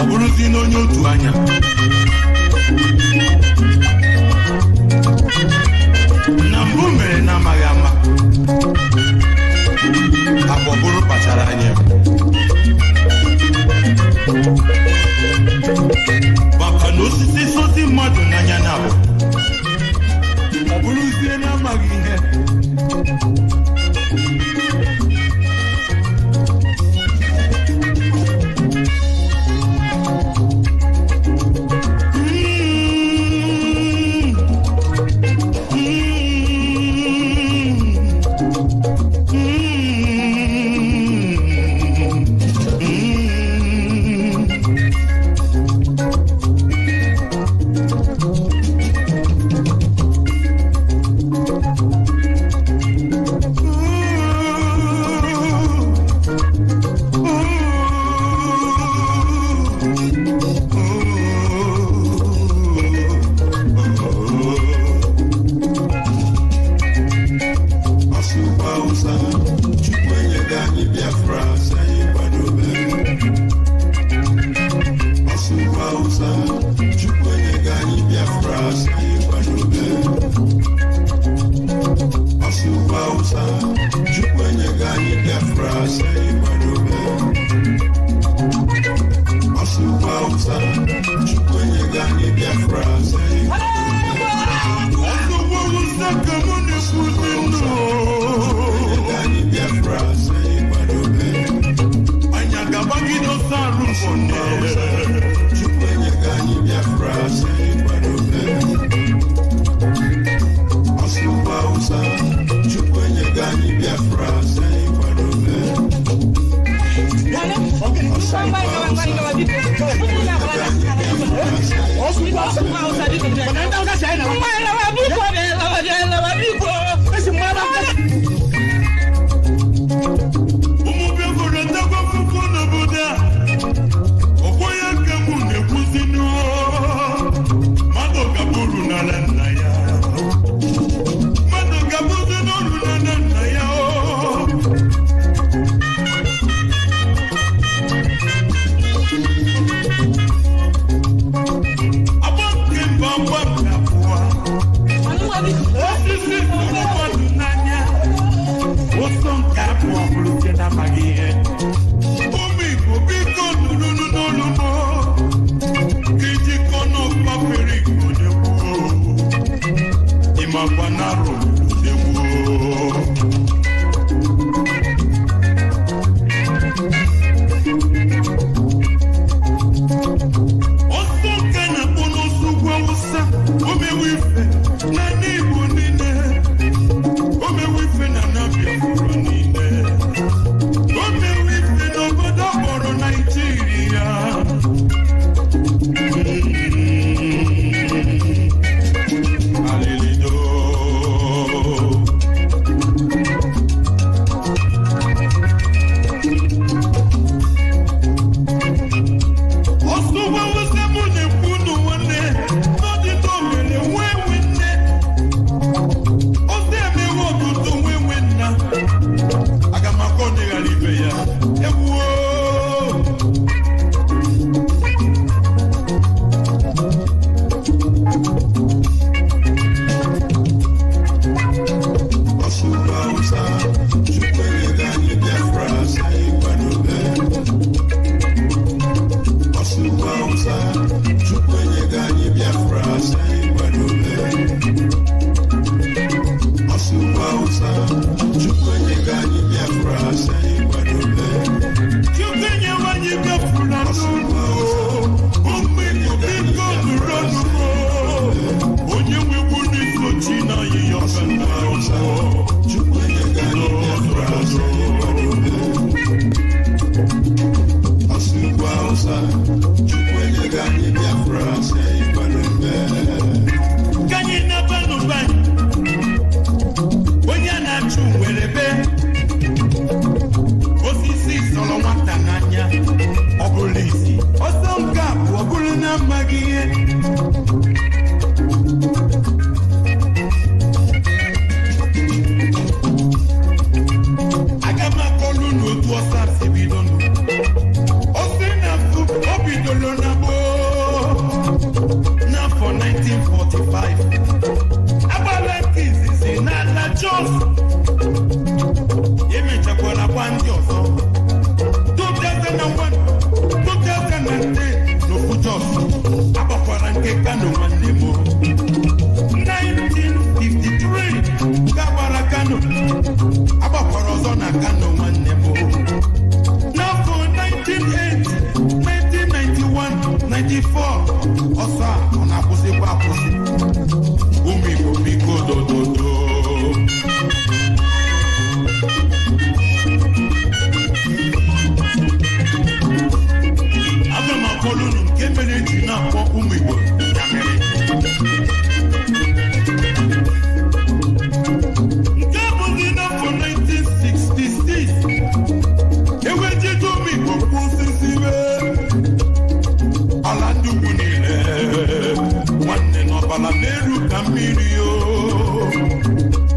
Oburuzi n'onye otu anya na mbụ mere na amaghị ama abụ bụrụ kpachara anya maka na osisi sozi mmadụ n'anya na abụ ọ bụrụzie na amaghị ihe Agama kolu no tu osa si bidono. Ose na fu 2024 ọsọ ọ na-akwụsịkwa akwụsị ụmụ Igbo biko dododo aga m akpọrọ unu nke mere ji na-akpọ ụmụ Igbo ya mere nke abụghị n'afọ 1966 ewejide ụmụ Igbo kwụsịsịwe ala ndị ugwu niile nwanne n'ọbala na-eru ka mmiri o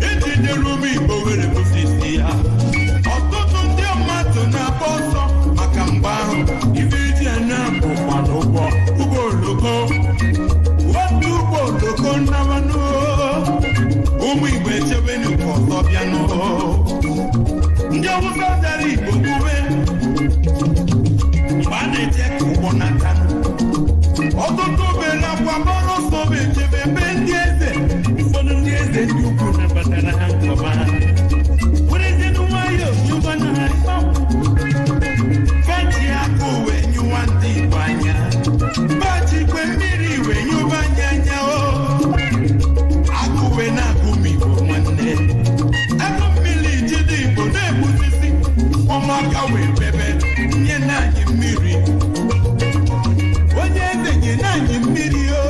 ejidere ụmụ Igbo were kwụsịsị ya ọtụtụ ndị mmadụ na-agba ọsọ maka mgbe ahụ ibe iji anya bụkwa n'ụgbọ oloko otu ụgbọ oloko nnamanụ ụmụ Igbo echebenu ka ọzọ bịanụ ndị Awụsa dara Igbo gbuwe mgbe a na-eche ka ụgbọ na-ata ọtụtụ obere akwa bọrọ ọsọ bụ echebe ebe ndị eze ụfọdụ ndị eze ndị ukwu nabatara ha nkọma werezienụ nwayọọ nyụba na ha baji aka uwe nyụwa ndị Igbo anya baji ikwe mmiri iwe nyụba anya o aka uwe na-agụ m Igbo nwanne aka mmiri jide Igbo na-egbusisi ụmụaka wee bebe nye na anyị mmiri onye eze nye na anyị mmiri o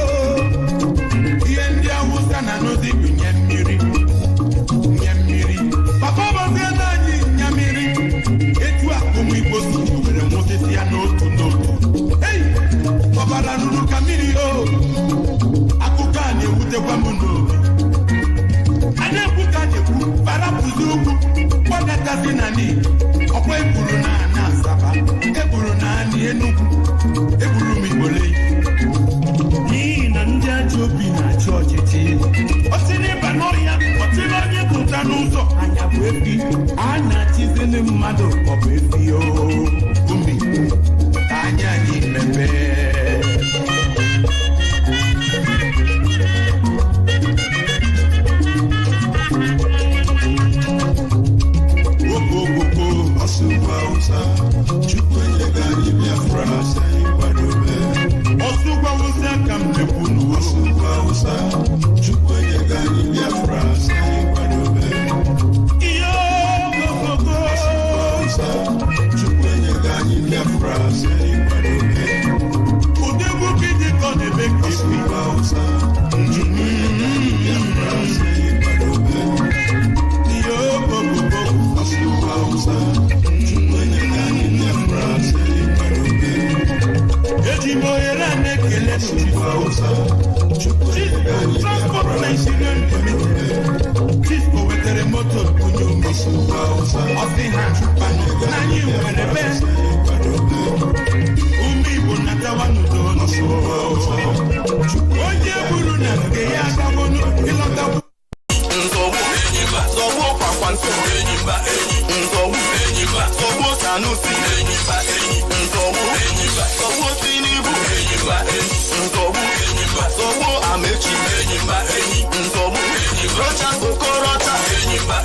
ihe ndị Awụsa na n'ozi bụ nye mmiri papa gbazie na anyị nya mmiri etu a ụmụ Igbo si were nwụsịsị ya n'otu ei ọbara ruru ka mmiri o akụkọ a na-ewutekwa m n'obi a na-ekwu ka na-ekwu parapụzi ugwu gbadatazi na n'Igbo ọkwa egburu na ana Asaba egburu na anị Enugu egburu m Igbole n'ihi na ndị ajọ obi na-achị ọchịchị o si n'ịba n'ọhịa ọchịrị onye pụta n'ụzọ anya bụ efi a na-achịzili mmadụ ọ bụ efi o umi ka anya anyị mepee Osugwa ka m na-ekwunu Osugwa Chukwu enyega anyị Biafra anyị kwadobe iyo gogogo Chukwu enyega anyị Biafra anyị kwadobe udegbu kiji ka ọ na-eme ka Osugwa Biafra anyị kwadobe iyo gogogo Osugwa Chukwu enyega anyị Biafra anyị kwadobe eji m ohere a na-ekele Transport Nigerian Limited Chisco wetere moto onye ọsị ha na anyị nwere be ụmụ Igbo natawa n'udo onye buru na nke ya agabonu ịlọta nzọgbu enyiba zọgbu ọkwakwa nso enyiba nzọgbu enyiba zọgbu Sanusi enyiba nzọgbu enyiba zọgbu Tinubu enyiba nzọgbu enyiba zọgbu Amechi enyiba nzọgbu enyiba Rocha Okorocha enyiba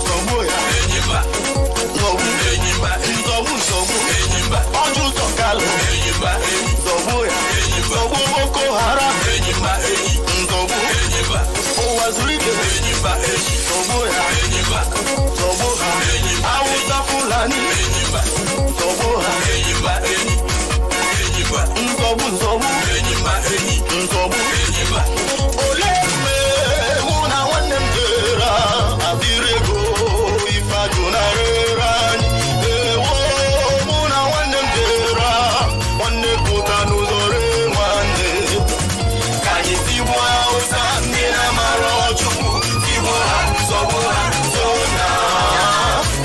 zọgbu ya enyiba zọgbu enyiba nzọgbu enyiba Ọjụ Sọkalụ enyiba zọgbu ya zọgbu Boko Haram enyiba nzọgbu enyiba ụwa zuru ike enyiba zọgbu ya enyiba zọgbu ha Awụsa Fulani enyiba zọgbu ha enyiba nzọgbu enyiba ole mgbe mụ na nwanne m dera adịrị ego ife ajụ narịra anyị ewo mụ na nwanne m dera nwanne pụta n'ụzọ ree nwanne ka anyị tigbuo Awụsa ndị na-amara Chukwu tigbuo ha zọgbu ha zona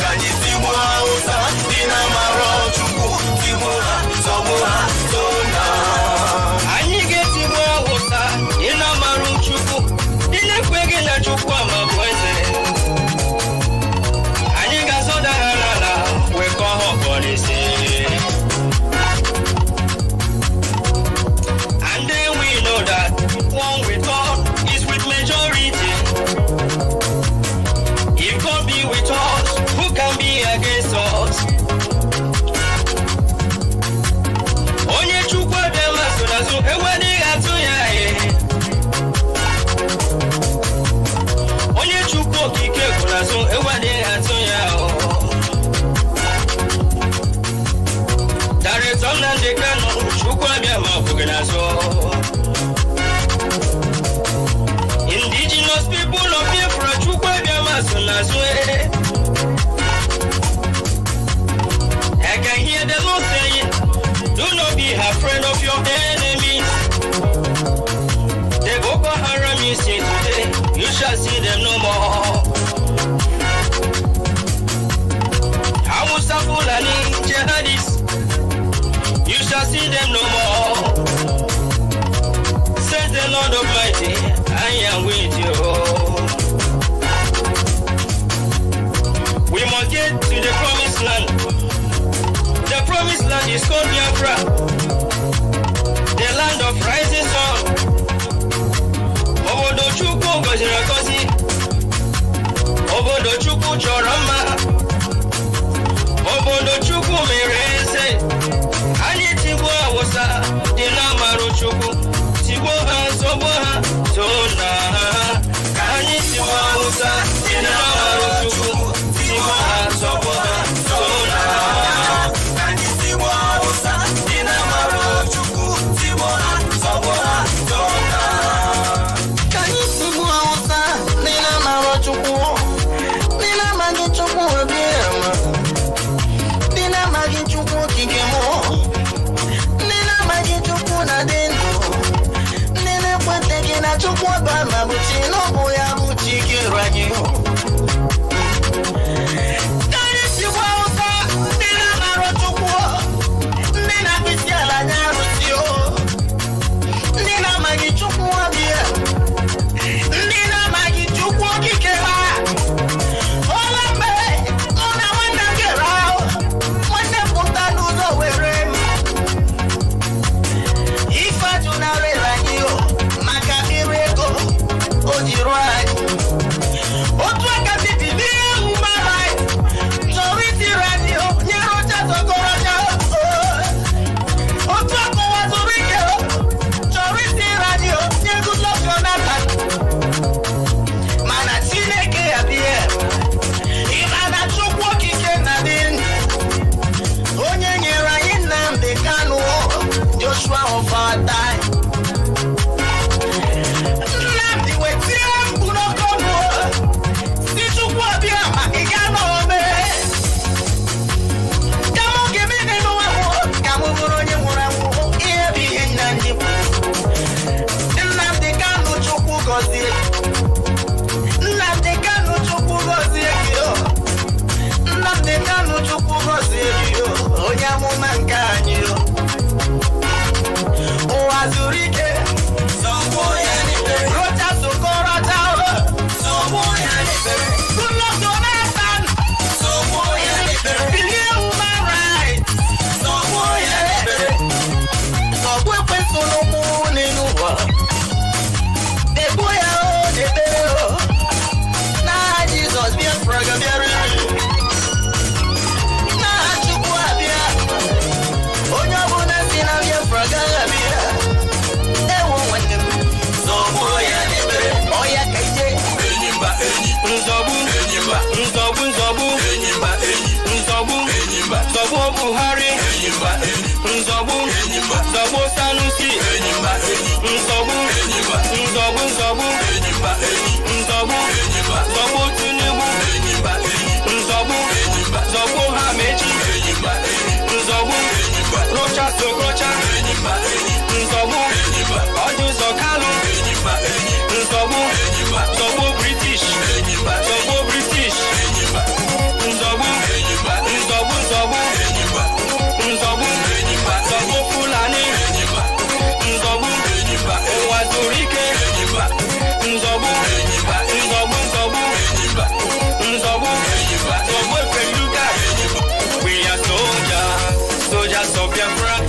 ka anyị tigbuo Awụsa ndị na-amara Chukwu tigbuo ha zọgbu ha zona Indigenous people of Biafra, Chukwe Biamasu Nazwe. I can hear the Lord saying, do not be afraid of your enemies. The Boko Haram you see today, you shall see them no more. Hausa Fulani jihadists, you shall see them no more. Says the Lord Almighty, I am with you. We must get to the promised land. The promised land is called Biafra, the land of rising sun. Obodo Chukwu goziri agozi, obodo Chukwu chọrọ mma, obodo Chukwu mere eze. Anyị tigbuo Awụsa dị n'amarụ Chukwu, tigbuo ha zọgbuo ha zona ha. Ka anyị tigbuo Awụsa dị n'amarụ Chukwu, tigbuo ha zọgbuo ha zona ha.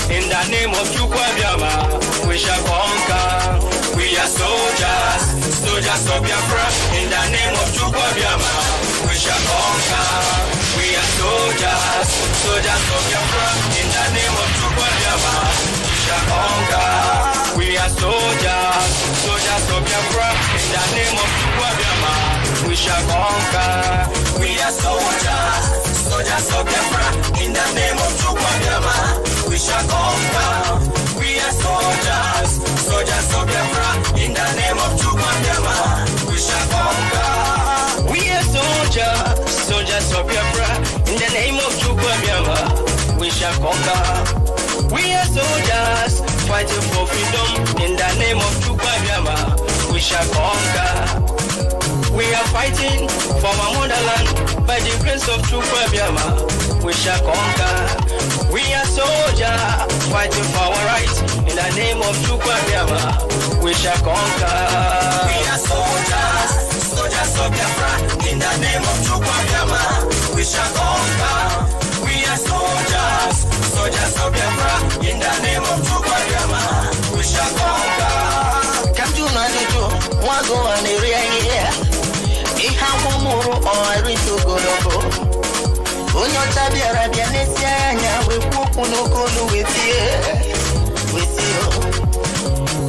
In the name of Chukwu, we shall conquer. We are soldiers, soldiers of Biafra. In the name of Chukwu, we shall conquer. We are soldiers, soldiers of Biafra. In the name of Chukwu, we shall conquer. We are soldiers, soldiers of Biafra. In the name of Chukwu, we shall conquer. We are soldiers, soldiers of Biafra. In the name of Chukwu, we shall conquer. We are soldiers. fighting for freedom in the name of Biafra. We shall conquer. We are fighting for our motherland by the grace of Biafra. We shall conquer. We are soldiers fighting for our rights in the name of Biafra. We shall conquer. We are soldiers, soldiers of Biafra in the name of Biafra. We shall conquer. We are soldiers, soldiers of Biafra in the name of Biafra. We shall conquer. Come to Manijo, one go on the area. Ihamuru or Rito Goroko. Unyo Tabi Arabian Nessianya, we walk on Okolo with you.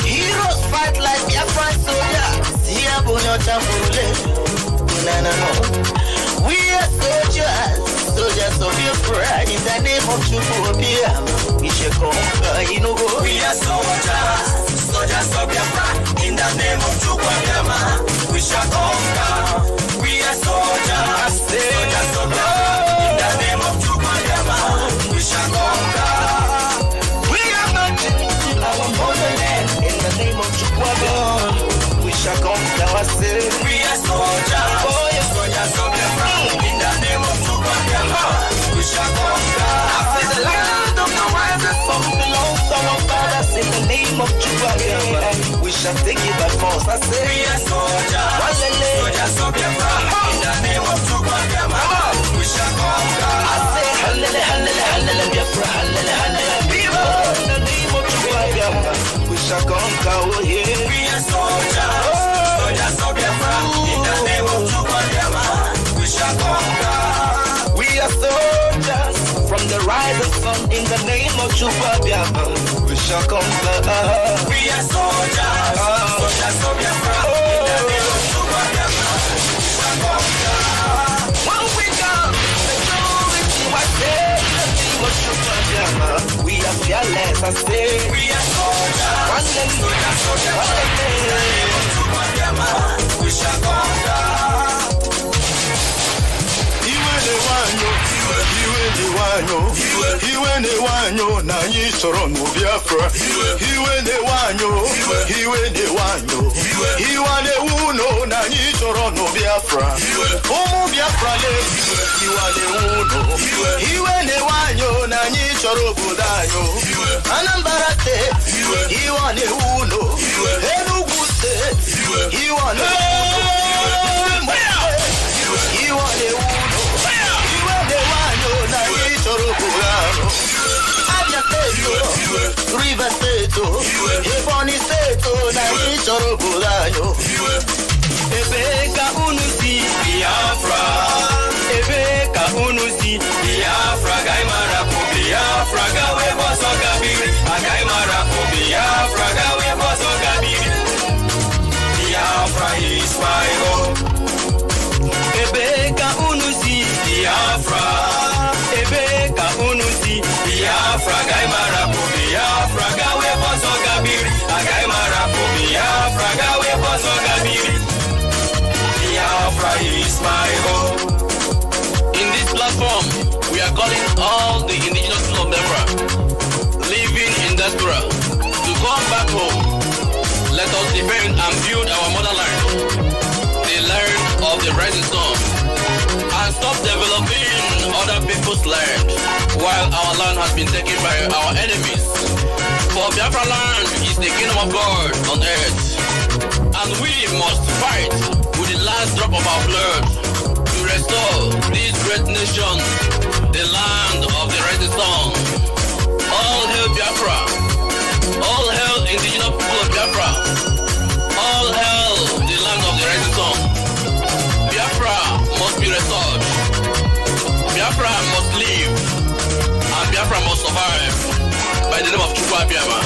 Heroes fight like Biafrans soldiers. Here, Bunyo Tabule. No. We are soldiers, soldiers of Biafra in the name of Biafra. We shall conquer, We are soldiers, soldiers of Biafra in the name of Biafra. We shall conquer. We are soldiers, soldiers of Biafra in the name of Biafra. We shall conquer. We are marching to our motherland in the name of Biafra. We shall conquer ourselves. We are soldiers, soldiers of Biafra in the name of Biafra. We shall conquer. The land of the rising sun belongs to our fathers in the name of Biafra. We shall take it by force. I say we are soldiers, soldiers of Biafra in the name of Biafra. We shall conquer. I say hallelujah, Biafra, hallelujah, Biafra. In the name of Biafra, we shall conquer. Oh yeah. We are soldiers, soldiers of Biafra in the name of Biafra. We shall conquer. We are soldiers from the rising sun in the name of Biafra. We shall conquer. We are soldiers, soldiers of Biafra in the name of Biafra. We shall conquer. When we come, majority was there in the name of Biafra. We are fearless, I say. We are soldiers, soldiers of Biafra in the name of Biafra. We shall conquer. Iwe ne wanyo na anyị chọrọ no Biafra. Iwe ne wanyo iwe ne uno na anyị chọrọ no Biafra. Ụmụ Biafra le iwe ne uno iwe ne wanyo na anyị chọrọ obodo anyị. Anambra State iwe ne uno Enugu State iwe ne uno River State, Ebony State, na ichoro bulanyo. Ebeka unusi Biafra. Ebeka unusi Biafra. Gaimara po Biafra. Gawe boso gabiri. Gaimara po Biafra. Gawe boso gabiri. Biafra is my home. Ebeka unusi Biafra. Ebeka unusi Biafra. Gaimara po Biafra. Gawe boso gabiri. Gaimara po Biafra. Gawe boso gabiri. Biafra is my home. In this platform, we are calling all the indigenous people of Biafra living in Diaspora to come back home. Let us defend and build our motherland, the land of the rising sun, and stop developing other people's land while our land has been taken by our enemies. For Biafra land is the kingdom of God on earth, and we must fight with the last drop of our blood to restore this great nation, the land of the rising sun. All hail Biafra! All hail indigenous people of Biafra! All hail the land of the rising sun! Biafra must be restored. Biafra must live, and Biafra must survive by the name of Biafra.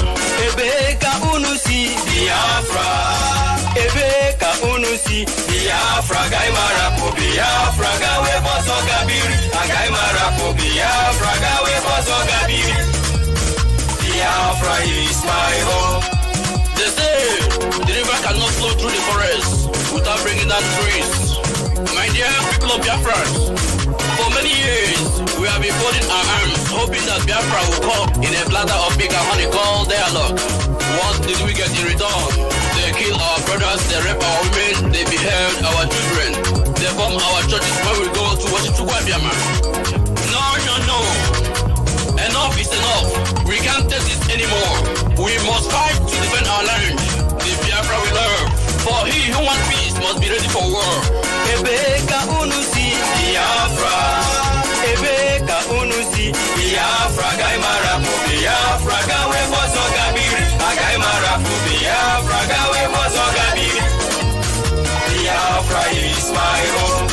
Ebeka unusi Biafra. Ebeka unusi Biafra. Gaimara po Biafra. Gawe boso gabiri. Gaimara po Biafra. Gawe boso gabiri. Biafra is my home. They say the river cannot flow through the forest without bringing down trees. My dear people of Biafra, For many years, we have been folding our arms, hoping that Biafra will come in a platter of big and honey called dialogue. What did we get in return? They kill our brothers, they rape our women, they behead our children. They bomb our churches when we go to worship Chukwuabiama. No. Enough is enough. We can't take this anymore. We must fight to defend our land. The Biafra we love. For he who wants peace must be ready for war. Ebeka unusi Biafra. Ebeka unusi Biafra. Gaimara fu Biafra. Gawe bozo gabiri. Gaimara fu Biafra. Gawe bozo gabiri. Biafra is my home.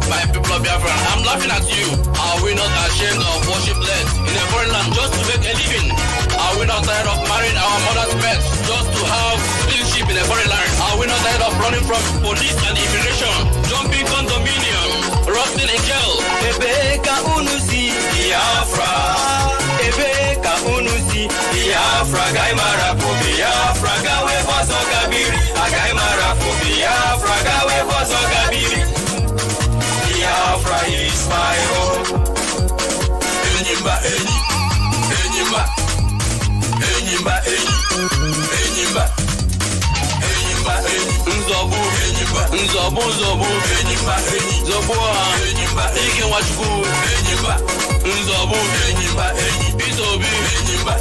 My people of Biafra, I'm laughing at you. Are we not ashamed of worship led in a foreign land just to make a living? Are we not tired of marrying our mother's pets just to have citizenship in a foreign land? Are we not tired of running from police and immigration, jumping condominium, rotting in jail? Ebeka unusi Biafra. Ebeka unusi Biafra. Gaimara fu Biafra. Gawe bozo gabiri. Gaimara fu Biafra. Gawe bozo gabiri. Biafra is my home. Enyimba enyi, enyimba, enyimba enyi, enyimba, enyimba enyi, Nzobu, enyimba, nzobu, enyimba enyi, zobu ha, enyimba enyi, ike wachukwu, enyimba, nzobu, enyimba enyi, itobi, enyimba,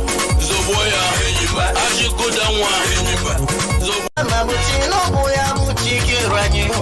zobu ya, enyimba, achikoda nwa, enyimba, zobu. Mabuchi no boya buchi kiranyo.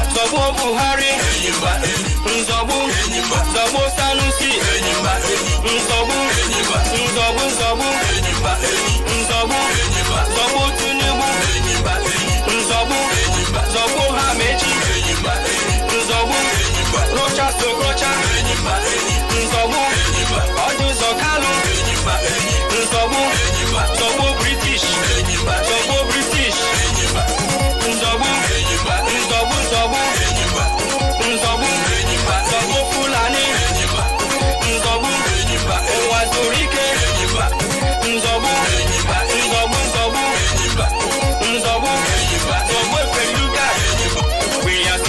Nzobu Buhari, Nzobu Sanusi, Nzobu Tinubu, Nzobu Hameji, Nzobu Rocha Sokocha, Nzobu Oduzo Kalu, Nzobu British, Nzobu Fulani, Nzobu Wazurike, Nzobu Feluga. We are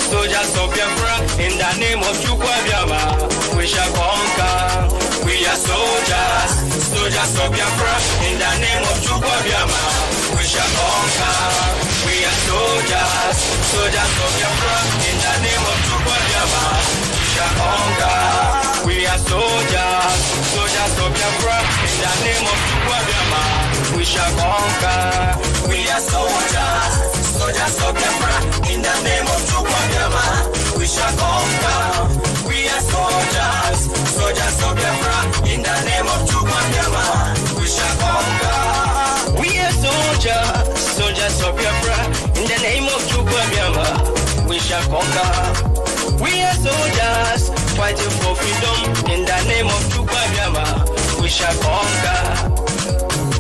soldiers of Biafra. In the name of Chukwuabiama, we shall conquer. We are soldiers of Biafra. In the name of Chukwuabiama, we shall conquer. We are soldiers of Biafra. In the name of Chukwuabiama, we shall conquer. We are soldiers of Biafra. In the name of Chukwuabiama, we we shall conquer. We are soldiers, soldiers of Biafra. In the name of Biafra, we shall conquer. We are soldiers, soldiers of Biafra. In the name of Biafra, we shall conquer. We are soldiers, soldiers of Biafra. In the name of Biafra, we shall conquer. We are soldiers, fighting for freedom. In the name of Biafra, we shall conquer.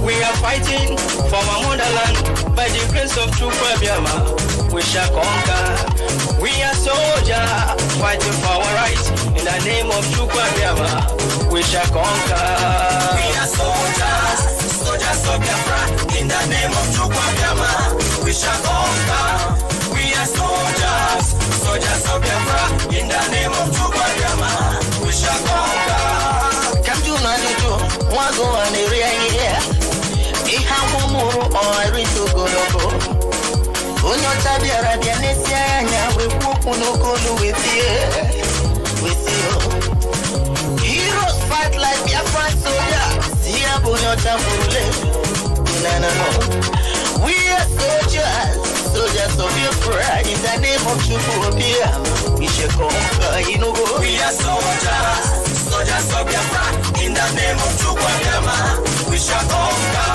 We are fighting for our motherland. By the grace of Biafra, we shall conquer. We are soldiers, fighting for our rights. In the name of Biafra, we shall conquer. We are soldiers, soldiers of Biafra. In the name of Biafra, we shall conquer. We are soldiers, soldiers of Biafra. In the name of Biafra, we shall conquer. Come to Nanujo, Wago and Area here. Ihamuru or Ritogologo. Unyo Tabiara Dianesia, we walk on Okolu with you. Heroes fight like Biafrans soldiers. Here, Bunyo Tamule. No. We are soldiers, soldiers of Biafra. In the name of Biafra, we shall conquer. We are soldiers, soldiers of Biafra. In the name of Biafra, we shall conquer.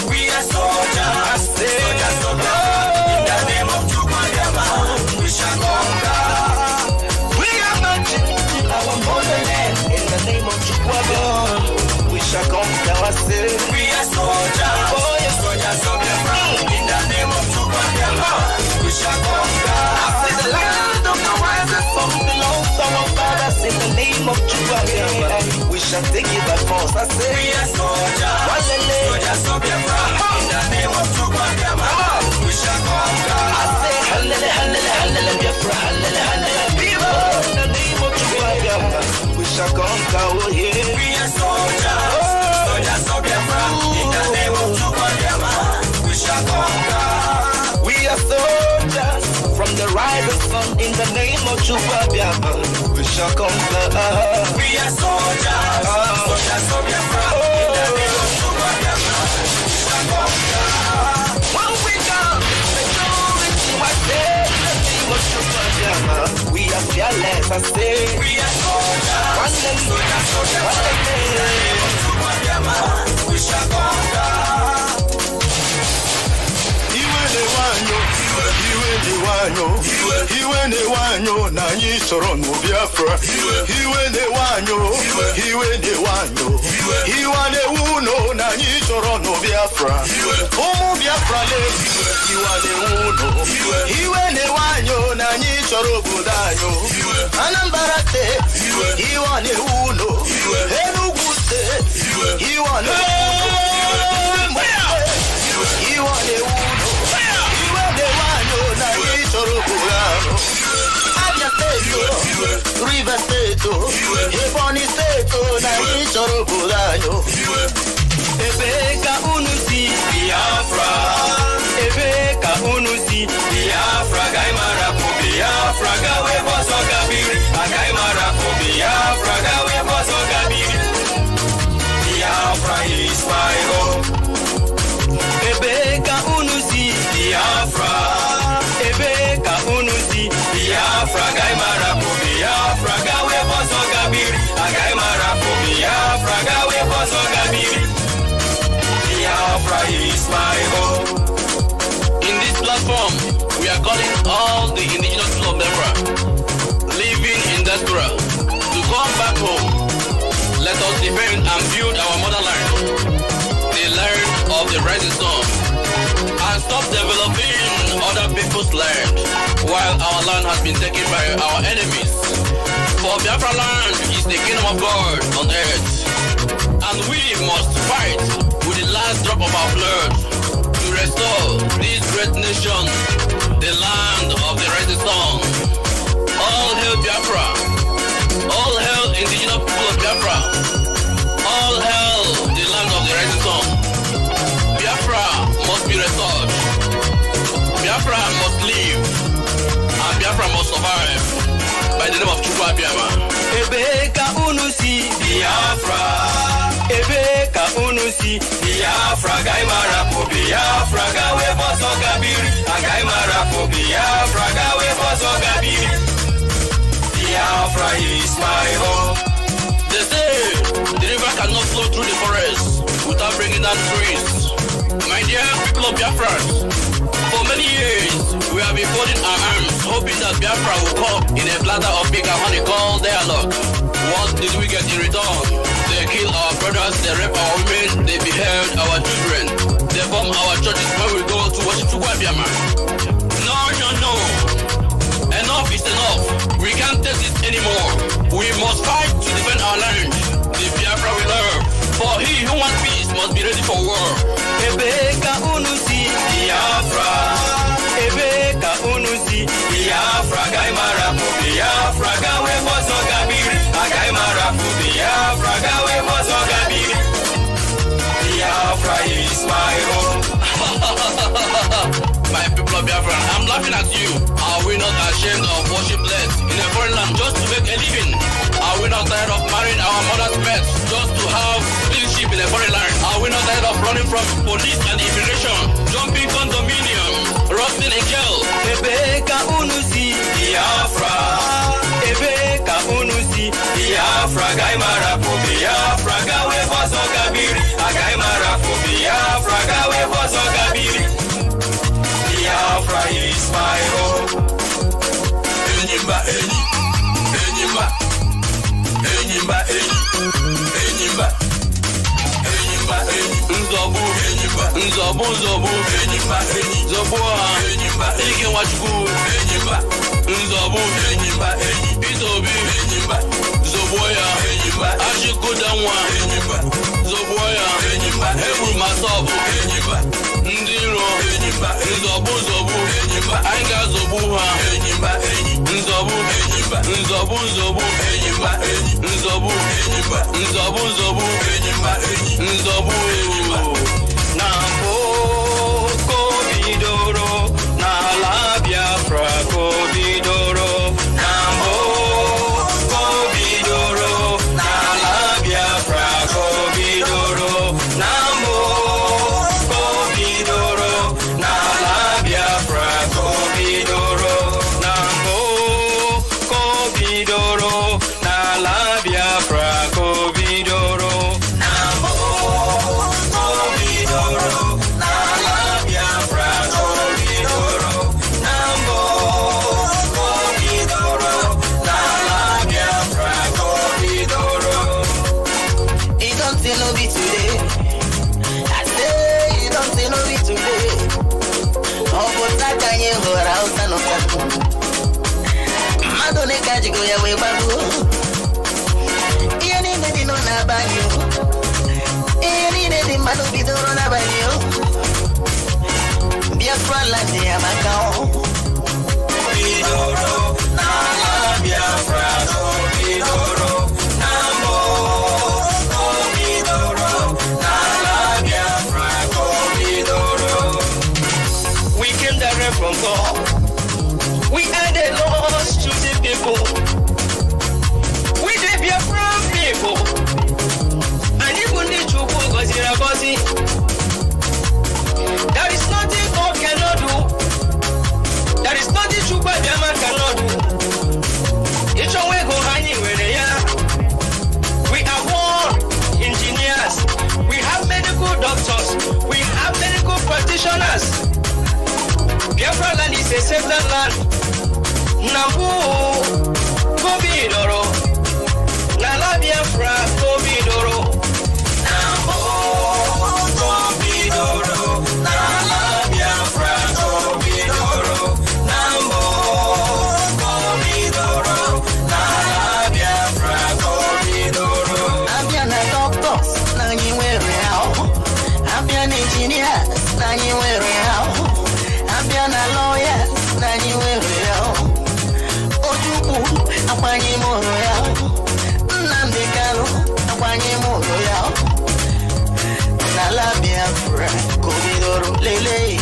We are soldiers, soldiers of Biafra. In the name of Biafra, we shall conquer. We are marching to our motherland. In the name of Biafra, we shall conquer ourselves. We are soldiers, soldiers of Biafra. In the name of Biafra, we shall conquer. The land of the rising sun belongs to our fathers. In the name of Biafra, we shall take it by force. I say, we are soldiers, soldiers of Biafra. In the name of Biafra, we shall conquer. I say, hallelujah, Biafra, hallelujah, people. In the name of Biafra, we shall conquer. Oh yeah. We are soldiers, soldiers of Biafra. In the name of Biafra, we shall conquer. We are soldiers from the rising sun. In the name of Biafra, we shall conquer. We are soldiers, soldiers of Biafra. In the name of Biafra, we shall conquer. When we come, majority was there. In the name of Biafra, we are fearless. I say, We are soldiers, soldiers of Biafra. In the name of Biafra, we shall conquer. Iwe ne-wanyo na anyị chọrọ n'Biafra. Iwe ne-wanyo iwe na-ewu no na anyị chọrọ n'Biafra. Ụmụ Biafra iwe na-ewu no. Iwe ne-wanyo na anyị chọrọ obodo anyị. Anambra steeti iwe na-ewu no. Enugu steeti iwe na-ewu no. Iwe na-ewu no. Abia State, River State, Ebonyi State, na ichoro bulanyo. Ebeka unusi Biafra, Ebeka unusi Biafra, Gaimara ku Biafra, gawe boso gabiri, Gaimara ku Biafra, gawe boso gabiri. Biafra is my home. Ebeka unusi Biafra, Ebeka unusi Biafra, Gaimara ku Biafra, gawe boso gabiri, Gaimara ku Biafra, gawe boso gabiri. Biafra is my home. In this platform, we are calling all the indigenous people of Biafra living in Diaspora to come back home. Let us defend and build our motherland, the land of the rising sun, and stop developing other people's land while our land has been taken by our enemies. For Biafra land is the kingdom of God on earth, and we must fight with the last drop of our blood to restore this great nation, the land of the rising sun. All hail Biafra! All hail indigenous people of Biafra! All hail the land of the rising sun! Biafra must be restored. Biafra must live, and Biafra must survive by the name of Biafra. Ebeka unusi Biafra, Ebeka unusi Biafra. Biafra gaimara po Biafra gawe bozo gabiri gaimara po Biafra gawe bozo gabiri. Biafra is my home. They say the river cannot flow through the forest without bringing down trees. My dear people of Biafra, for many years we have been folding our arms, hoping that Biafra will come in a platter of big and honey called dialogue. What did we get in return? They kill our brothers, they rape our women, they behead our children, they bomb our churches when we go to worship Biafra. No. Enough is enough. We can't take this anymore. We must fight to defend our land. The Biafra we love. For he who wants peace must be ready for war. Ebeka unusi Biafra. Ebeka unusi Biafra. Gaimara po Biafra. Gawe bozo gabiri. Gaimara po Biafra. Gawe bozo gabiri. Biafra is my home. My people of Biafra, I'm laughing at you. Are we not ashamed of worship less in a foreign land just to make a living? Are we not tired of marrying our mother's pets just to have citizenship in a foreign land? Are we not tired of running from police and immigration, jumping condominium, rotting in jail? Ebeka unusi Biafra. Ebeka unusi Biafra. Gaimara po Biafra. Gawe bozo gabiri. Gaimara po Biafra. Gawe bozo gabiri. Biafra is my home. Enyimba eni, enyimba, enyimba eni, enyimba, enyimba eni, Nzobu, enyimba, nzobu, enyimba eni, zobu ha, enyimba ike wachukwu, enyimba, nzobu, enyimba eni, itobi, enyimba, zobu ya, enyimba, ashikudanwa, enyimba, zobu ya, enyimba, eburu masobu, enyimba, ndị iro, enyimba, nzobu, enyimba, anyị ga-azọgbu ha, enyimba eni, nzobu, enyimba, enyimba eni, nzobu, enyimba eni, nzobu. Na mbụ ka o bidoro, n'ala Biafra ka o bidoro. Na mbụ ka o bidoro, n'ala Biafra ka o bidoro. Na mbụ ka o bidoro, n'ala Biafra ka o bidoro. Na mbụ ka o bidoro, n'ala Biafra ka o bidoro. Mmadụ na-eka jigo ya wee gbago ihe niile dị nọ n'abalị ihe niile dị mmadụ bidoro n'abalị Biafra land ya maka Bidoro, n'ala Biafra ka o bidoro. Na mbụ ka o bidoro, n'ala Biafra ka o bidoro. We came direct from God. We are the lost choosing people. We the Biafran people. And even the Chukwu goziri agozi. There is nothing God cannot do. There is nothing Chukwu Abịama cannot do. Each one we go hanging with ya. We are war engineers. We have medical doctors. We have medical practitioners. Biafra land is a settled land. Nambu Kobidoro. Nala Biafra Kobidoro. Nambu Kobidoro. Nala Biafra Kobidoro. Nambu Kobidoro. Nala Biafra Kobidoro. abịa na doctors na anyị nwere ahụ abịa na engineers na anyị nwere ahụ abịa na lawyers na anyị nwere ahụ Ojukwu akwanye mụrụ ya Nnamdi Kanu akwanye mụrụ ya n'ala Biafra ka o bidoro lele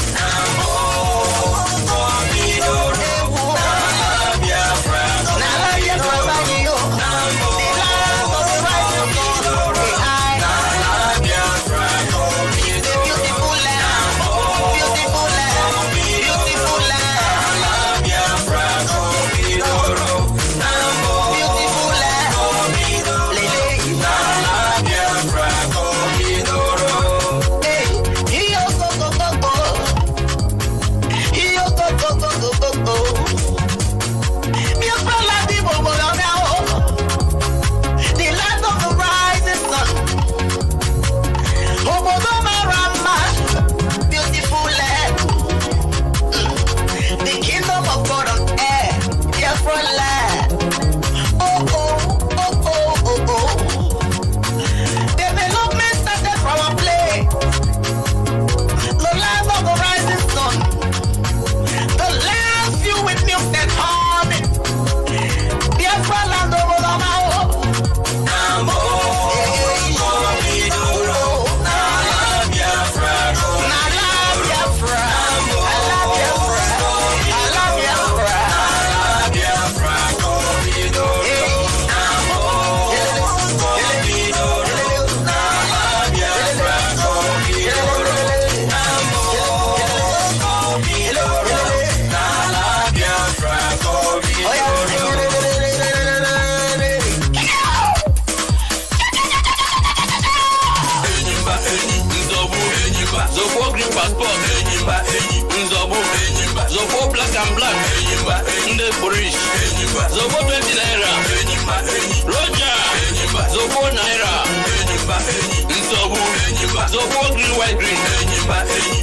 Jack, Nde Burish, Zobo 20 naira, Roger, Zobo naira, Nzobu, Zobo green white green,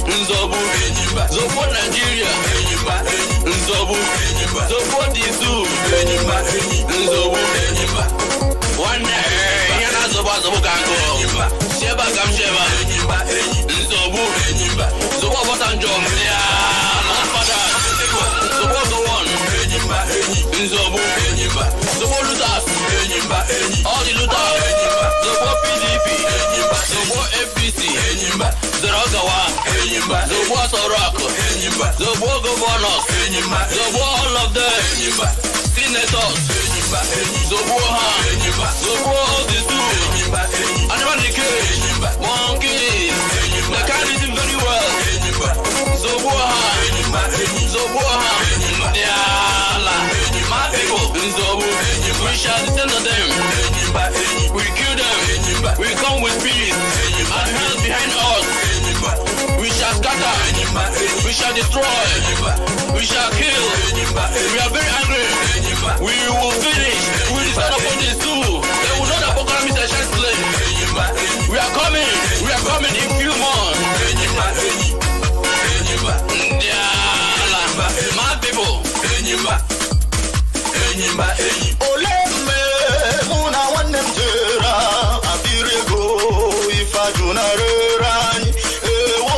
Nzobu, Zobo Nigeria, Nzobu, Zobo Dizu, Nzobu, one day, Yana Zobo Gango, Sheba Gam Sheba, Nzobu, Zobo Botanjo, Zobo the one, Nzobu, Zobo Lutas, all the Lutas, Zobo PDP, Zobo FPC, Zerogawa, Zobo Sorako, Zobo Governors, Zobo all of them, Senators, Zobo Ha, Zobo all the two, Animal Decay, Monkeys, mechanism very well, Zobo Ha, Yala, my people, Zobo, we shall descend on them, we kill them, we come with peace, and hell behind us, we shall scatter, we shall destroy, we shall kill, we are very angry, we will finish, we will descend upon this too, they will know that Boko is a chance slave, we are coming in few months, my people, Oleme muna wanem jera abirego ifajuna rerani ewo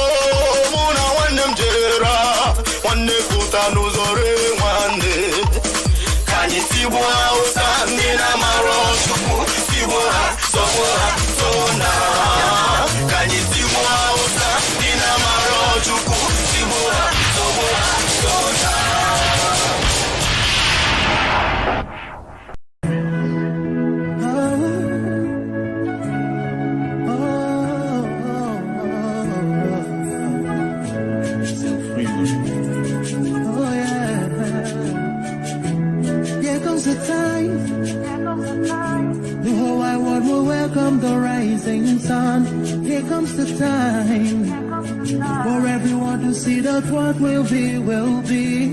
muna wanem jera wanne kutanu zore wanne kanyi tibwa usamina marochuku tibwa sona kanyi tibwa usamina marochuku tibwa sona. The whole wide world will welcome the rising sun. Here comes the time for everyone to see that what will be, will be.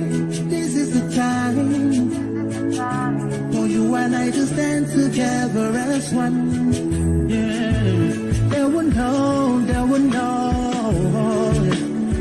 This is the time for you and I to stand together as one. Yeah, they will know, they will know.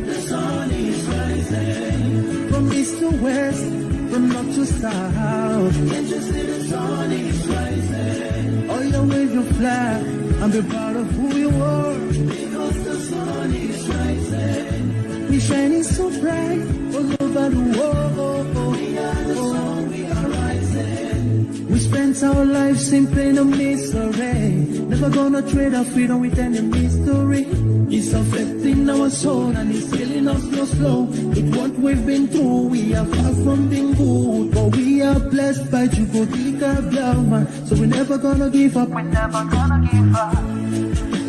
The sun is rising from east to west, from north to south. Can't you see the sun is rising? Oh, you wave your flag and be proud of who you are. Because the sun is rising. We're shining so bright all over the world. We are the sun, we are rising. We spent our lives in pain and misery. Never gonna trade our freedom with any mystery. It's affecting our soul and it's killing us slow. With what we've been through, we are far from being good, but we are blessed by Chukwuka Biafra. So we're never gonna give up. We're never gonna give up.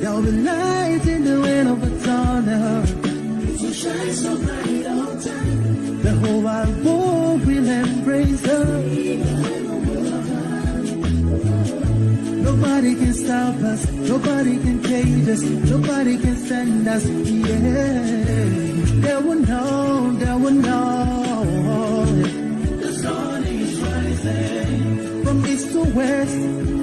There'll be light in the end of a tunnel. It will shine so bright all time. The whole wide world will embrace us. Nobody can stop us, nobody can cage us, nobody can stand us, yeah. They will know, they will know. The sun is rising from east to west,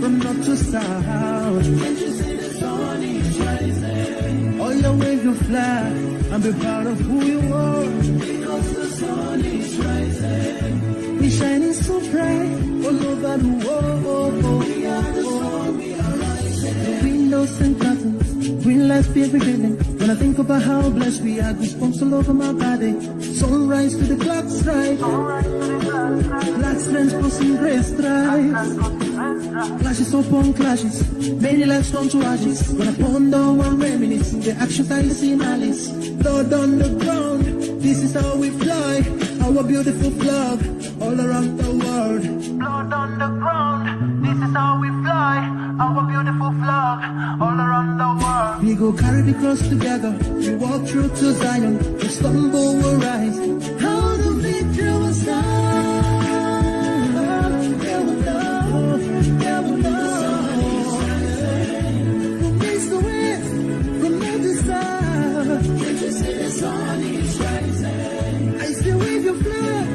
from north to south. Can't you see the sun is rising? Oh, you wave your flag and be proud of who you are. Because the sun is rising. We're shining so bright all over the world. We are the sun, we are rising. The windows and curtains, green lights be every building. When I think about how blessed we are, goosebumps all over my body. Sunrise to the clock strike. Black strands crossing gray stripes. Clashes upon clashes, many lives turn to ashes. When I ponder and reminisce, the actions I see in Alice. Blood on the ground, this is how we fly. Our beautiful flag, all around the world. Blood on the ground, this is how we fly. Our beautiful flag, all around the world. We go carry the cross together, we walk through to Zion. We stumble, will rise. How the victory was done. They will know, they will know. From east to west, from north to south. Can't you see the sun is rising? I still wave your flag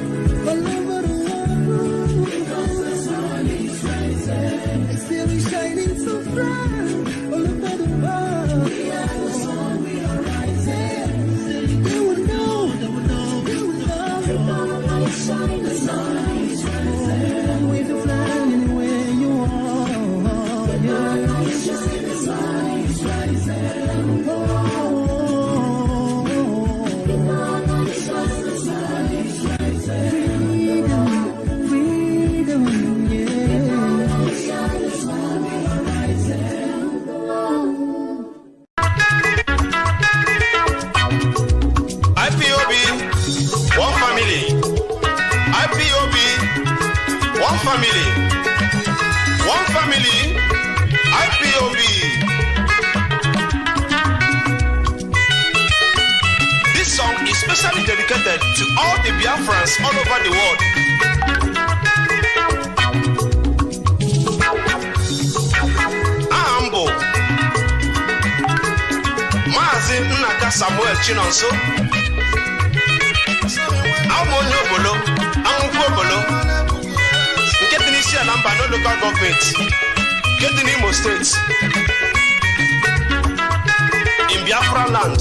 Especially dedicated to all the Biafrans all over the world. Ambo Mazi Nnamdi Chinonso Amonyo Obolo Amuku Obolo nke dị n'isi ala mba no local government nke dị n'Imo State in Biafra land.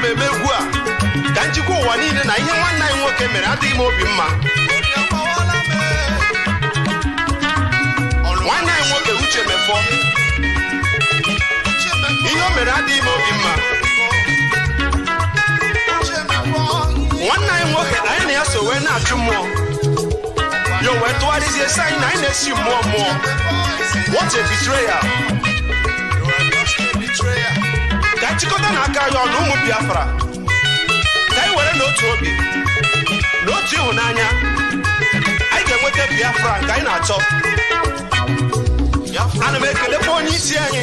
Eme egwu a ka njikwa ụwa niile na ihe nwanne anyị nwoke mere adịghị m obi mma. Nwanne anyị nwoke Uche Mefọ ihe o mere adịghị m obi mma. Nwanne anyị nwoke anyị na ya so wee na-achụ mmụọ ya wee tụgharịzie sị anyị na anyị na-esi mmụọ mmụọ. What a betrayal! Ka chịkọta n'aka ya ọnụ ụmụ Biafra ka anyị were n'otu obi n'otu ịhụnanya anyị ga-enweta Biafra nke anyị na-achọ. Ana m ekelekwa onye isi anyị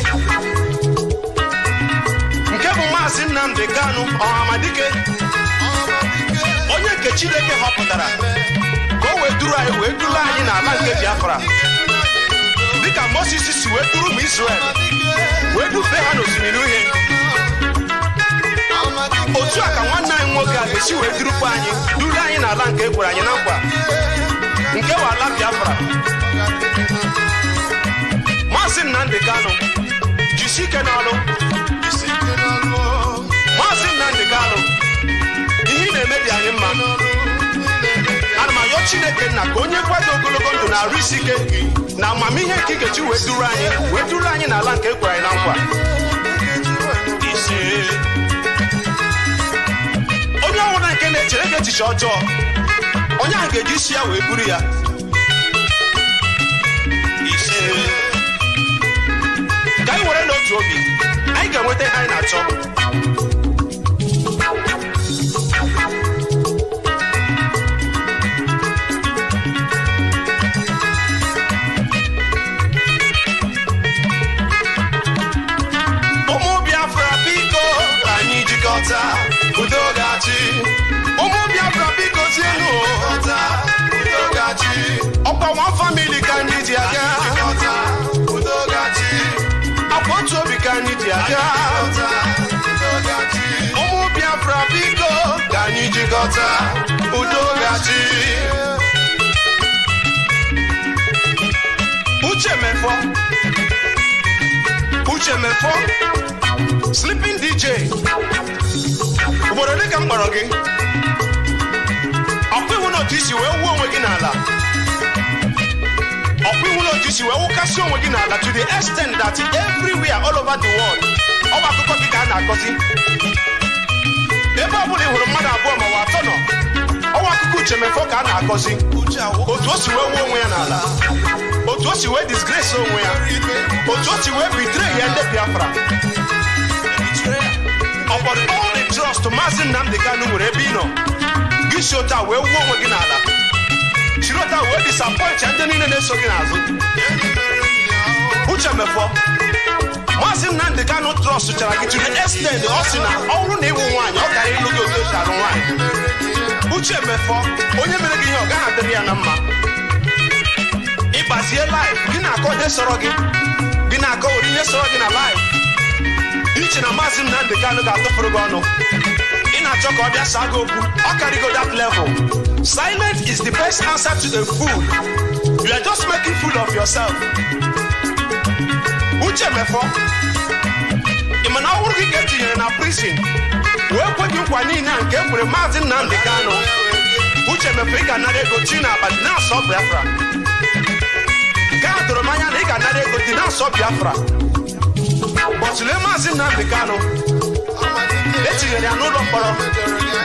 nke bụ Mazi Nnamdi Kanu Ọhamadike, onye nke Chineke họpụtara ka o wee duru anyị n'ala nke Biafra dịka Moses si wee duru ụmụ Israel wee dufe ha n'osimiri uhie. Otu a ka nwanne anyị nwoke a ga-esi wee durukwa anyị duru anyị n'ala nke ekwere anyị na nkwa nke bụ ala Biafra. Mazi Nnamdi Kanu jisi ike n'ọlụ. Mazi Nnamdi Kanu ihe ị na-eme dị anyị mma. Ana m ayọ Chineke nna ka onye kwado ogologo ndụ na arụ isi ike na amamihe nke ị ga-eji wee duru anyị n'ala nke ekwere anyị na nkwa. Onye ọbụla nke na-echere gị echiche ọjọọ onye ahụ ga-eji isi ya wee buru ya. Ka anyị were n'otu obi anyị ga-enweta ihe anyị na-achọ. Ụmụ Biafra biko anyị jikọta udo ga-achị. Ụmụ Biafra biko zienu udo ga-achị. Ọkwa one family ka anyị ji aga udo ga-achị. Akwa otu obi ka anyị ji aga udo ga-achị. Ụmụ Biafra biko ka anyị jikọta udo ga-achị. Uche Mefọ Sleeping DJ obodo dịka m kpọrọ gị ọkwa iwu n'otu isi wee wuo onwe gị n'ala. Ọkwa iwu n'otu isi wee wụkasị onwe gị n'ala to the extent that everywhere all over the world ọgba akụkọ gị ka a na-akọzi. Ebe ọ bụla ị hụrụ mmadụ abụọ ma ọ bụ atọ nọ ọgba akụkọ Uche Mefọ ka a na-akọzi otu o si wee wuo onwe ya n'ala, otu o si wee disgrace onwe ya, otu o si wee betray ya ndị Biafra. Upon all the trust Mazi Nnamdi Kanu nwere ebe ị nọ gị si otu a wee wuo onwe gị n'ala, chiri otu a wee disappoint ndị niile na-eso gị n'azụ. Uche Mefọ Mazi Nnamdi Kanu trust chara gị to the extent ọ sị na ọ bụrụ na ịwụ nwaanyị ọ gara ịlụ gị otu esi alụ nwaanyị. Uche Mefọ onye mere gị ihe ọ gaghị adịrị ya na mma. Ịgbazie live gị na-akọ ihe sọrọ gị na-akọ ori ihe sọrọ gị na live. Iche na Mazi Nnamdi Kanu ga-atụfuru gị ọnụ. Ị na-achọ ka ọ bịa saa gị okwu ọ karịgo that level. Silence is the best answer to a fool. You are just making fool of yourself. Uche Mefọ ị ma na ọ hụrụ gị ka etinyere na prison wee kwe gị nkwa niile nke ekwere Mazi Nnamdi Kanu uche mepe ị ga-anara ego ti na abalị na-asọ Biafra gaa doro m anya na ị ga-anara ego dị na-asọ Biafra bọtụle Mazi Nnamdi Kanu etinyere ya n'ụlọ mkpọrọ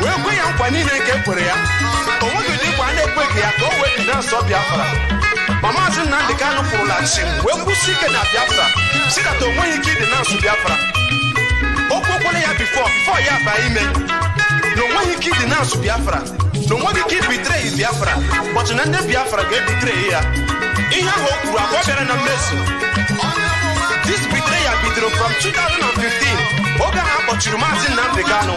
wee kwe ya nkwa niile nke ekwere ya o nweghị ụdị nkwa a na-ekweghị ya ka o wee dị na-asọ Biafra ma Mazi Nnamdi Kanu kwụrụla chi wee kwụsị ike na Biafra si data o nweghị ike ịdị na-asụ Biafra okwu okwere ya bifo ya baa ime na o nweghị ike ịdị na-asụ Biafra na o nweghị ike ibitrei Biafra bọtụ na ndị Biafra ga-ebitrei ya ihe ahụ o kwuru abụọ bịara na mmezu. This betrayal bidoro from 2015 oge ha kpọchiri Mazi Nnamdi Kanu.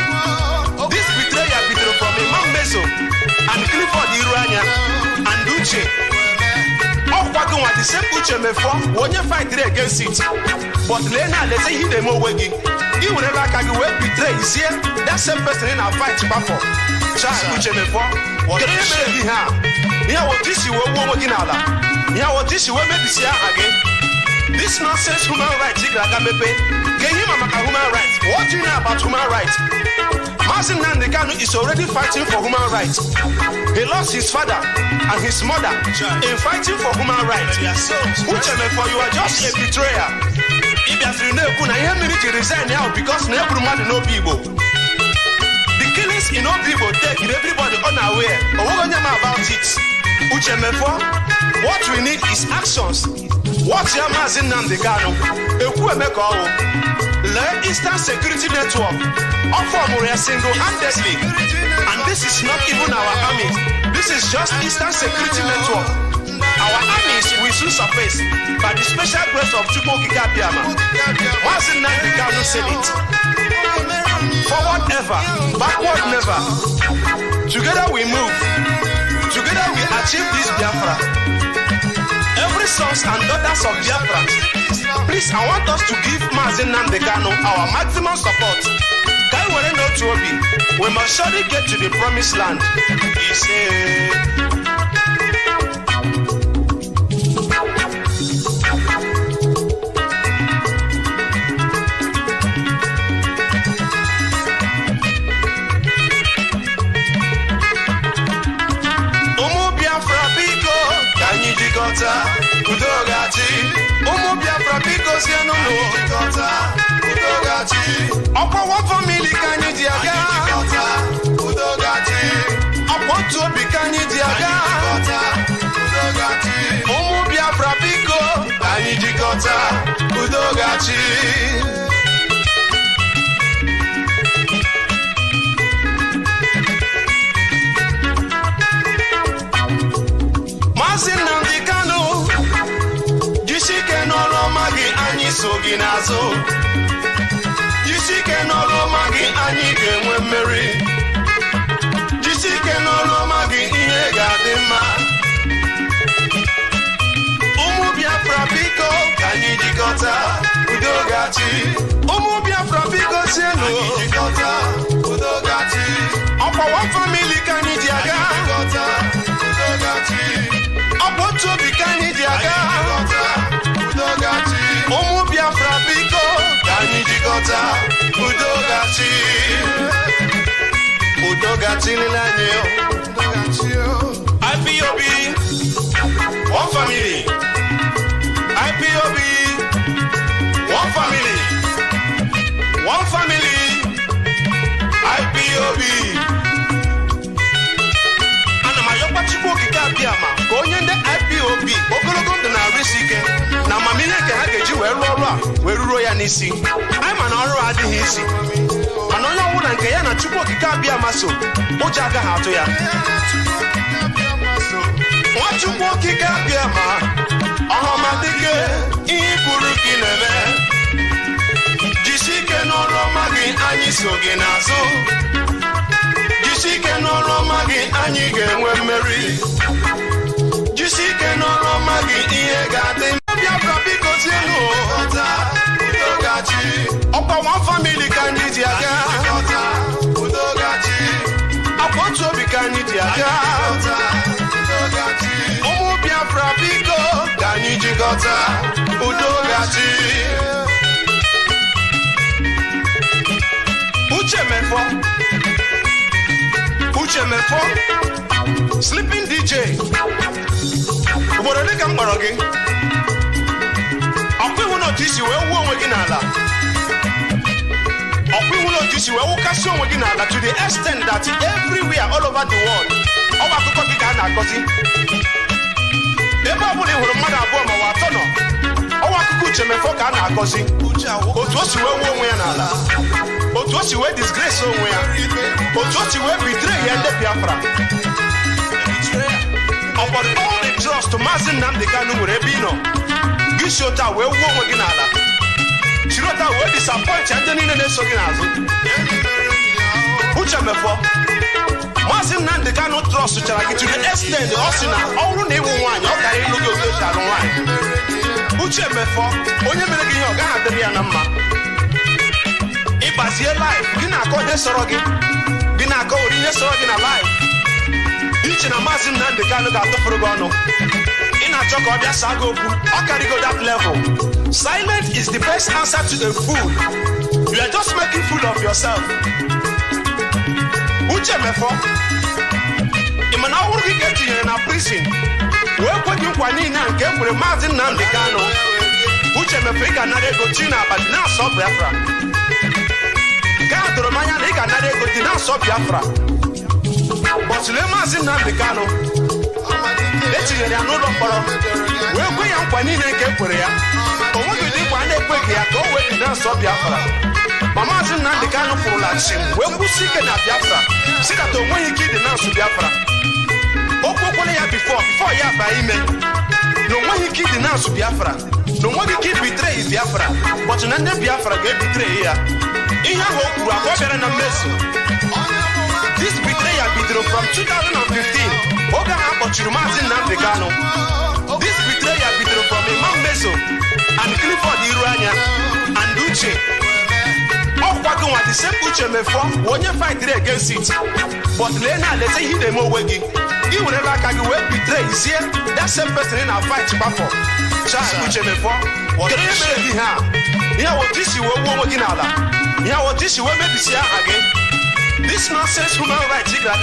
This betrayal bidoro from Imam Meso and Clifford Iruanya and Uche ọkwago nwa the same Uche Mefo onye fight against it but lee na alete ihe na-eme onwe gị ị werela aka gị wee betray isie that same person ị na fight bafọ Charles Uche Mefo kedu ihe mere gị ha ihe wotu isi wee wuo onwe gị n'ala ihe wotu isi wee mebisie aha gị. This nonsense human rights human rights. What do you know about human rights? Mazi Nnamdi Kanu is already fighting for human rights. He lost his father and his mother in fighting for human rights. Uche Mefo, you are just a betrayer. If you need to resign now because every man no people. The killings in all people take everybody unaware. About it. Uche Mefo, what we need is actions. What's your Mazi Nnamdi Kanu? The Eastern Security Network offer Moria single-handedly, and this is not even our army. This is just Eastern Security Network. Our armies will soon surface by the special grace of Chukwu Kikabiama. Mazi Nnamdi Kanu said it. Forward ever, backward never. Together we move. Together we achieve this Biafra. Every sons and daughters of Biafra, please, I want us to give Mazi Nnamdi Kanu our maximum support. We must surely get to the promised land. He said. Udogachi, Biafra biko si anụnụ Udogachi, ọkwa one family ka anyị ji aga Udogachi, ọkwa otu obi ka anyị ji aga Udogachi, Biafra biko ka anyị jikọta Udogachi. Mazi Nnamdi Kanu jisike n'ọrụ ọma gị anyị so gị n'azụ jisike n'ọrụ ọma gị anyị ga-enwe mmeri jisike n'ọrụ ọma gị ihe ga-adị mma ụmụ Biafra biko ka anyị jikọta Udogachi ụmụ Biafra biko sienu anyị jikọta Udogachi ọkwa one family ka anyị ji aga Udogachi otu obi ka anyị ji aga Udogachi ụmụ Biafra biko ka anyị jikọta Udogachi Udogachi lile anyị IPOB one family IPOB one family IPOB ana m ayọkwa Chukwu okike abịama ka onye ndị IPOB ogologo ndụ na-arụ isi ike na amamihe nke ha ga-eji wee rụọ ọrụ a wee ruruo ya n'isi anyị ma na ọrụ adịghị isi mana onye ọbụla nke ya na Chukwu okike abịama so ụjọ agaghị atụ ya nwa Chukwu okike abịama ọhamadike ihe kwuru ka ị na-eme jisi ike n'ọrụ ọma gị anyị so gị n'azụ jisike n'ọrụ ọma gị anyị ga-enwe mmeri jisike n'ọrụ ọma gị ihe ga-adị Biafra biko sienu Udogachi ọkwa one family ka anyị ji aga Udogachi ọkwa otu obi ka anyị ji aga ụmụ Biafra biko ka anyị jikọta Udogachi. Uche Mefo Uche Mefo, Sleeping DJ. Obodo dịka mkpọrọ gị. Ọkwa ihu na otu isi wee wuo onwe gị n'ala. Ọkwa ihu na otu isi wee wụkasị onwe gị n'ala to the extent that everywhere all over the world, ọ bụ akụkọ gị ka a na-akọzi. Ebe ọ bụla ị hụrụ mmadụ abụọ ma ọ atọ nọ, ọ bụ akụkọ Uche Mefo ka a na-akọzi. Otu o si wee wuo onwe ya n'ala. Otu o si wee disgrace onwe ya. Otu o si wee betray ya ndị Biafra. Upon all the trust Mazi Nnamdi Kanu nwere ebe ị nọ, gị si otu a wee wuo onwe gị n'ala. Chiri otu a wee disappoint ndị niile na-eso gị n'azụ. Uche Mefo, Mazi Nnamdi Kanu trust chara gị to the extent ọ sị na ọ bụrụ na ịwụ nwaanyị ọ karịrị ịlụ gị otu esi alụ nwaanyị. Uche Mefo, onye mere gị ihe ọ gaghị adịrị ya na mma. Ịgbazie live, gị na-akọ ihe sọrọ gị, gị na-akọ ori ihe sọrọ gị na live. Iche na Mazi Nnamdi Kanu ga-atụfuru gị ọnụ. Ị na-achọ ka ọ bịa saa gị okwu, ọ karịgo that level. Silence is the best answer to a fool. You are just making fool of yourself. Uche Mefo, ị ma na ọ hụrụ gị ka etinyere na prison wee kwe gị nkwa niile a nke ekwere Mazi Nnamdi Kanu. Uche Mefo, ị ga-anara ego chi n'abalị na-asọ Biafra. Nke a doro m anya na ị ga-anara ego dị na-asọ Biafra. Bọtụlee Mazi Nnamdi Kanu etinyere ya n'ụlọ mkpọrọ wee kwe ya nkwa niile nke ekwere ya. O nweghị ụdị nkwa a na-ekweghị ya ka o wee dị na-asọ Biafra. Ma Mazi Nnamdi Kanu kwụrụla chim wee kwụsị ike na Biafra sị kata o nweghị ike ịdị na-asụ Biafra. O kwekwere ya bifo ya baa ime na o nweghị ike ịdị na-asụ Biafra, na o nweghị ike ibitreyi Biafra, bọtụ na ndị Biafra ga-ebitreyi ya. Ihe ahụ o kwuru abụọ bịara na mmezu. This betrayal bidoro from 2015 oge ahụ akpọchiri Mazi Nnamdi Kanu. This betrayal bidoro from Imam Meso and Clifford Iruanya and Uche. Ọkwa gị nwa the same Uche Mefo onye fightiri against it. But lee na leta ihe na-eme onwe gị. Ị werela aka gị wee betray zie that same person ị na-fight gbafọ. Charles Uche Mefo, kedu ihe mere gị ha? Ihe otu isi wee wuo onwe gị n'ala. Ihe otu isi wee mebisie aha gị. This nonsense human rights, human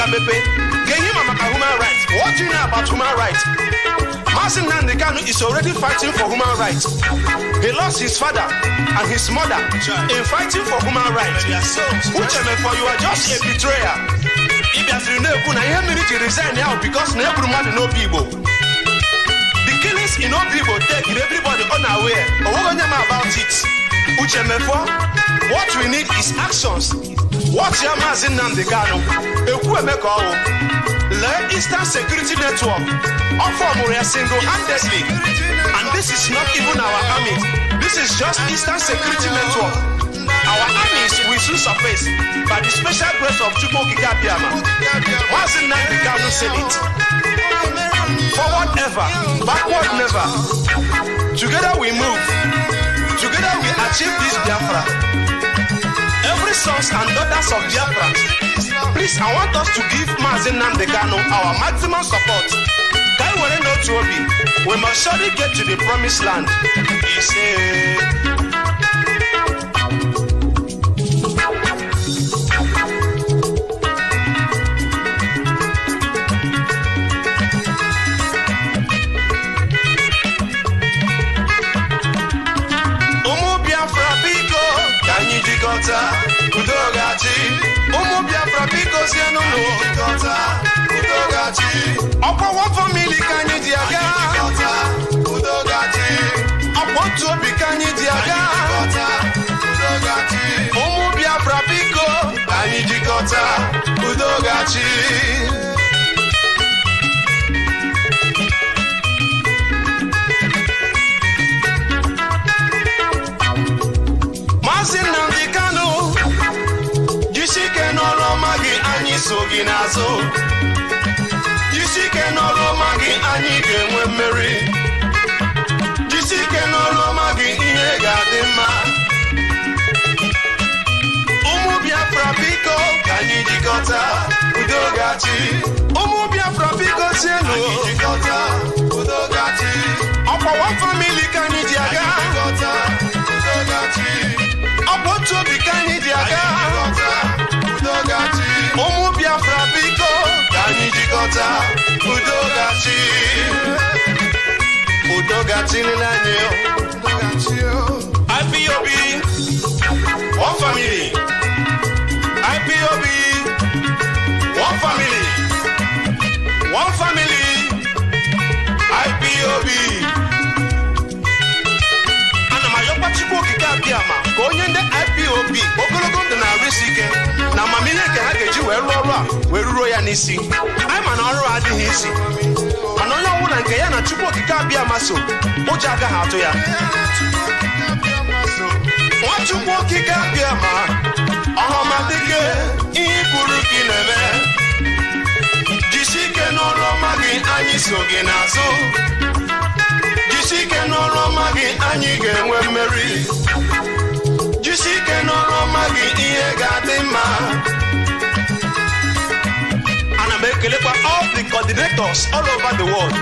rights. What do you know about human rights? Mazi Nnamdi Kanu is already fighting for human rights. He lost his father and his mother in fighting for human rights. Uche Mefo, you are just a betrayer. If you need to resign now because every man know people. The killings in all people take everybody unaware. About it. Uche Mefo, what we need is actions. What's your Mazi Nnamdi Kanu? The Eastern Security Network offer Moria single-handedly, and this is not even our army. This is just Eastern Security Network. Our armies will soon surface by the special grace of Chukwu Kikabiyama. Mazi Nnamdi Kanu said it. Forward ever, backward never. Together we move. Together we achieve this Biafra. Every sons and daughters of Biafra, please, I want us to give Mazi Nnamdi Kanu our maximum support. We must surely get to the promised land. He said. Udogachi, Biafra biko sienu no. Udogachi, Okwa one family kanyi diaga. Udogachi, Okwa two bikanyi diaga. Udogachi, Biafra biko kanyi dikota. Udogachi. Mazi Nnamdi Kanu, jisike n'ọrụ gị anyị so gị n'azụ. Jisike n'ọrụ gị anyị ga-enwe mmeri. Jisike n'ọrụ gị ihe ga-adị mma. Ụmụ Biafra biko ka anyị jikọta. Udogachi. Ụmụ Biafra biko sienu. Anyị jikọta. Udogachi. Ọkwa one family ka anyị ji aga. Udogachi. Otu obi ka anyị dị aga. Ụmụ Biafra biko jikọta udogachi udogachi n'anya IPOB one family IPOB one family IPOB ana mayokwa chukwu okike abịama ka onye ndị IPOB ogologo ndụ na-arụsi ike na amamihe nke ha ga-eji wee rụọ ọrụ a wee ruro ya n'isi anyị ma na ọrụ adịghị isi mana onye ọbụla nke ya na chukwu okike abịama so ụjọ agaghị atụ ya nwa chukwu okike abịama ọhamadike ihe kwuru ka ị na-eme jisi ike n'ọrụ ọma gị anyị so gị n'azụ jisi ike n'ọrụ ọma gị anyị ga-enwe mmeri jisi ike n'ọrụ ọma gị ihe ga-adị mma ana m ekelekwa all the coordinators all over the world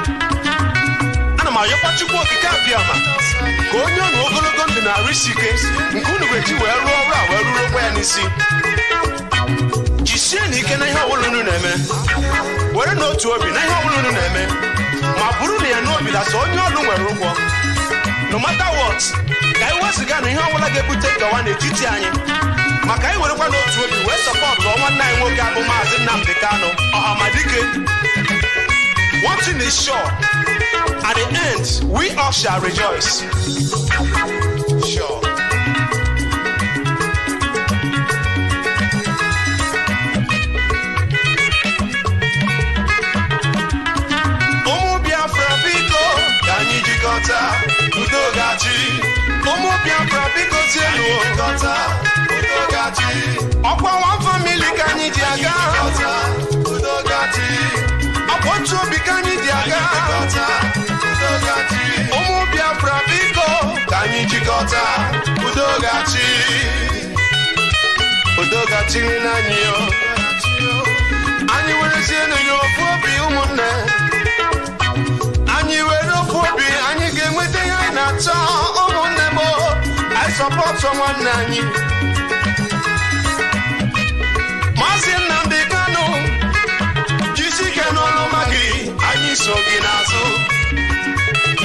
ana m ayọkwa chukwu okike abịama ka onye ọnụ ogologo ndụ na-arụ isi ike nke unu ga-eji wee rụọ ọrụ a wee rurokwa ya n'isi jisie na ike na ihe ọbụla unu na-eme were n'otu obi na ihe ọbụla unu na-eme ma bụrụ na ya n'obi dasa onye ọrụ nwere ụgwọ no matter what ka anyị wezụga na ihe ọbụla ga-ebute nkewa n'etiti anyị maka anyị werekwa n'otu obi wee sọpọtụ nwanne anyị nwoke abụ Mazi Nnamdi Kanu ọhamadike. One thing is sure, at the end we all shall rejoice. Sure. Biafra biko ka anyị jikọta udogachi ụmụ Biafra biko tienu jikọta udogachi ọkwa one family ka anyị ji aga udogachi ọkwa otu obi ka anyị ji aga udogachi ụmụ Biafra biko ka anyị jikọta udogachi udogachi n'anyị yo anyị werezie n'enye ofu obi ụmụnne anyị were ofu obi anyị ga-enweta ihe anyị na-achọ ụmụnne m anyị sọpọtụ nwanne anyị Mazi Nnamdi Kanu jisi ike n'ọrụ ọma gị anyị so gị n'azụ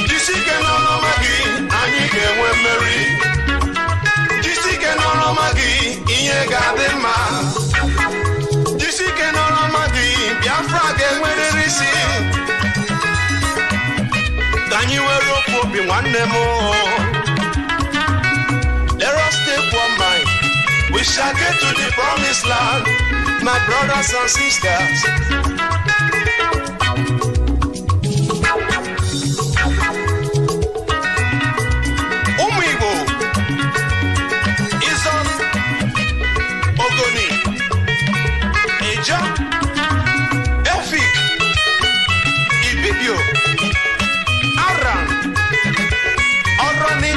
jisi ike n'ọrụ ọma gị anyị ga-enwe mmeri jisi ike n'ọrụ ọma gị ihe ga-adị mma jisi ike n'ọrụ ọma gị Biafra ga-enwerịrị isi anyị were ofu obi nwanne m let us take one mind we shall get to the promised land my brothers and sisters ụmụ Igbo Izon Ogoni Eja Efik Ibibio Aram Oroni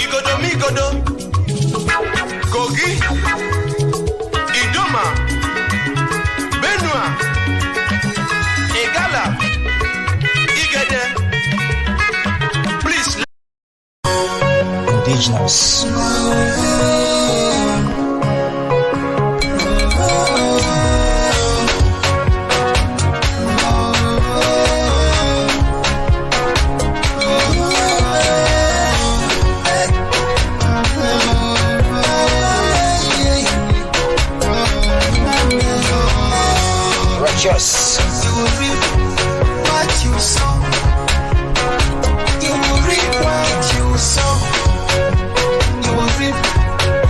Igodo Kogi Idoma Benua Igala Igede please indigenous righteous. You will reap what you sow. You will reap what you sow. You will reap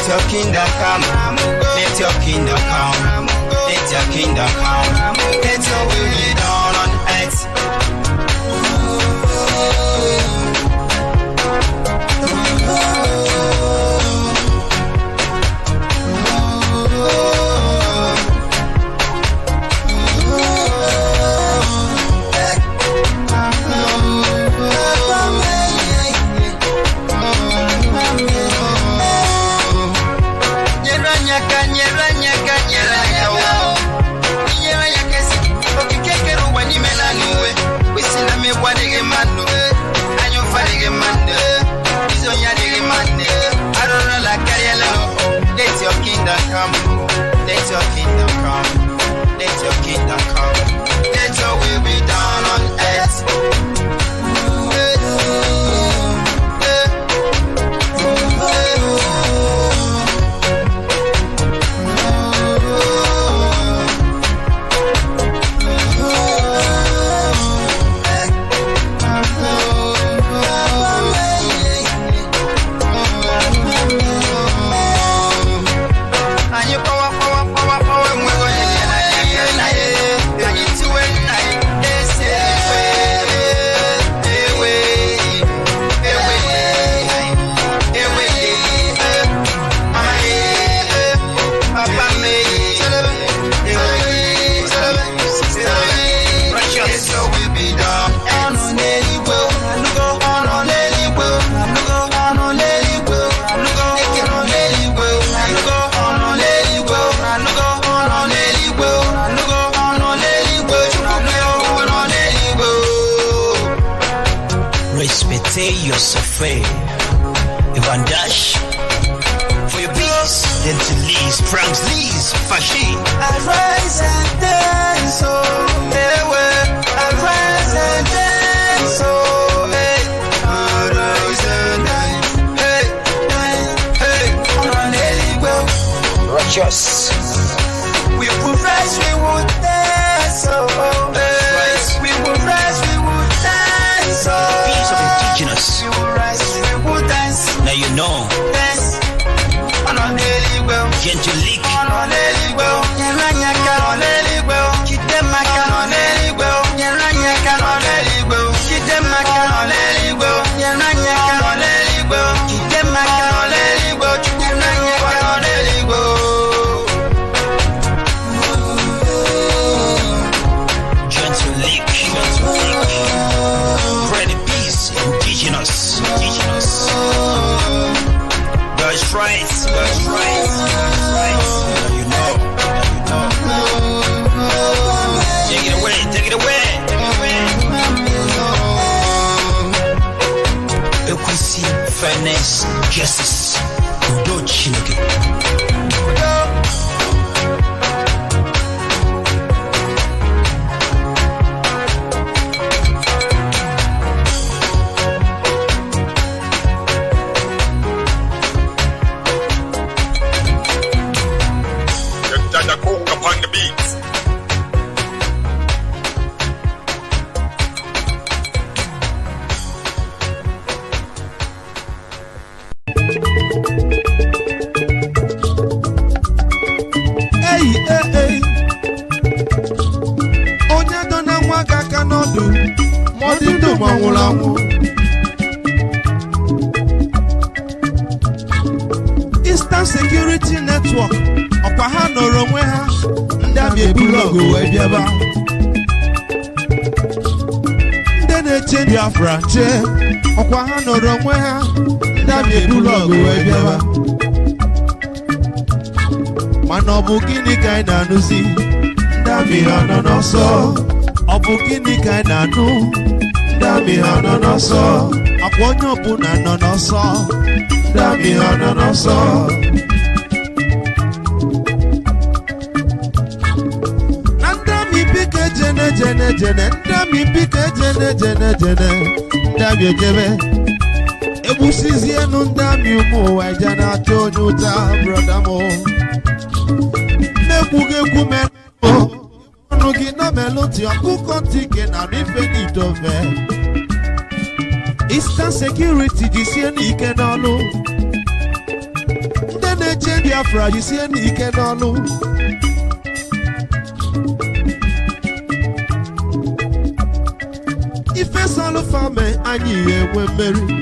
Let your kingdom come. Let your kingdom come. Let your kingdom come. Let your will be done on earth. Let your kingdom come. Let your kingdom come. Let your kingdom come. Let your will be done on earth. Yourself, Ivan Dash for your peace, then to Lee's, Franks Lee's, Fashi. I rise and dance, oh, I rise and dance, oh, I rise and dance, hey, righteous. We will rise, we will dance, oh, we will rise, we will dance, oh. Indigenous. Now you know. Gentleek. That's right. That's right. You know. Take it away. Take it away. Equity, fairness, justice. Don't you Eastern Security Network ọkwa ha nọrọ onwe ha ndị abịa ebulọgụ wee bịaba ndị na-eche Biafra nche ọkwa ha nọrọ onwe ha ndị abịa ebulọgụ wee bịaba mana ọ bụ gịnị ka anyị na-anụzi ndị abịa nọ n'ọsọ ọ bụ gịnị ka anyị na-anụ ndị abịa nọ n'ọsọ akwa onye ọbụla nọ n'ọsọ ndị abịa nọ n'ọsọ jene ndami bike jene ndami ejebe ebusizie nu ndami umu wa jana tonyuta brother mo nekwuge me onu gi na meloti akuko tike na rife ni dofe Eastern security, you see any can know. Then they change Biafra, you see any can know. If it's all of family, I need when married.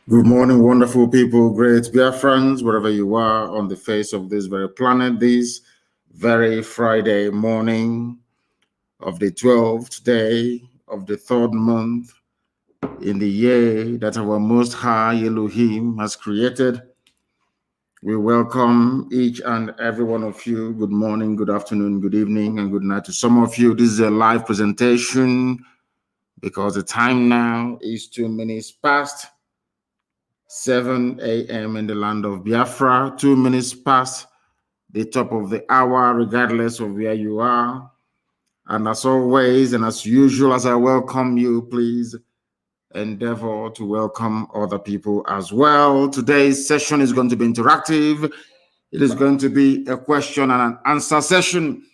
Good morning, wonderful people, great Biafrans, wherever you are on the face of this very planet, this very Friday morning of the 12th day of the 3rd month in the year that our Most High Elohim has created. We welcome each and every one of you. Good morning, good afternoon, good evening, and good night to some of you. This is a live presentation because the time now is 2 minutes past 7 a.m. in the land of Biafra, 2 minutes past the top of the hour, regardless of where you are. And as always, and as usual, as I welcome you, please endeavor to welcome other people as well. Today's session is going to be interactive. It is going to be a question and an answer session.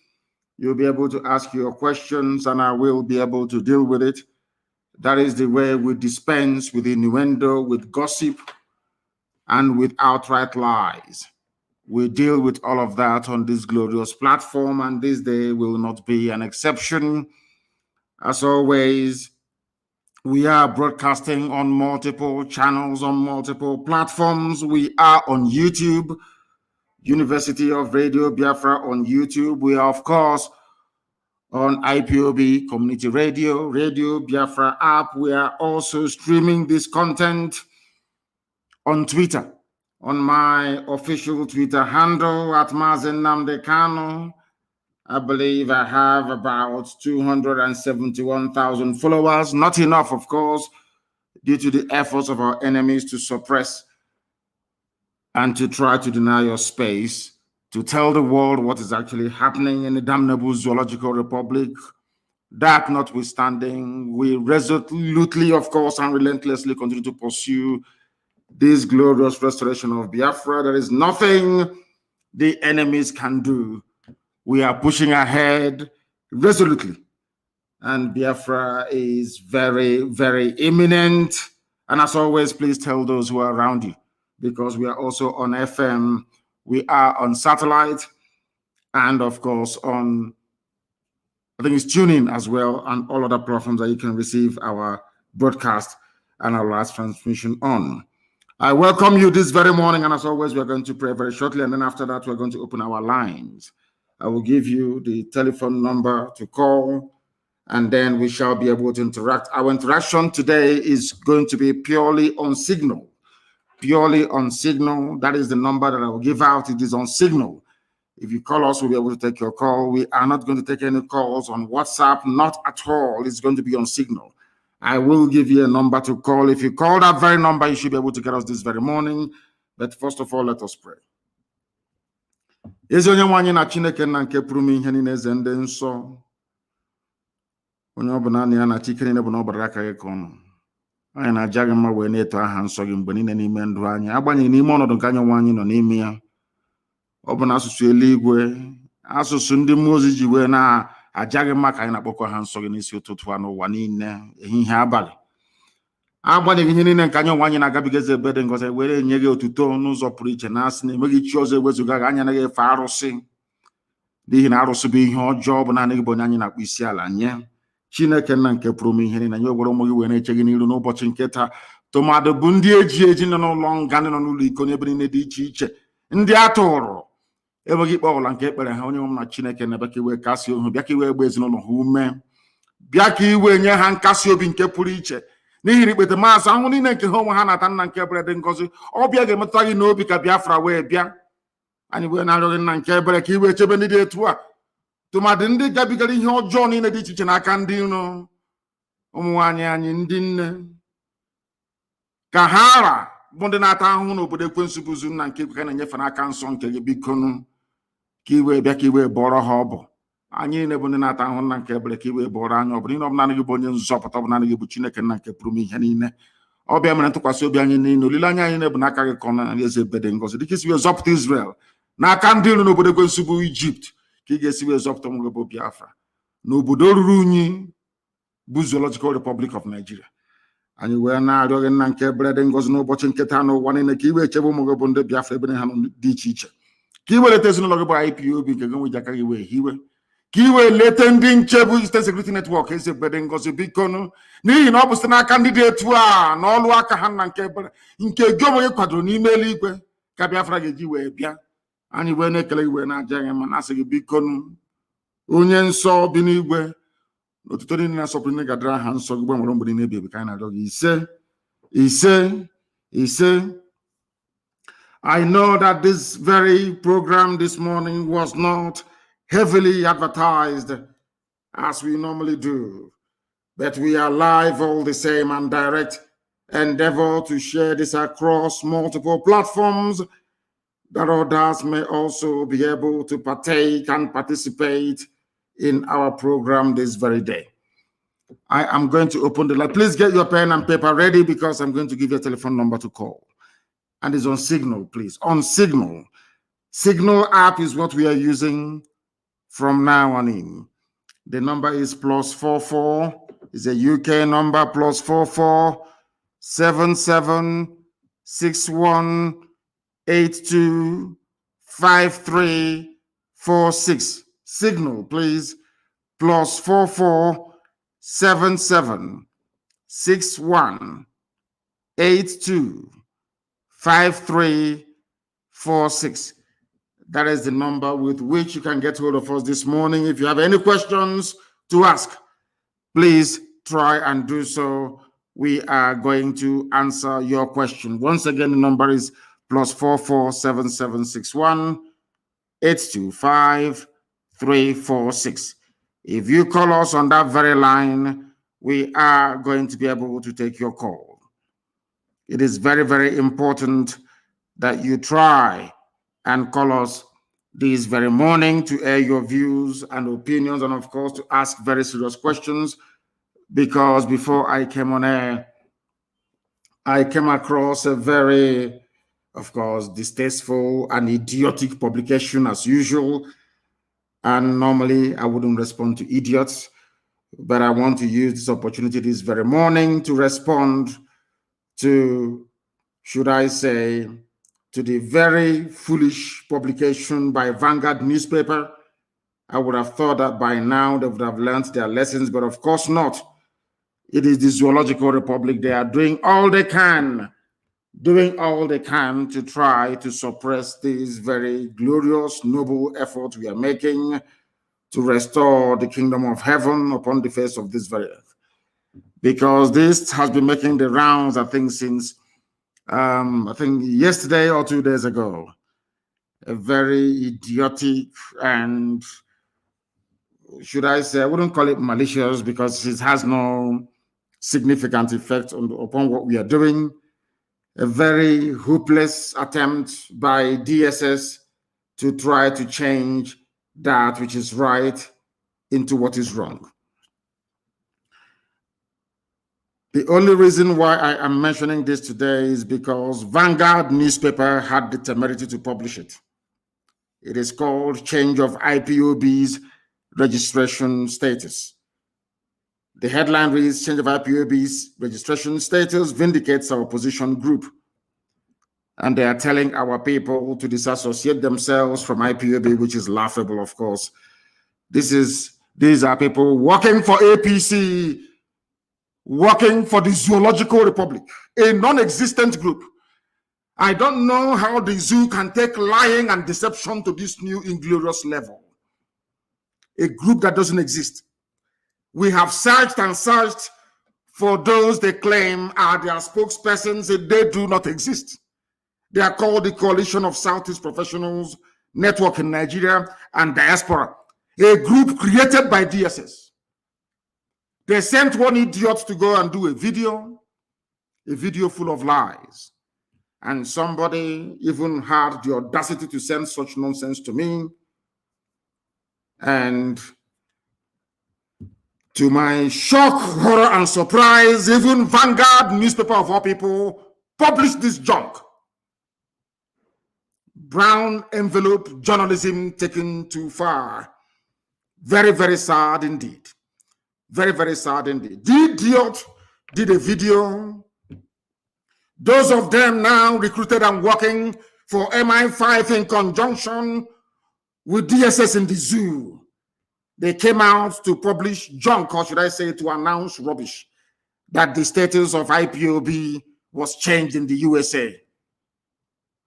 You'll be able to ask your questions, and I will be able to deal with it. That is the way we dispense with innuendo, with gossip, and with outright lies. We deal with all of that on this glorious platform, and this day will not be an exception. As always, we are broadcasting on multiple channels, on multiple platforms. We are on YouTube, University of Radio Biafra on YouTube. We are, of course, on IPOB Community Radio, Radio Biafra app. We are also streaming this content on Twitter, on my official Twitter handle at Mazi Nnamdi Kanu. I believe I have about 271,000 followers. Not enough, of course, due to the efforts of our enemies to suppress and to try to deny your space, to tell the world what is actually happening in the damnable zoological republic. That notwithstanding, we resolutely, of course, and relentlessly continue to pursue this glorious restoration of Biafra. There is nothing the enemies can do. We are pushing ahead resolutely. And Biafra is very, very imminent. And as always, please tell those who are around you, because we are also on FM, we are on satellite, and of course on, I think it's TuneIn as well, and all other platforms that you can receive our broadcast and our last transmission on. I welcome you this very morning, and as always, we're going to pray very shortly, and then after that, we're going to open our lines. I will give you the telephone number to call, and then we shall be able to interact. Our interaction today is going to be purely on Signal. purely on Signal. That is the number that I will give out. It is on Signal. If you call us, we'll be able to take your call. We are not going to take any calls on WhatsApp, not at all. It's going to be on Signal. I will give you a number to call. If you call that very number, you should be able to get us this very morning. But first of all, let us pray. Ezi onye nwaanyị na Chineke na nke pụrụ ihe niile eze ndị nsọ. Onye ọbụla na ya na Chineke niile bụ na ọbara aka gị ka ọnụ. Anyị na-aja gị mma wee na-eto aha nsọ gị mgbe niile n'ime ndụ anyị. Agbanyeghị n'ime ọnọdụ nke anyị nwaanyị nọ n'ime ya. Ọ bụ na asụsụ eluigwe, asụsụ ndị mmụọ ozi ji wee na-aja gị mma ka anyị na-akpọkọ ha nsọ gị n'isi ụtụtụ a n'ụwa niile, ehihie abalị. Agbanyeghị ihe niile nke anyị nwaanyị na-agabiga eze ebe dị ngọzi were nye gị otuto n'ụzọ pụrụ iche na asị na enweghị chi ọzọ ewezuga gị, anyị anaghị efe arụsị n'ihi na arụsị bụ ihe ọjọọ, bụ naanị gị bụ onye anyị na-akpọ isi ala nye. Chineke nna nke pụrụ ihe niile, anyị ogwere ụmụ gị wee na-eche gị n'iru n'ụbọchị nke taa, tụmadụ bụ ndị eji nọ n'ụlọ nga, ndị nọ n'ụlọ iko n'ebe niile dị iche iche, ndị a tụrụ enweghị ikpe ọbụla nke ekpere ha. Onye nwe m na Chineke na-abịa ka iwe kasị ohu, bịa ka iwe gba ezinụlọ ha ume, bịa ka iwe nye ha nkasi obi nke pụrụ iche n'ihi na ikpete maazị ahụ niile nke ha onwe ha na-ata nna nke ebere dị ngọzi. Ọbịa ga-emetụta gị n'obi ka Biafra wee bịa. Anyị wee na-arịọ gị nna nke ebere ka iwe chebe ndị dị etu a, tụmadị ndị gabigara ihe ọjọọ niile dị iche iche n'aka ndị iro. Ụmụ nwaanyị anyị ndị nne ka ha ara bụ ndị na-ata ahụhụ n'obodo ekwensu bụzu nna nke ka na-enyefe n'aka nsọ nke gị, bikonu ka iwe bịa ka iwe bọrọ ha ọbụ. Anyị niile bụ ndị na-ata ahụhụ nna nke ebere ka iwe bọrọ anyị ọbụ. N'ihi na ọ bụ naanị gị bụ onye nzọpụta, ọ bụ naanị gị bụ Chineke nna nke pụrụ ihe niile. Ọbịa mere ntụkwasị obi anyị niile, olileanya anyị niile bụ n'aka gị ka ọ na-eze ebe dị ngọzi, dịka isi wee zọpụta Israel n'aka ndị iro n'obodo ekwensu bụ Ijipt, ka ị ga-esi wee zọpụta ụmụ gị bụ Biafra n'obodo ruru unyi bụ Zoological Republic of Nigeria. Anyị wee na-arịọ gị nna nke ebere dị ngọzi n'ụbọchị nke taa n'ụwa niile, ka iwe echebe ụmụ gị bụ ndị Biafra ebe ha nọ dị iche iche, ka iwe leta ezinụlọ gị bụ IPOB nke gị nweji aka gị wee hiwe, ka iwe leta ndị nche bụ State Security Network eze ebe dị ngọzi, bikonu n'ihi na ọ bụ site n'aka ndị dị etu a na ọlụ aka ha nna nke ebere nke gị onwe gị kwadoro n'ime eluigwe ka Biafra ga-eji wee bịa. Anyị wee na-ekele gị wee na-aja gị ma na-asị gị bikonu onye nsọ bi n'igwe, n'otuto niile na-asọpụrụ ndị ga-adịrị aha nsọ gị gbanwere mgbe niile ebi ebi, ka anyị na-arịọ gị ise ise ise. I know that this very program this morning was not heavily advertised as we normally do, but we are live all the same and direct, endeavor to share this across multiple platforms that others may also be able to partake and participate in our program this very day. I am going to open the line. Please get your pen and paper ready, because I'm going to give you a telephone number to call. And it's on Signal, please. On Signal. Signal app is what we are using from now on in. The number is +44. It's a UK number, +44 77 61 82 53 46. Signal, please. +44 77 61 82 53 46. That is the number with which you can get hold of us this morning. If you have any questions to ask, please try and do so. We are going to answer your question. Once again, the number is +44 77 61 825 346. If you call us on that very line, we are going to be able to take your call. It is very, very important that you try and call us this very morning to air your views and opinions, and of course to ask very serious questions, because before I came on air, I came across a very, of course, distasteful and idiotic publication as usual. And normally I wouldn't respond to idiots, but I want to use this opportunity this very morning to respond to, should I say, to the very foolish publication by Vanguard newspaper. I would have thought that by now they would have learned their lessons, but of course not. It is the Zoological Republic. They are doing all they can to try to suppress this very glorious, noble effort we are making to restore the kingdom of heaven upon the face of this very earth. Because this has been making the rounds, I think, since I think yesterday or 2 days ago, a very idiotic and, should I say, I wouldn't call it malicious because it has no significant effect upon what we are doing. A very hopeless attempt by DSS to try to change that which is right into what is wrong. The only reason why I am mentioning this today is because Vanguard newspaper had the temerity to publish it. It is called Change of IPOB's Registration Status. The headline reads, Change of IPOB's Registration Status vindicates our opposition group. And they are telling our people to disassociate themselves from IPOB, which is laughable, of course. These are people working for APC, working for the Zoological Republic, a non-existent group. I don't know how the zoo can take lying and deception to this new inglorious level. A group that doesn't exist. We have searched and searched for those they claim are their spokespersons, and they do not exist. They are called the Coalition of Southeast Professionals Network in Nigeria and Diaspora, a group created by DSS. They sent one idiot to go and do a video full of lies. And somebody even had the audacity to send such nonsense to me. And to my shock, horror, and surprise, even Vanguard newspaper of all people published this junk. Brown envelope journalism taken too far. Very, very sad indeed. Very, very sad indeed. The idiot did a video. Those of them now recruited and working for MI5 in conjunction with DSS in the zoo. They came out to publish junk, or should I say to announce rubbish, that the status of IPOB was changed in the USA.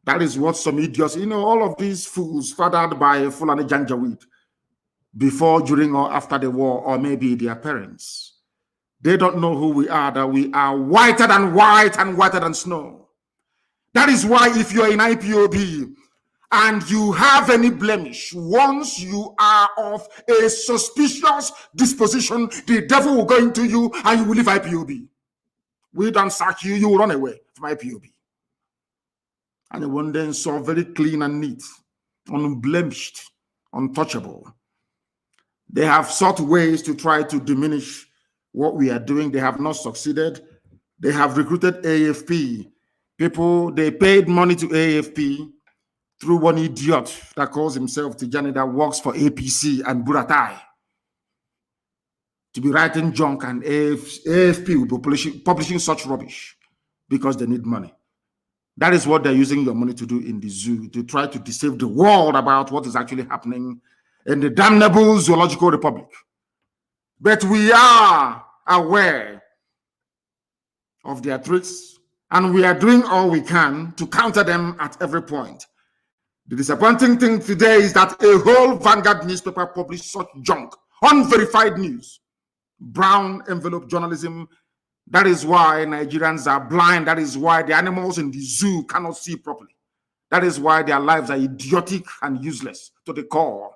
That is what some idiots, all of these fools fathered by Fulani Janjaweed before, during, or after the war, or maybe their parents. They don't know who we are, that we are whiter than white and whiter than snow. That is why if you're in IPOB and you have any blemish, once you are of a suspicious disposition, the devil will go into you and you will leave IPOB. We don't sack you, you will run away from IPOB. And you one day saw very clean and neat, unblemished, untouchable. They have sought ways to try to diminish what we are doing. They have not succeeded. They have recruited AFP people. They paid money to AFP through one idiot that calls himself Tijani, that works for APC and Buratai, to be writing junk, and AFP will be publishing such rubbish because they need money. That is what they're using your money to do in the zoo, to try to deceive the world about what is actually happening in the damnable Zoological Republic. But we are aware of their tricks, and we are doing all we can to counter them at every point. The disappointing thing today is that a whole Vanguard newspaper published such junk, unverified news, brown envelope journalism. That is why Nigerians are blind. That is why the animals in the zoo cannot see properly. That is why their lives are idiotic and useless to the core,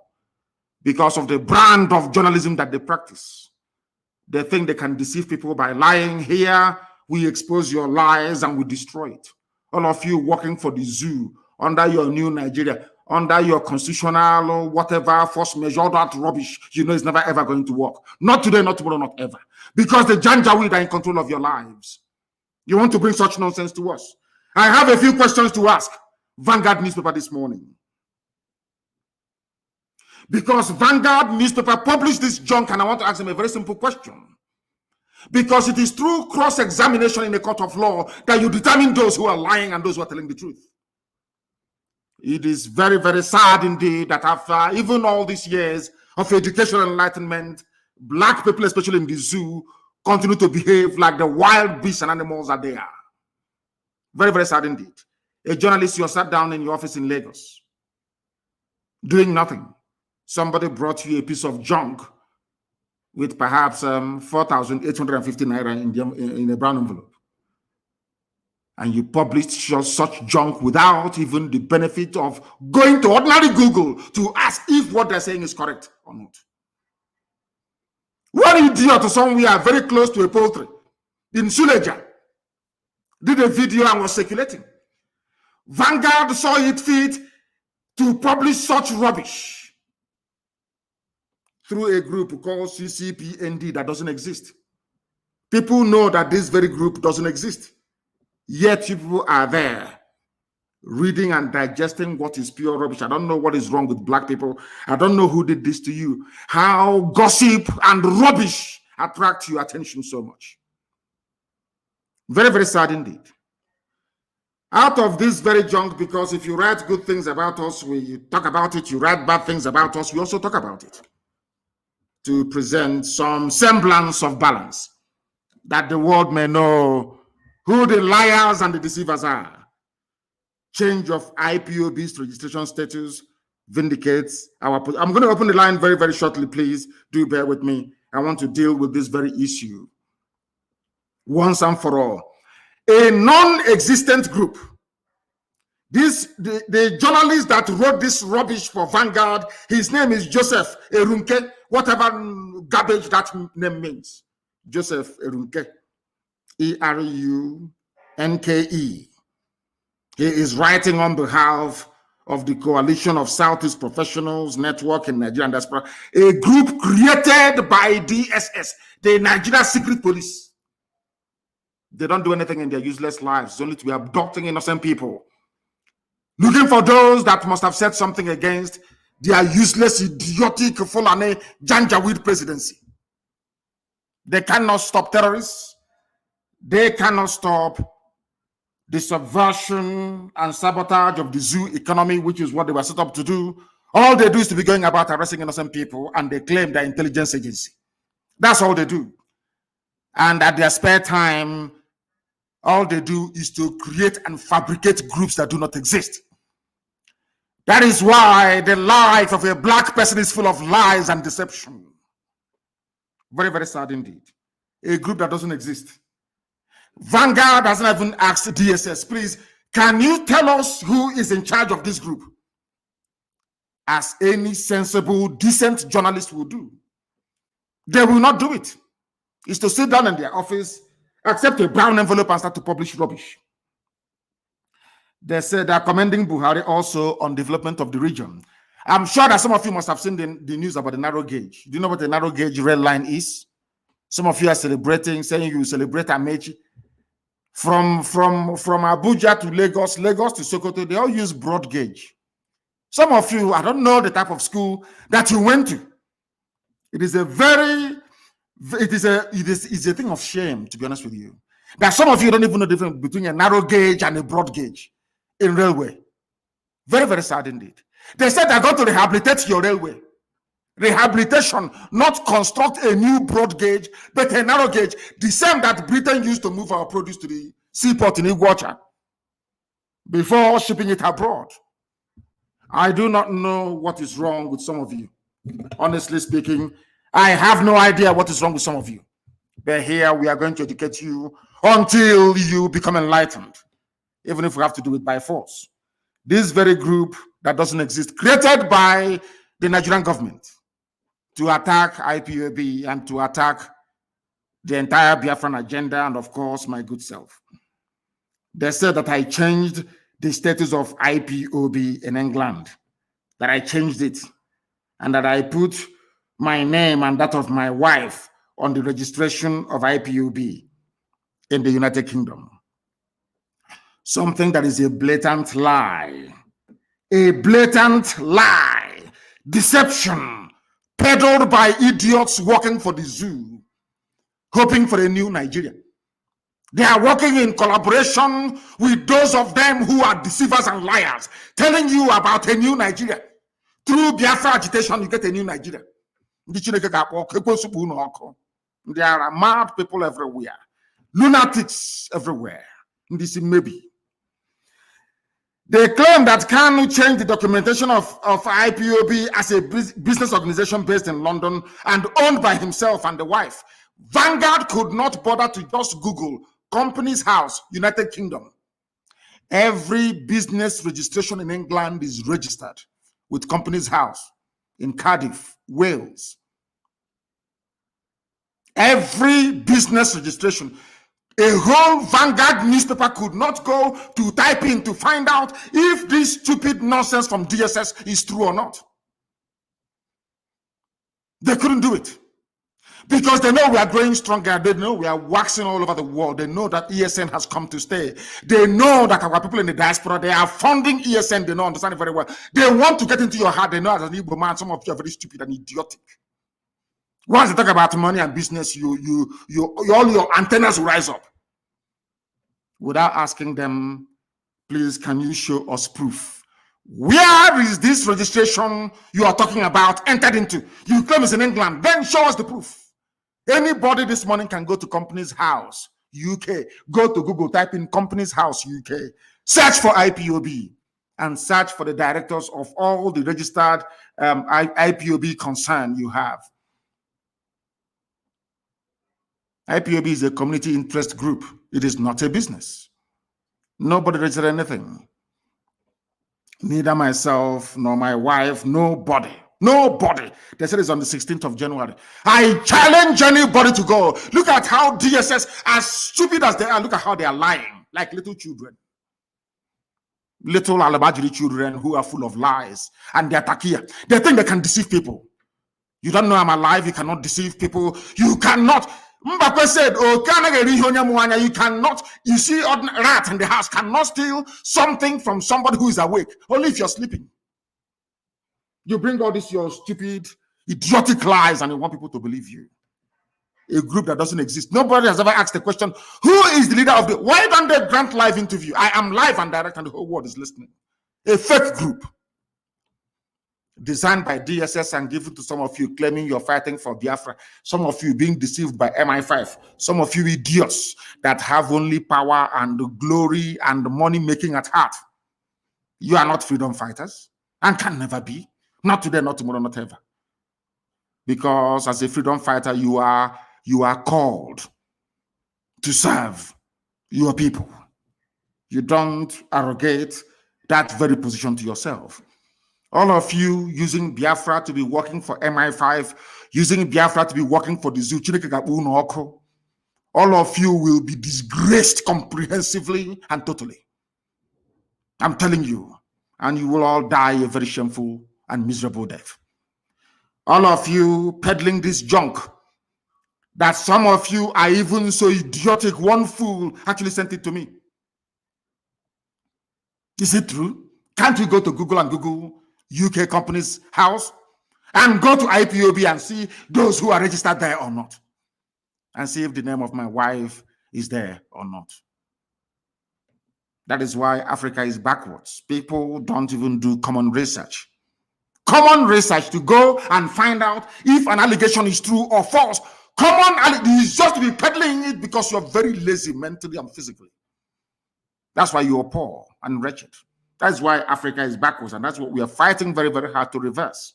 because of the brand of journalism that they practice. They think they can deceive people by lying. Here, we expose your lies and we destroy it. All of you working for the zoo, under your new Nigeria, under your constitutional whatever force measure, that rubbish, it's never ever going to work. Not today, not tomorrow, not ever. Because the Janjaweed are in control of your lives. You want to bring such nonsense to us? I have a few questions to ask Vanguard newspaper this morning. Because Vanguard newspaper published this junk, and I want to ask them a very simple question. Because it is through cross-examination in a court of law that you determine those who are lying and those who are telling the truth. It is very, very sad indeed that after even all these years of educational enlightenment, black people, especially in the zoo, continue to behave like the wild beasts and animals that they are. Very, very sad indeed. A journalist, you sat down in your office in Lagos, doing nothing. Somebody brought you a piece of junk with perhaps 4,850 naira in a brown envelope. and you publish such junk without even the benefit of going to ordinary Google to ask if what they're saying is correct or not. One idiot somewhere very close to a poultry in Suleja did a video and was circulating. Vanguard saw it fit to publish such rubbish through a group called CCPND that doesn't exist. People know that this very group doesn't exist. Yet people are there reading and digesting what is pure rubbish. I don't know what is wrong with black people. I don't know who did this to you. How gossip and rubbish attract your attention so much. Very, very sad indeed. Out of this very junk, because if you write good things about us, we talk about it. You write bad things about us, we also talk about it. To present some semblance of balance, that the world may know who the liars and the deceivers are. Change of IPOB's registration status vindicates our position. I'm going to open the line very, very shortly. Please do bear with me. I want to deal with this very issue once and for all. A non-existent group. The journalist that wrote this rubbish for Vanguard, his name is Joseph Erunke, whatever garbage that name means. Joseph Erunke. E-R-U-N-K-E. He is writing on behalf of the Coalition of Southeast Professionals Network in Nigeria and Diaspora, a group created by DSS, the Nigeria Secret Police. They don't do anything in their useless lives. It's only to be abducting innocent people, looking for those that must have said something against their useless, idiotic, Fulani Janjaweed presidency. They cannot stop terrorists. They cannot stop the subversion and sabotage of the zoo economy, which is what they were set up to do. All they do is to be going about arresting innocent people, and they claim their intelligence agency. That's all they do. And at their spare time, all they do is to create and fabricate groups that do not exist. That is why the life of a black person is full of lies and deception. Very, very sad indeed. A group that doesn't exist. Vanguard hasn't even asked DSS, please, can you tell us who is in charge of this group? As any sensible, decent journalist will do. They will not do it. It's to sit down in their office, accept a brown envelope, and start to publish rubbish. They said they're commending Buhari also on development of the region. I'm sure that some of you must have seen the news about the narrow gauge. Do you know what the narrow gauge red line is? Some of you are celebrating, saying you celebrate Amechi. From Abuja to Lagos, Lagos to Sokoto, they all use broad gauge. Some of you, I don't know the type of school that you went to. It is a thing of shame, to be honest with you. That some of you don't even know the difference between a narrow gauge and a broad gauge in railway. Very, very sad indeed. They said they're going to rehabilitate your railway. Rehabilitation, not construct a new broad gauge, but a narrow gauge, the same that Britain used to move our produce to the seaport in Iguacha before shipping it abroad. I do not know what is wrong with some of you. Honestly speaking, I have no idea what is wrong with some of you. But here we are going to educate you until you become enlightened, even if we have to do it by force. This very group that doesn't exist, created by the Nigerian government to attack IPOB and to attack the entire Biafran agenda and, of course, my good self. They said that I changed the status of IPOB in England, that I changed it, and that I put my name and that of my wife on the registration of IPOB in the United Kingdom. Something that is a blatant lie. A blatant lie. Deception. Peddled by idiots working for the zoo, hoping for a new Nigeria. They are working in collaboration with those of them who are deceivers and liars, telling you about a new Nigeria. Through Biafra agitation, you get a new Nigeria. There are mad people everywhere, lunatics everywhere. This maybe. They claim that Kanu changed the documentation of IPOB as a business organization based in London and owned by himself and the wife. Vanguard could not bother to just Google company's house, United Kingdom. Every business registration in England is registered with Companies House in Cardiff, Wales. Every business registration. A whole Vanguard newspaper could not go to type in to find out if this stupid nonsense from DSS is true or not. They couldn't do it. Because they know we are growing stronger. They know we are waxing all over the world. They know that ESN has come to stay. They know that our people in the diaspora, they are funding ESN. They know, understand it very well. They want to get into your heart. They know as an Igbo man, some of you are very stupid and idiotic. Once they talk about money and business, all your antennas will rise up. Without asking them, please, can you show us proof? Where is this registration you are talking about entered into? You claim it's in England. Then show us the proof. Anybody this morning can go to Companies House, UK. Go to Google, type in Companies House, UK. Search for IPOB and search for the directors of all the registered IPOB concern you have. IPOB is a community interest group. It is not a business. Nobody registered anything. Neither myself nor my wife, nobody. Nobody. They said it's on the 16th of January. I challenge anybody to go. Look at how DSS, as stupid as they are, look at how they are lying like little children. Little alabajiri children who are full of lies. And they are takia. They think they can deceive people. You don't know I'm alive. You cannot deceive people. You cannot. Mbappe said, oh, you cannot, you see, a rat in the house cannot steal something from somebody who is awake, only if you're sleeping. You bring all this, your stupid, idiotic lies, and you want people to believe you. A group that doesn't exist. Nobody has ever asked the question, who is the leader of the, why don't they grant live interview? I am live and direct and the whole world is listening. A fake group. Designed by DSS and given to some of you claiming you're fighting for Biafra, some of you being deceived by MI5, some of you idiots that have only power and glory and money making at heart. You are not freedom fighters and can never be. Not today, not tomorrow, not ever. Because as a freedom fighter, you are called to serve your people. You don't arrogate that very position to yourself. All of you using Biafra to be working for MI5, using Biafra to be working for the zoo, all of you will be disgraced comprehensively and totally. I'm telling you. And you will all die a very shameful and miserable death. All of you peddling this junk, that some of you are even so idiotic, one fool actually sent it to me. Is it true? Can't you go to Google and Google UK Companies House and go to IPOB and see those who are registered there or not? And see if the name of my wife is there or not. That is why Africa is backwards. People don't even do common research. Common research to go and find out if an allegation is true or false. Common is just to be peddling it because you're very lazy mentally and physically. That's why you're poor and wretched. That's why Africa is backwards, and that's what we are fighting very, very hard to reverse.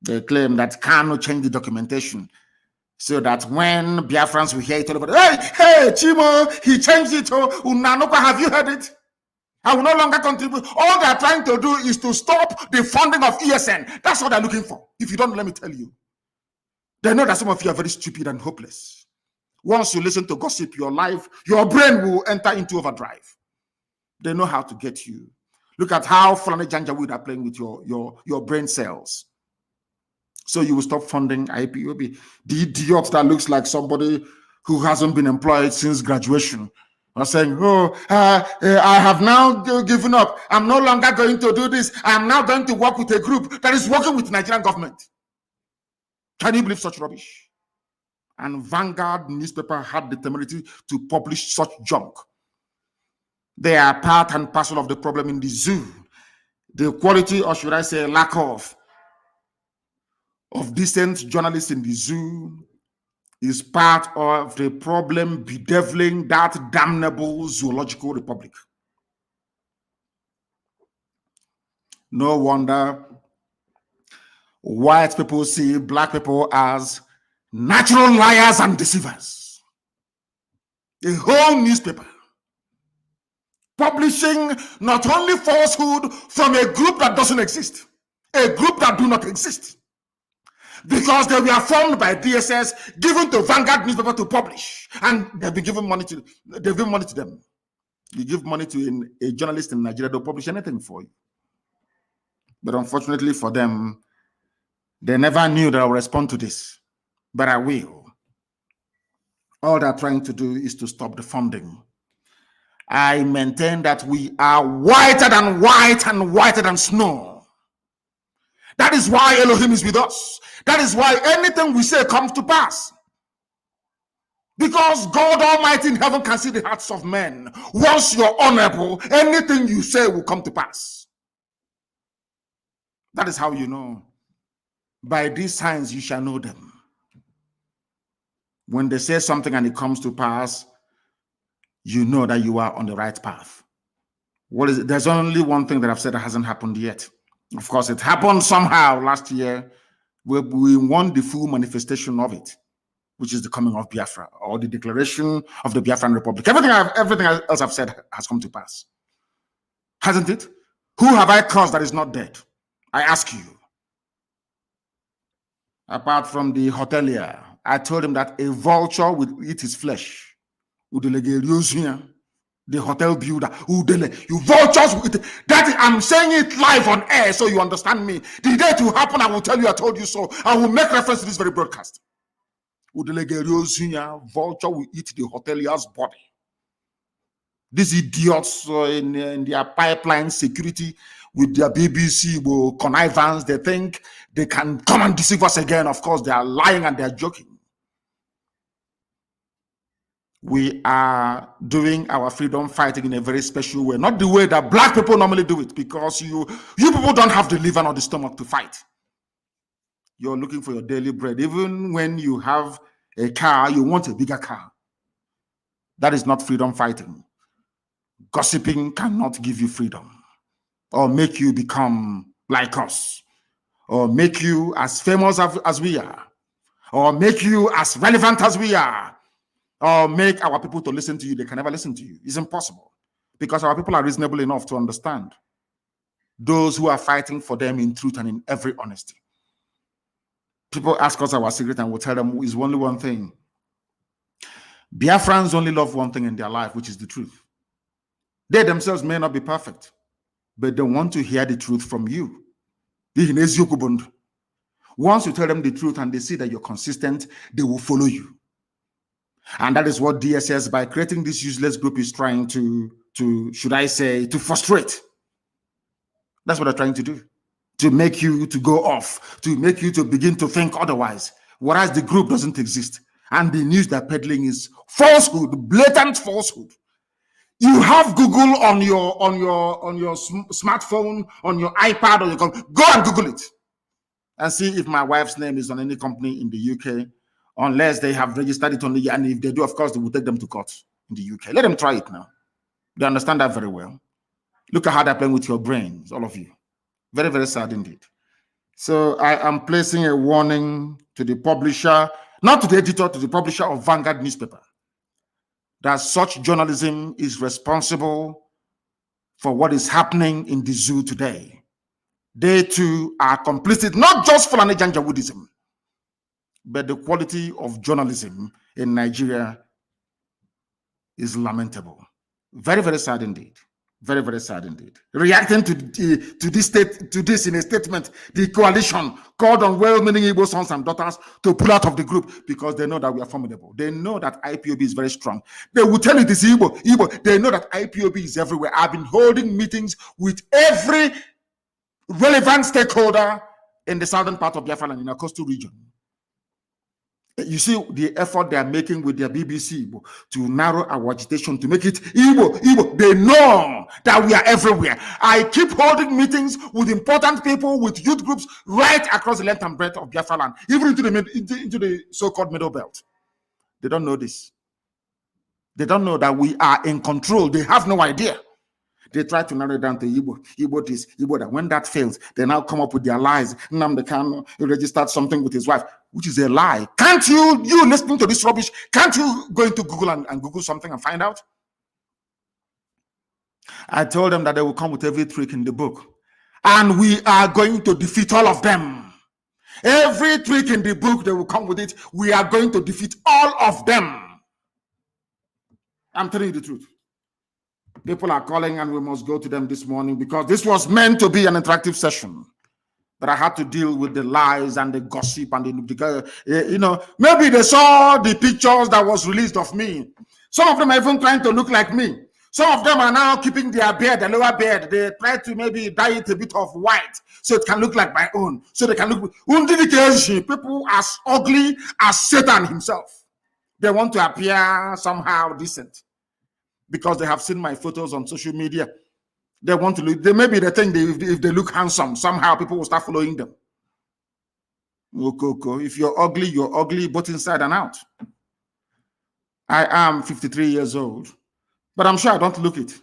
They claim that Kanu changed the documentation so that when Biafrans will hear it all over, hey, Chimo, he changed it. Unanoka, have you heard it? I will no longer contribute. All they're trying to do is to stop the funding of ESN. That's what they're looking for. If you don't, let me tell you. They know that some of you are very stupid and hopeless. Once you listen to gossip, your life, your brain will enter into overdrive. They know how to get you. Look at how Fulani Janjaweed are playing with your brain cells. So you will stop funding IPOB. The idiot that looks like somebody who hasn't been employed since graduation are saying, I have now given up. I'm no longer going to do this. I'm now going to work with a group that is working with the Nigerian government. Can you believe such rubbish? And Vanguard newspaper had the temerity to publish such junk. They are part and parcel of the problem in the zoo. The quality, or should I say lack of decent journalists in the zoo is part of the problem bedeviling that damnable zoological republic. No wonder white people see black people as natural liars and deceivers. A whole newspaper publishing not only falsehood from a group that doesn't exist, a group that do not exist, because they were formed by DSS, given to Vanguard newspaper to publish, and they've been given money to. They've given money to them. You give money to a journalist in Nigeria, they'll publish anything for you. But unfortunately for them, they never knew that I'll respond to this. But I will. All they're trying to do is to stop the funding. I maintain that we are whiter than white and whiter than snow. That is why Elohim is with us. That is why anything we say comes to pass. Because God Almighty in heaven can see the hearts of men. Once you're honorable, anything you say will come to pass. That is how you know. By these signs you shall know them. When they say something and it comes to pass, you know that you are on the right path. What is it? There's only one thing that I've said that hasn't happened yet. Of course, it happened somehow last year. We won the full manifestation of it, which is the coming of Biafra, or the declaration of the Biafran Republic. Everything else I've said has come to pass. Hasn't it? Who have I caused that is not dead? I ask you. Apart from the hotelier, I told him that a vulture will eat his flesh. The hotel builder, you vultures will eat it. That I'm saying it live on air so you understand me. The day it will happen, I will tell you I told you so. I will make reference to this very broadcast. Vulture will eat the hotelier's body. These idiots in their pipeline security with their BBC connivance, they think they can come and deceive us again. Of course, they are lying and they are joking. We are doing our freedom fighting in a very special way, not the way that black people normally do it, because you people don't have the liver or the stomach to fight. You're looking for your daily bread. Even when you have a car, you want a bigger car. That is not freedom fighting. Gossiping cannot give you freedom or make you become like us or make you as famous as we are or make you as relevant as we are or make our people to listen to you. They can never listen to you. It's impossible because our people are reasonable enough to understand those who are fighting for them in truth and in every honesty. People ask us our secret and we'll tell them is only one thing. Biafrans only love one thing in their life, which is the truth. They themselves may not be perfect, but they want to hear the truth from you. Once you tell them the truth and they see that you're consistent, they will follow you. And that is what DSS, by creating this useless group, is trying to should I say, to frustrate. That's what they're trying to do. To make you to go off, to make you to begin to think otherwise, whereas the group doesn't exist. And the news they're peddling is falsehood, blatant falsehood. You have Google on your smartphone, on your iPad, or your computer. Go and Google it and see if my wife's name is on any company in the UK, unless they have registered it only. And if they do, of course, they will take them to court in the UK. Let them try it now. They understand that very well. Look at how they're playing with your brains, all of you. Very, very sad indeed. So I am placing a warning to the publisher, not to the editor, to the publisher of Vanguard newspaper, that such journalism is responsible for what is happening in the zoo today. They too are complicit, not just Fulani Janjaweedism, but the quality of journalism in Nigeria is lamentable. Very, very sad indeed. Very, very sad indeed. Reacting to this in a statement, the coalition called on well-meaning Igbo sons and daughters to pull out of the group because they know that we are formidable. They know that IPOB is very strong. They will tell you this Igbo. They know that IPOB is everywhere. I've been holding meetings with every relevant stakeholder in the southern part of Biafra and in our coastal region. You see the effort they are making with their BBC to narrow our agitation, to make it Igbo. They know that we are everywhere. I keep holding meetings with important people, with youth groups right across the length and breadth of Biafra land, even into the so-called middle belt. They don't know this. They don't know that we are in control. They have no idea. They try to narrow it down to Igbo this, Igbo that. When that fails, they now come up with their lies. Nnamdi Kanu registered something with his wife, which is a lie. Can't you listening to this rubbish, can't you go into Google and Google something and find out? I told them that they will come with every trick in the book. And we are going to defeat all of them. Every trick in the book, they will come with it. We are going to defeat all of them. I'm telling you the truth. People are calling and we must go to them this morning because this was meant to be an interactive session. But I had to deal with the lies and the gossip and the, maybe they saw the pictures that was released of me. Some of them are even trying to look like me. Some of them are now keeping their beard, the lower beard. They try to maybe dye it a bit of white so it can look like my own. So they can look. People as ugly as Satan himself. They want to appear somehow decent because they have seen my photos on social media. They want to look, maybe they think if they look handsome, somehow people will start following them. If you're ugly both inside and out. I am 53 years old, but I'm sure I don't look it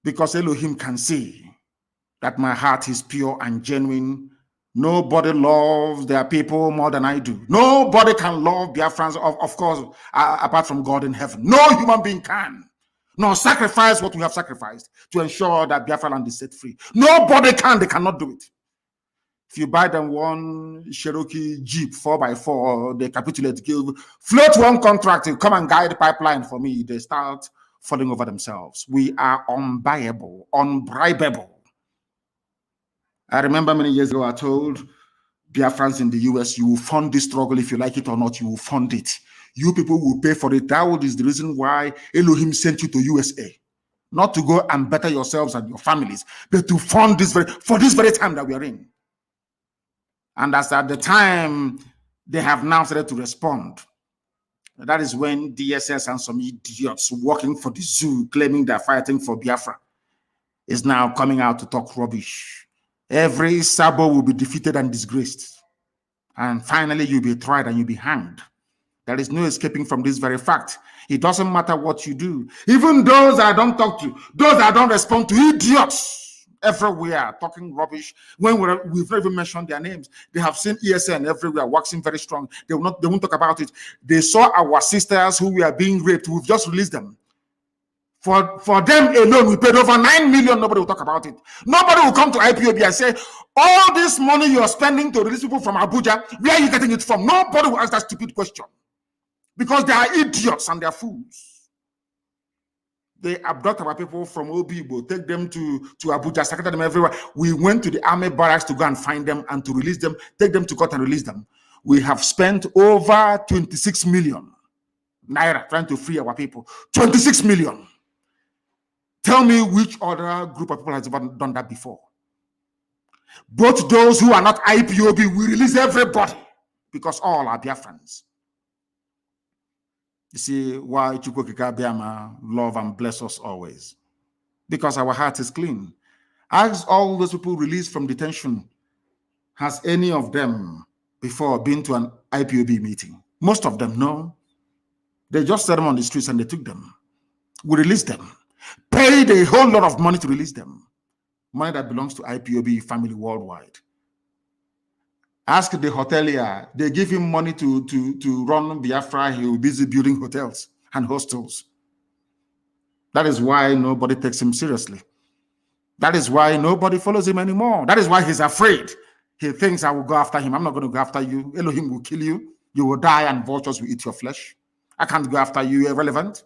because Elohim can see that my heart is pure and genuine. Nobody loves their people more than I do. Nobody can love Biafrans, of course, apart from God in heaven. No human being can. Nor sacrifice what we have sacrificed to ensure that Biafra land is set free. Nobody can, they cannot do it. If you buy them one Cherokee Jeep 4x4, they capitulate, float one contract, come and guide the pipeline for me, they start falling over themselves. We are unbuyable, unbribable. I remember many years ago, I told Biafrans in the US, you will fund this struggle if you like it or not, you will fund it. You people will pay for it. That is the reason why Elohim sent you to USA. Not to go and better yourselves and your families, but to fund this for this very time that we are in. And as at the time, they have now started to respond. That is when DSS and some idiots working for the zoo, claiming they're fighting for Biafra, is now coming out to talk rubbish. Every Sabo will be defeated and disgraced. And finally, you'll be tried and you'll be hanged. There is no escaping from this very fact. It doesn't matter what you do. Even those I don't talk to, those I don't respond to, idiots everywhere talking rubbish. When we've not even mentioned their names, they have seen ESN everywhere waxing very strong. They won't talk about it. They saw our sisters who were being raped. We've just released them. For them alone, we paid over 9 million. Nobody will talk about it. Nobody will come to IPOB and say, all this money you are spending to release people from Abuja, where are you getting it from? Nobody will ask that stupid question. Because they are idiots and they are fools. They abduct our people from Obibo, take them to Abuja, secretary them everywhere. We went to the army barracks to go and find them and to release them, take them to court and release them. We have spent over 26 million naira trying to free our people. 26 million. Tell me which other group of people has ever done that before. Both those who are not IPOB, we release everybody because all are Biafrans. You see why Chukwukika Biama love and bless us always. Because our heart is clean. Ask all those people released from detention, has any of them before been to an IPOB meeting? Most of them, no. They just set them on the streets and they took them. We released them. Paid a whole lot of money to release them. Money that belongs to IPOB family worldwide. Ask the hotelier. They give him money to run Biafra. He will be busy building hotels and hostels. That is why nobody takes him seriously. That is why nobody follows him anymore. That is why he's afraid. He thinks I will go after him. I'm not going to go after you. Elohim will kill you. You will die and vultures will eat your flesh. I can't go after you. You're irrelevant.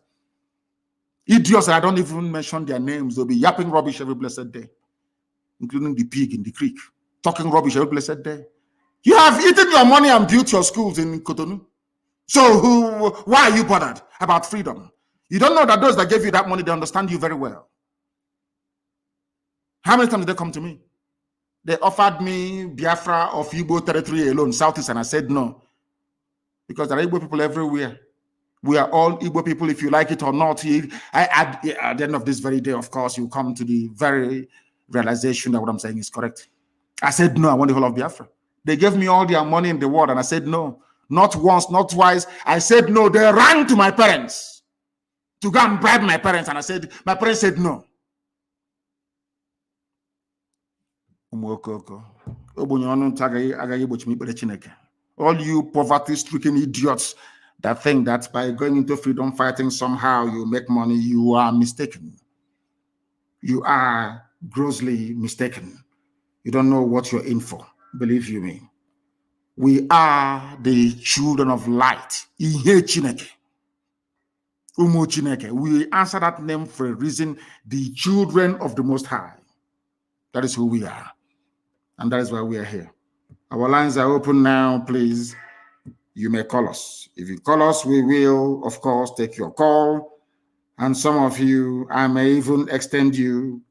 Idiots that I don't even mention their names. They'll be yapping rubbish every blessed day, including the pig in the creek, talking rubbish every blessed day. You have eaten your money and built your schools in Cotonou. So why are you bothered about freedom? You don't know that those that gave you that money, they understand you very well. How many times did they come to me? They offered me Biafra of Igbo territory alone, Southeast, and I said no. Because there are Igbo people everywhere. We are all Igbo people, if you like it or not. At the end of this very day, of course, you come to the very realization that what I'm saying is correct. I said no, I want the whole of Biafra. They gave me all their money in the world, and I said no. Not once, not twice. I said no. They ran to my parents to go and bribe my parents, and my parents said no. All you poverty-stricken idiots that think that by going into freedom fighting somehow you make money, you are mistaken. you are grossly mistaken. You don't know what you're in for. Believe you me. We are the children of light. Ihe Chineke. Umu Chineke. We answer that name for a reason. The children of the Most High. That is who we are. And that is why we are here. Our lines are open now, please. You may call us. If you call us, we will, of course, take your call. And some of you, I may even extend you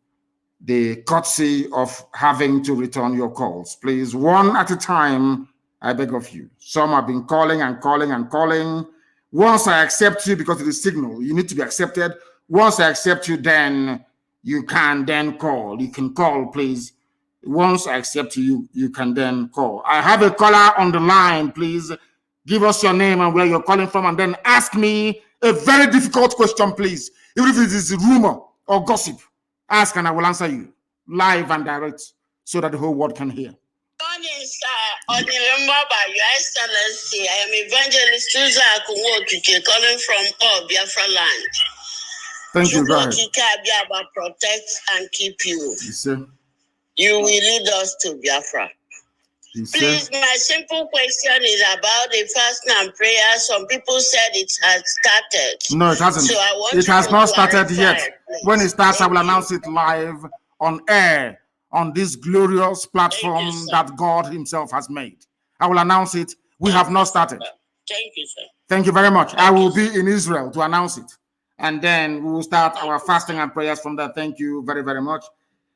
the courtesy of having to return your calls. Please, one at a time, I beg of you. Some have been calling and calling and calling. Once I accept you, because it is signal, you need to be accepted. Once I accept you, then you can then call. You can call, please. Once I accept you, you can then call. I have a caller on the line, please. Give us your name and where you're calling from, and then ask me a very difficult question, please. Even if it is a rumor or gossip, ask and I will answer you live and direct so that the whole world can hear. Morning, sir. On the by Your Excellency, I am Evangelist Susan Akunwotuke calling from Biafra land. Thank you, go ahead. Protect and keep you. Yes, sir. You will lead us to Biafra. Yes, please, my simple question is about the fasting and prayer. Some people said it has started. No, it hasn't. So I want it has not started yet. Please. When it starts, I will announce it live on air on this glorious platform that God himself has made. I will announce it. We have not started. Thank you, sir. Thank you very much. I will be in Israel to announce it. And then we will start our fasting and prayers from there. Thank you very, very much.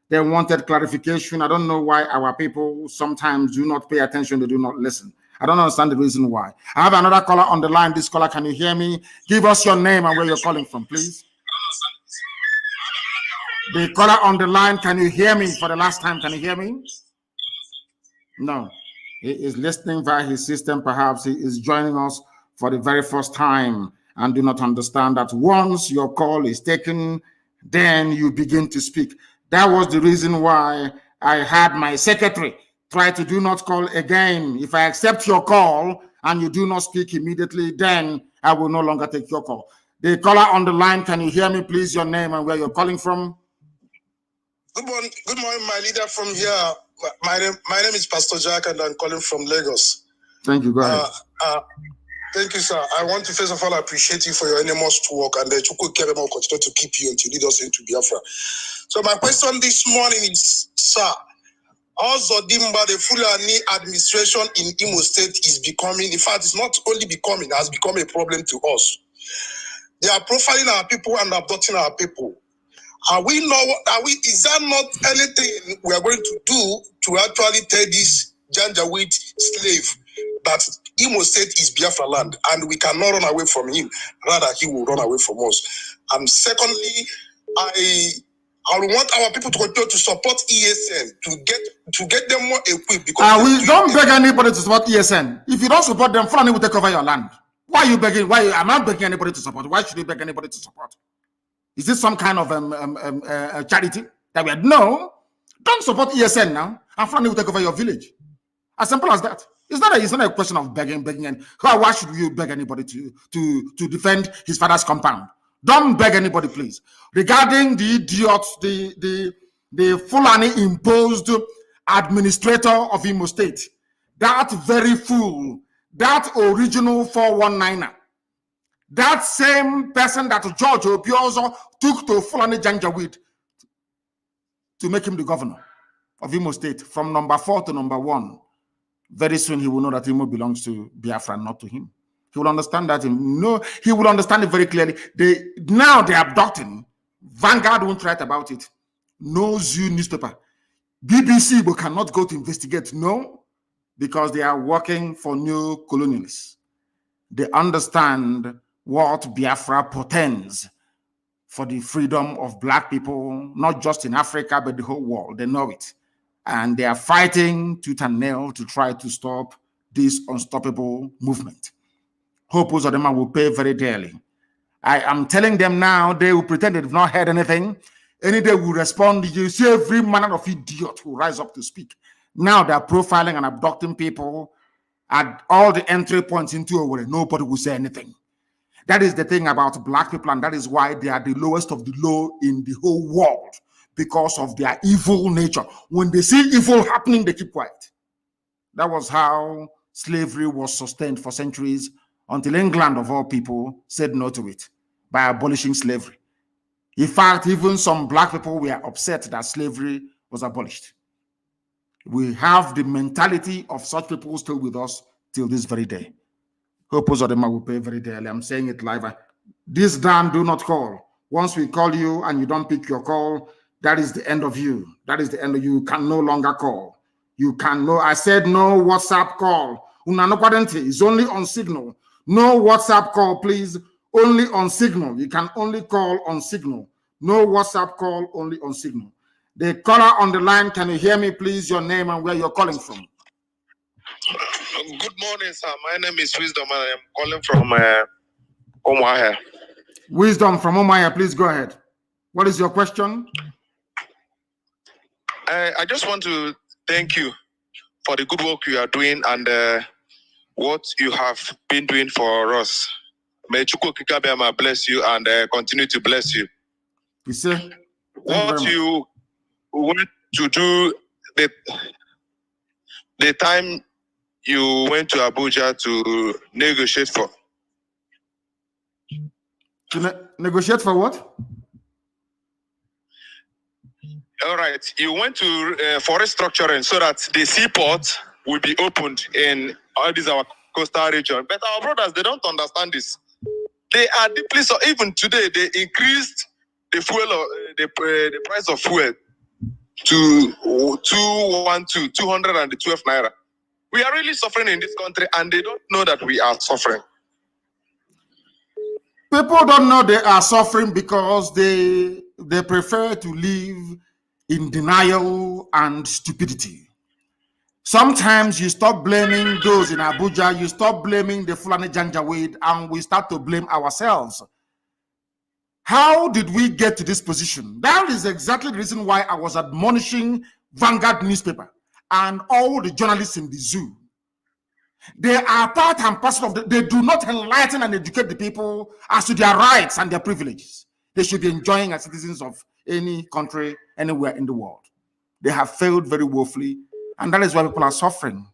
They wanted clarification. I don't know why our people sometimes do not pay attention. They do not listen. I don't understand the reason why. I have another caller on the line. This caller, can you hear me? Give us your name and where you're calling from, please. The caller on the line, can you hear me for the last time? Can you hear me? No. He is listening via his system. Perhaps he is joining us for the very first time and do not understand that once your call is taken, then you begin to speak. That was the reason why I had my secretary try to do not call again. If I accept your call and you do not speak immediately, then I will no longer take your call. The caller on the line, can you hear me, please? Your name and where you're calling from? Good morning, my leader from here. My name is Pastor Jack, and I'm calling from Lagos. Thank you. Go ahead. Thank you, sir. I want to first of all appreciate you for your enormous work, and that you could continue to keep you until you lead us into Biafra. So my question this morning is, sir, also Dimba, the Fulani administration in Imo State is becoming, in fact, it's not only becoming, it has become a problem to us. They are profiling our people and abducting our people. Is that not anything we are going to do to actually tell this Janjaweed slave that Imo State is Biafra land and we cannot run away from him, rather he will run away from us? And secondly, I want our people to continue to support ESN to get them more equipped. Because we don't beg anybody to support ESN. If you don't support them, Fulani will take over your land. Why are you begging? Why am I begging anybody to support? Why should you beg anybody to support? Is this some kind of charity that we had? No, don't support ESN now, and Fulani will take over your village. As simple as that. It's not a question of begging, and why should you beg anybody to defend his father's compound? Don't beg anybody, please. Regarding the idiots, the Fulani imposed administrator of Imo State, that very fool, that original 419er, that same person that George Obiozo took to Fulani Janjaweed to make him the governor of Imo State from number 4 to number 1. Very soon he will know that Imo belongs to Biafra, not to him. He will understand that. No, he will understand it very clearly. Now they're abducting. Vanguard won't write about it. No Zoo newspaper. BBC but cannot go to investigate. No, because they are working for new colonialists. They understand what Biafra portends for the freedom of Black people, not just in Africa, but the whole world. They know it. And they are fighting tooth and nail to try to stop this unstoppable movement. Hope of them will pay very dearly. I am telling them now, they will pretend they've not heard anything. Any day will respond. You see every manner of idiot who rise up to speak. Now they're profiling and abducting people at all the entry points into Owerri. Nobody will say anything. That is the thing about Black people, and that is why they are the lowest of the low in the whole world. because of their evil nature. When they see evil happening, they keep quiet. That was how slavery was sustained for centuries until England, of all people, said no to it by abolishing slavery. In fact, even some black people were upset that slavery was abolished. We have the mentality of such people still with us till this very day. Hope Uzodinma will pay very dearly. I'm saying it live. This Dan, do not call. Once we call you and you don't pick your call, that is the end of you. That is the end of you. You can no longer call. You can no. I said no WhatsApp call. It's only on Signal. No WhatsApp call, please. Only on Signal. You can only call on Signal. No WhatsApp call, only on Signal. The caller on the line, can you hear me, please? Your name and where you're calling from. Good morning, sir. My name is Wisdom. I am calling from Omaya. Wisdom from Omaya, please go ahead. What is your question? I just want to thank you for the good work you are doing and what you have been doing for us. May Chukwu Kikabiyama bless you and continue to bless you. You see? What you went to do the time you went to Abuja to negotiate for. Negotiate for what? All right. You went to for restructuring so that the seaport will be opened in all these our coastal region. But our brothers, they don't understand this. They are deeply so. Even today, they increased the fuel, the price of fuel to 212 naira. We are really suffering in this country, and they don't know that we are suffering. People don't know they are suffering because they prefer to live in denial and stupidity. Sometimes you stop blaming those in Abuja, you stop blaming the Fulani Janjaweed, and we start to blame ourselves. How did we get to this position? That is exactly the reason why I was admonishing Vanguard newspaper and all the journalists in the zoo. They are part and parcel of they do not enlighten and educate the people as to their rights and their privileges. They should be enjoying as citizens of any country, anywhere in the world. They have failed very woefully, and that is why people are suffering.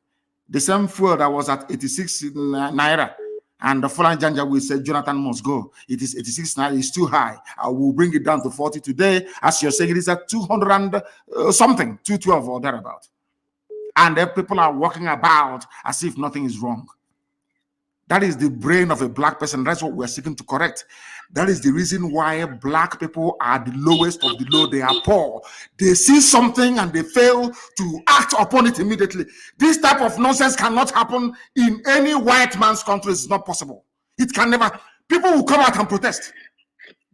The same fuel that was at 86 naira, and the Fulani Janjaweed said Jonathan must go. It is 86 naira, it's too high. I will bring it down to 40 today. As you're saying, it is at 200 and something, 212 or thereabout. And then people are walking about as if nothing is wrong. That is the brain of a black person. That's what we're seeking to correct. That is the reason why black people are the lowest of the low. They are poor. They see something and they fail to act upon it immediately. This type of nonsense cannot happen in any white man's country. It's not possible. It can never. People will come out and protest.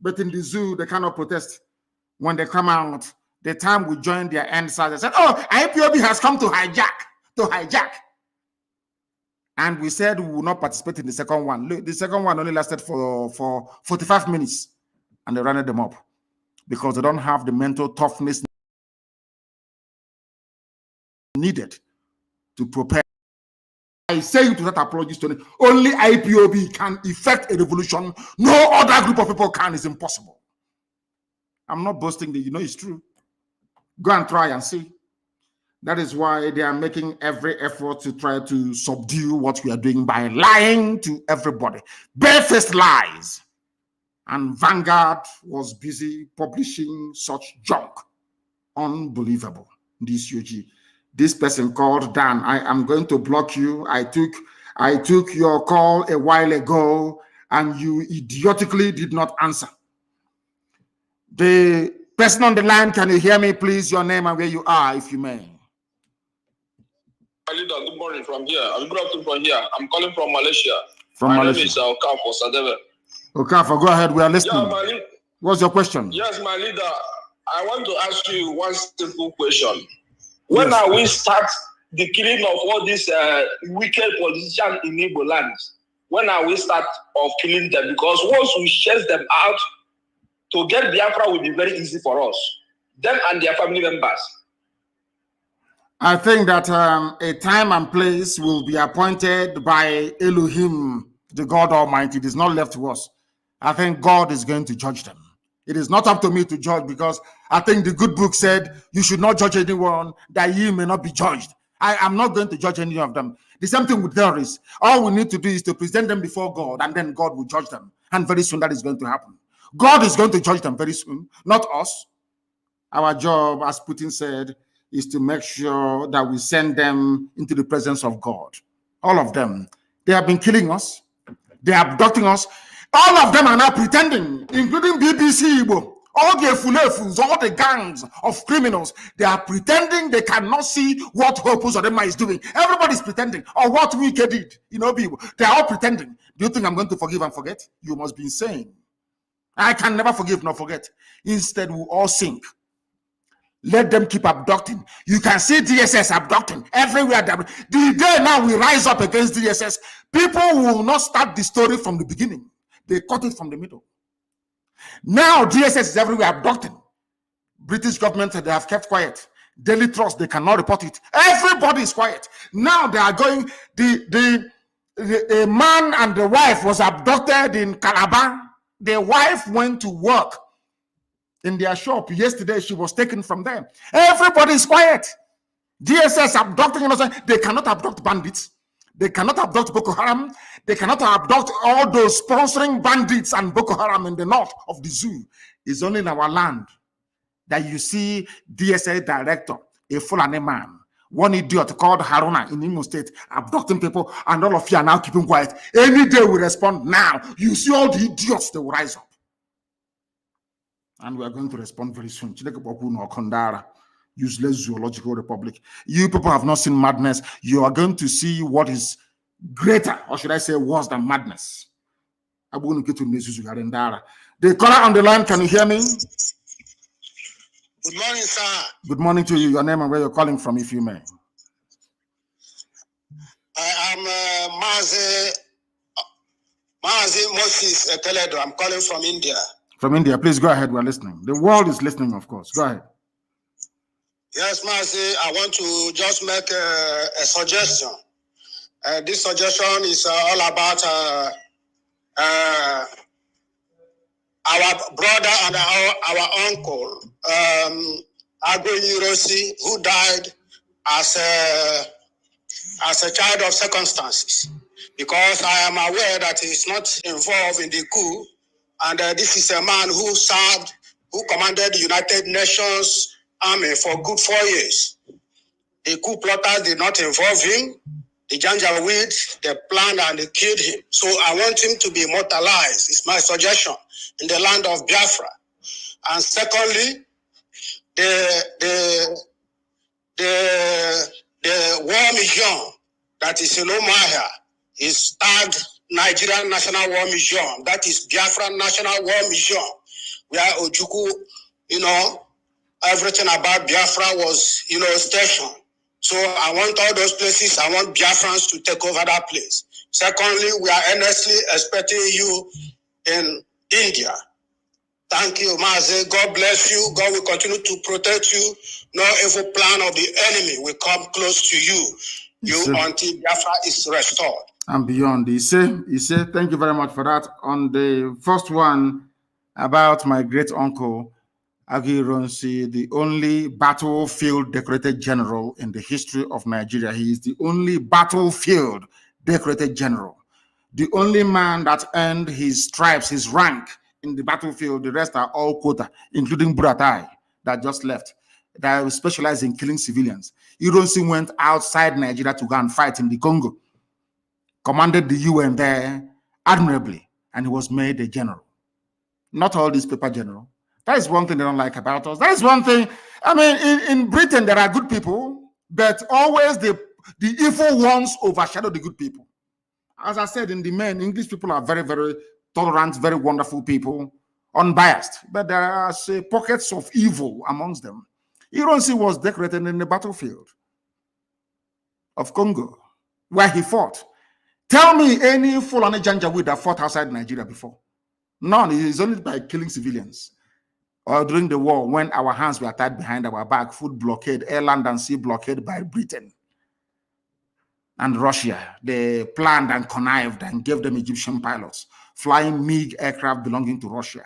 But in the zoo, they cannot protest. When they come out, the time we joined their end side, they said, oh, IPOB has come to hijack. And we said we will not participate in the second one. Look, the second one only lasted for 45 minutes. And they ran them up because they don't have the mental toughness needed to prepare. I say to that apology story, only IPOB can effect a revolution. No other group of people can. It's impossible. I'm not boasting, you know it's true. Go and try and see. That is why they are making every effort to try to subdue what we are doing by lying to everybody. Barefaced lies. And Vanguard was busy publishing such junk. Unbelievable. This UG. This person called Dan. I am going to block you. I took your call a while ago and you idiotically did not answer. The person on the line, can you hear me, please? Your name and where you are, if you may. Good morning from here. Good afternoon from here. I'm calling from Malaysia. From my Malaysia. name is Okafo Sadeve. Okafo, go ahead. We are listening. Yeah, what's your question? Yes, my leader. I want to ask you one simple question. When are we start the killing of all these wicked politicians in Igbo lands? When are we start of killing them? Because once we chase them out, to get Biafra will be very easy for us. Them and their family members. I think that a time and place will be appointed by Elohim, the God Almighty. It is not left to us. I think God is going to judge them. It is not up to me to judge, because I think the good book said you should not judge anyone that ye may not be judged. I am not going to judge any of them. The same thing with terrorists. All we need to do is to present them before God, and then God will judge them. And very soon that is going to happen. God is going to judge them very soon, not us. Our job, as Putin said, is to make sure that we send them into the presence of God. All of them. They have been killing us. They are abducting us. All of them are now pretending, including BBC Igbo, all the fulefus, all the gangs of criminals. They are pretending they cannot see what Hope Uzodinma is doing. Everybody's pretending, or what Wike did. You know, people. They are all pretending. Do you think I'm going to forgive and forget? You must be insane. I can never forgive nor forget. Instead, we all sink. Let them keep abducting. You can see DSS abducting everywhere. The day now we rise up against DSS, people will not start the story from the beginning. They cut it from the middle. Now DSS is everywhere abducting. British government, they have kept quiet. Daily Trust, they cannot report it. Everybody is quiet. Now they are going, the man and the wife was abducted in Calabar. The wife went to work in their shop. Yesterday, she was taken from them. Everybody is quiet. DSS abducting innocent. They cannot abduct bandits. They cannot abduct Boko Haram. They cannot abduct all those sponsoring bandits and Boko Haram in the north of the zoo. It's only in our land that you see DSA director, a Fulani man, one idiot called Haruna in Imo State, abducting people, and all of you are now keeping quiet. Any day we respond now, you see all the idiots, they will rise up. And we are going to respond very soon. Useless zoological republic. You people have not seen madness. You are going to see what is greater, or should I say worse than madness. I'm going to get to the caller on the line, can you hear me? Good morning, sir. Good morning to you. Your name and where you're calling from, if you may. I am Mazi Moses Teledo. I'm calling from India. From India, please go ahead. We're listening. The world is listening, of course. Go ahead. Yes, Mazi, I want to just make a suggestion. This suggestion is all about our brother and our uncle, Agro Yurosi, who died as a child of circumstances. Because I am aware that he is not involved in the coup, and this is a man who served, who commanded the United Nations Army for good 4 years. The coup plotters did not involve him. The Janjaweed, they planned and they killed him. So I want him to be immortalized. It's my suggestion in the land of Biafra. And secondly, the war museum that is in Omahia is tagged Nigerian National War Museum. That is Biafra National War Museum, where Ojukwu, everything about Biafra was, stationed. So I want all those places, I want Biafrans to take over that place. Secondly, we are earnestly expecting you in India. Thank you, Mazi. God bless you. God will continue to protect you. No evil plan of the enemy will come close to you until Biafra is restored. And beyond. He said, thank you very much for that. On the first one about my great uncle, Agironsi, the only battlefield decorated general in the history of Nigeria. He is the only battlefield decorated general. The only man that earned his stripes, his rank in the battlefield. The rest are all quota, including Buratai that just left, that specialized in killing civilians. Ironsi went outside Nigeria to go and fight in the Congo, commanded the UN there admirably, and he was made a general. Not all these paper general. That is one thing they don't like about us. That is one thing. I mean, in Britain, there are good people, but always the evil ones overshadow the good people. As I said, in the main, English people are very, very tolerant, very wonderful people, unbiased. But there are pockets of evil amongst them. Ironsi was decorated in the battlefield of Congo, where he fought. Tell me any Fulani Janjaweed that fought outside Nigeria before. None. It is only by killing civilians. Or during the war, when our hands were tied behind our back, food blockade, air, land, and sea blockade by Britain and Russia. They planned and connived and gave them Egyptian pilots, flying MiG aircraft belonging to Russia.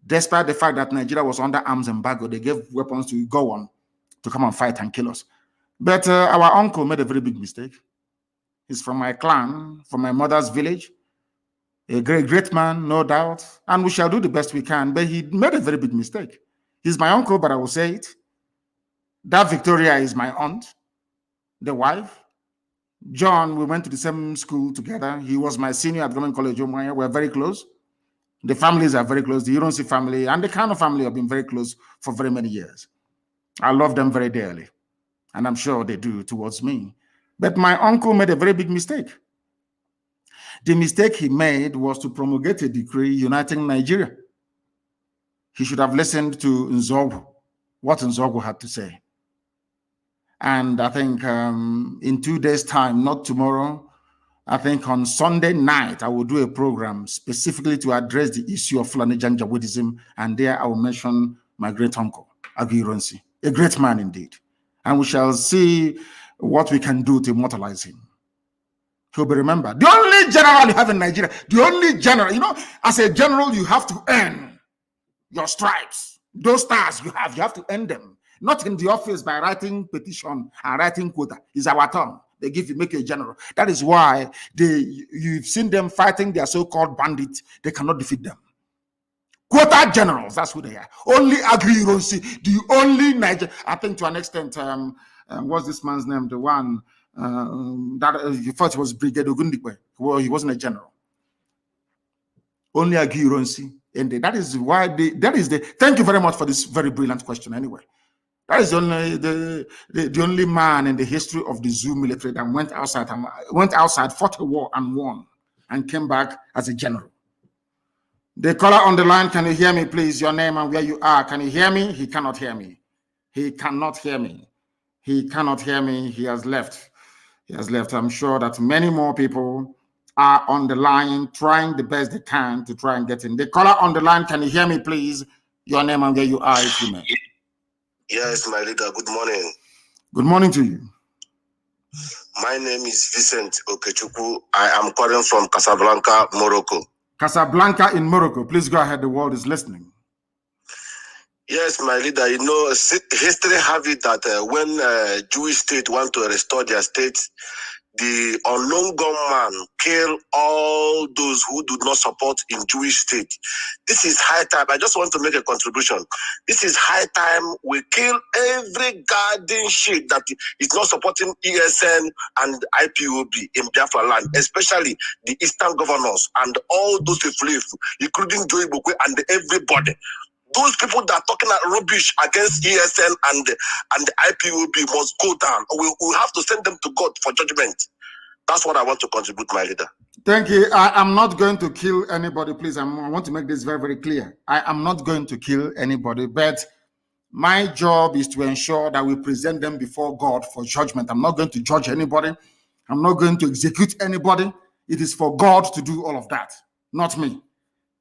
Despite the fact that Nigeria was under arms embargo, they gave weapons to go on to come and fight and kill us. But our uncle made a very big mistake. He's from my clan, from my mother's village. A great man, no doubt. And we shall do the best we can. But he made a very big mistake. He's my uncle, but I will say it. That Victoria is my aunt, the wife. John, we went to the same school together. He was my senior at Government College Omaya. We're very close. The families are very close. The Ironsi family and the Kanu family have been very close for very many years. I love them very dearly. And I'm sure they do towards me. But my uncle made a very big mistake. The mistake he made was to promulgate a decree uniting Nigeria. He should have listened to Nzogwu, what Nzogwu had to say. And I think in 2 days' time, not tomorrow, I think on Sunday night, I will do a program specifically to address the issue of Fulani Janjaweedism. And there I will mention my great uncle, Agu Ironsi, a great man indeed. And we shall see what we can do to immortalize him. He'll be remembered. The only general you have in Nigeria, the only general, you know, as a general, you have to earn your stripes. Those stars you have to earn them. Not in the office by writing petition and writing quota. It's our turn. They give you, make you a general. That is why you've seen them fighting their so-called bandits. They cannot defeat them. Quota generals, that's who they are. Only Agu Ironsi, the only Niger. I think to an extent, what's this man's name? The one that you thought was Brigadier Ogundikwe. Well, he wasn't a general. Only Agu Ironsi. And that is why thank you very much for this very brilliant question anyway. That is only the only man in the history of the Zoo military that went outside, fought a war and won, and came back as a general. The caller on the line, can you hear me, please? Your name and where you are. Can you hear me? He cannot hear me. He cannot hear me. He cannot hear me. He has left. He has left. I'm sure that many more people are on the line trying the best they can to try and get in. The caller on the line, can you hear me, please? Your name and where you are, if you may. Yes, my leader. Good morning. Good morning to you. My name is Vincent Okechukwu. I am calling from Casablanca, Morocco. Casablanca in Morocco. Please go ahead. The world is listening. Yes, my leader. You know, history have it that when Jewish state want to restore their state, the unknown gunman kill all those who do not support in Jewish state. This is high time. I just want to make a contribution. This is high time we kill every garden shit that is not supporting ESN and IPOB in Biafra land, especially the Eastern governors and all those people, including Joey Bokwe and everybody. Those people that are talking rubbish against ESN and the IPOB must go down. We have to send them to God for judgment. That's what I want to contribute, my leader. Thank you. I am not going to kill anybody, please. I want to make this very, very clear. I am not going to kill anybody, but my job is to ensure that we present them before God for judgment. I'm not going to judge anybody. I'm not going to execute anybody. It is for God to do all of that, not me.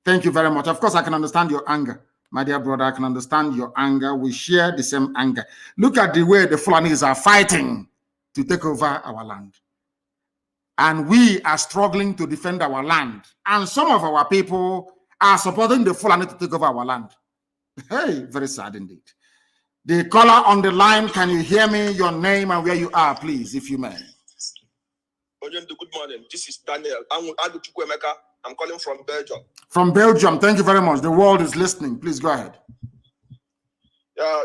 Thank you very much. Of course, I can understand your anger. My dear brother, I can understand your anger. We share the same anger. Look at the way the Fulanis are fighting to take over our land. And we are struggling to defend our land. And some of our people are supporting the Fulani to take over our land. Hey, very sad indeed. The caller on the line, can you hear me? Your name and where you are, please, if you may. Good morning. This is Daniel. I'm calling from Belgium. From Belgium. Thank you very much. The world is listening. Please go ahead. Yeah,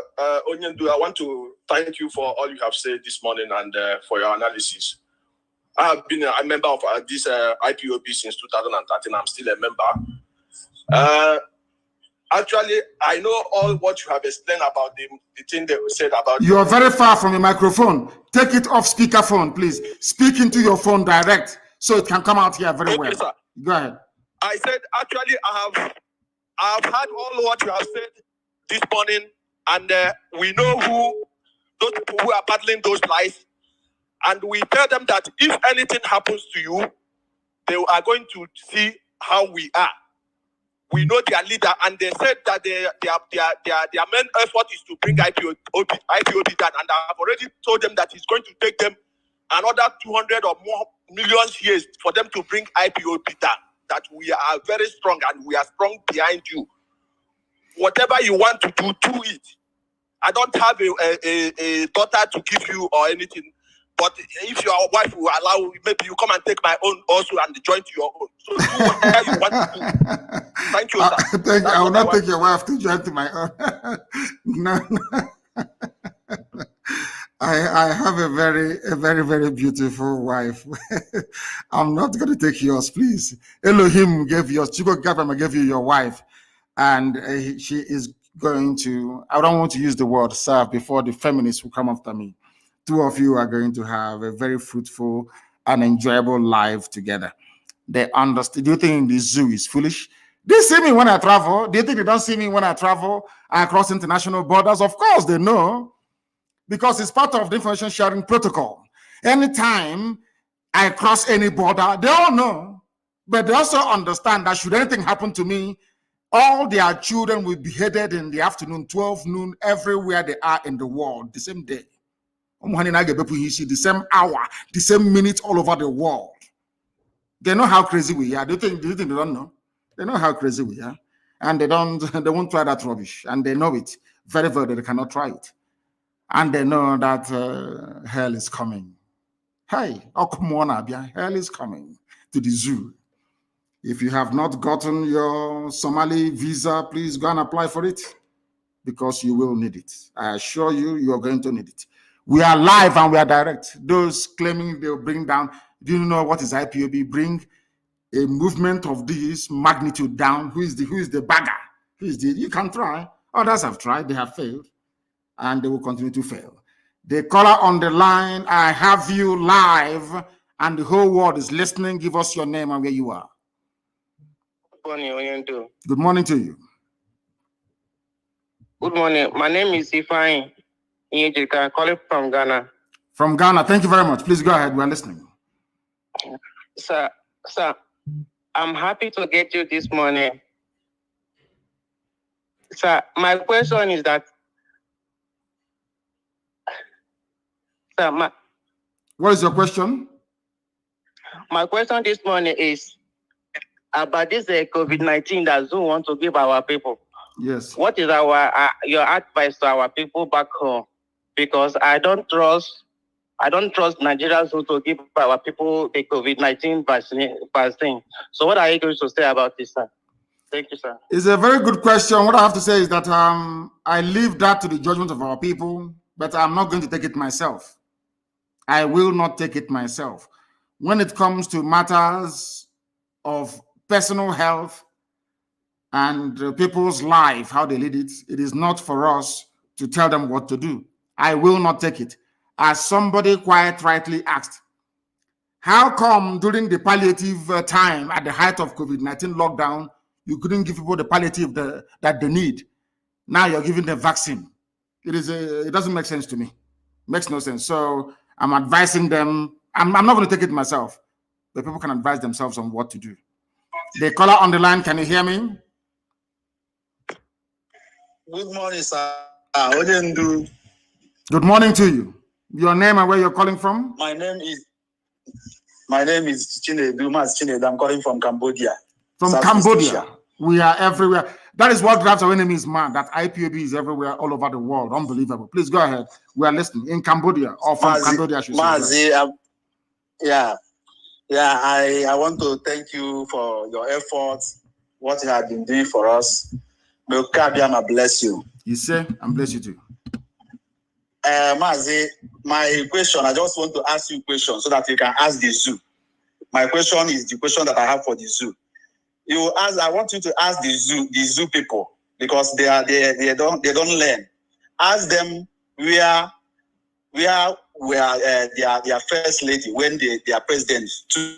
Onyendu, I want to thank you for all you have said this morning and for your analysis. I have been a member of this IPOB since 2013. I'm still a member. Actually, I know all what you have explained about the thing they said about... You are very far from the microphone. Take it off speakerphone, please. Speak into your phone direct so it can come out here very well. Sir. Go ahead. I said, actually, I have heard all what you have said this morning, and we know who those people who are battling those lies, and we tell them that if anything happens to you, they are going to see how we are. We know their leader, and they said that their main effort is to bring IPOB down, and I have already told them that it's going to take them another 200 or more million years for them to bring IPOB down. That we are very strong and we are strong behind you. whatever you want to do it. I don't have a daughter to give you or anything. But if your wife will allow, maybe you come and take my own also and join to your own. So do whatever you want to do. Thank you, sir. I will not take your wife to join to my own. No. I have a very beautiful wife. I'm not going to take yours, please. Elohim gave yours. Chico Gabama gave you your wife. And she is going to, I don't want to use the word serve before the feminists will come after me. Two of you are going to have a very fruitful and enjoyable life together. They understand. Do you think the zoo is foolish? They see me when I travel. Do you think they don't see me when I travel across international borders? Of course they know, because it's part of the information sharing protocol. Anytime I cross any border, they all know, but they also understand that should anything happen to me, all their children will be beheaded in the afternoon, 12 noon, everywhere they are in the world, the same day. The same hour, the same minute, all over the world. They know how crazy we are. Do you think they don't know? They know how crazy we are. And they won't try that rubbish. And they know it very well. They cannot try it. And they know that hell is coming. Hey, oh, come on, Abia. Hell is coming to the zoo. If you have not gotten your Somali visa, please go and apply for it, because you will need it. I assure you, you are going to need it. We are live and we are direct. Those claiming they'll bring down, do you know what is IPOB? Bring a movement of this magnitude down. Who is the bagger? You can try. Others have tried, they have failed, and they will continue to fail. The caller on the line, I have you live, and the whole world is listening. Give us your name and where you are. Good morning, Good morning to you. Good morning. My name is Ifeanyi. I'm calling from Ghana. From Ghana. Thank you very much. Please go ahead. We're listening. Sir, I'm happy to get you this morning. Sir, my question is that... Sir, what is your question? My question this morning is about this COVID-19 that Zoom want to give our people. Yes. What is your advice to our people back home? Because I don't trust Nigerians to give our people the COVID-19 vaccine. So what are you going to say about this, sir? Thank you, sir. It's a very good question. What I have to say is that I leave that to the judgment of our people, but I'm not going to take it myself. I will not take it myself. When it comes to matters of personal health and people's life, how they lead it, it is not for us to tell them what to do. I will not take it. As somebody quite rightly asked, how come during the palliative time at the height of COVID-19 lockdown, you couldn't give people the palliative that they need? Now you're giving them vaccine. It doesn't make sense to me. Makes no sense. So I'm advising them. I'm not going to take it myself, but people can advise themselves on what to do. The caller on the line, can you hear me? Good morning, sir. What do you do? Good morning to you. Your name and where you're calling from? My name is Chinedu, Mazi Nnamdi. I'm calling from Cambodia. From South Cambodia. We are everywhere. That is what drives our enemies mad, that IPOB is everywhere, all over the world. Unbelievable. Please go ahead. We are listening. In Cambodia, or from Cambodia, I should say. Mazi, I want to thank you for your efforts, what you have been doing for us. May Kabiama bless you. You say, and bless you too. Mazi, my question, I just want to ask you a question so that you can ask the zoo. My question is the question that I have for the zoo. I want you to ask the zoo people, because they don't learn. Ask them where their first lady, when their president took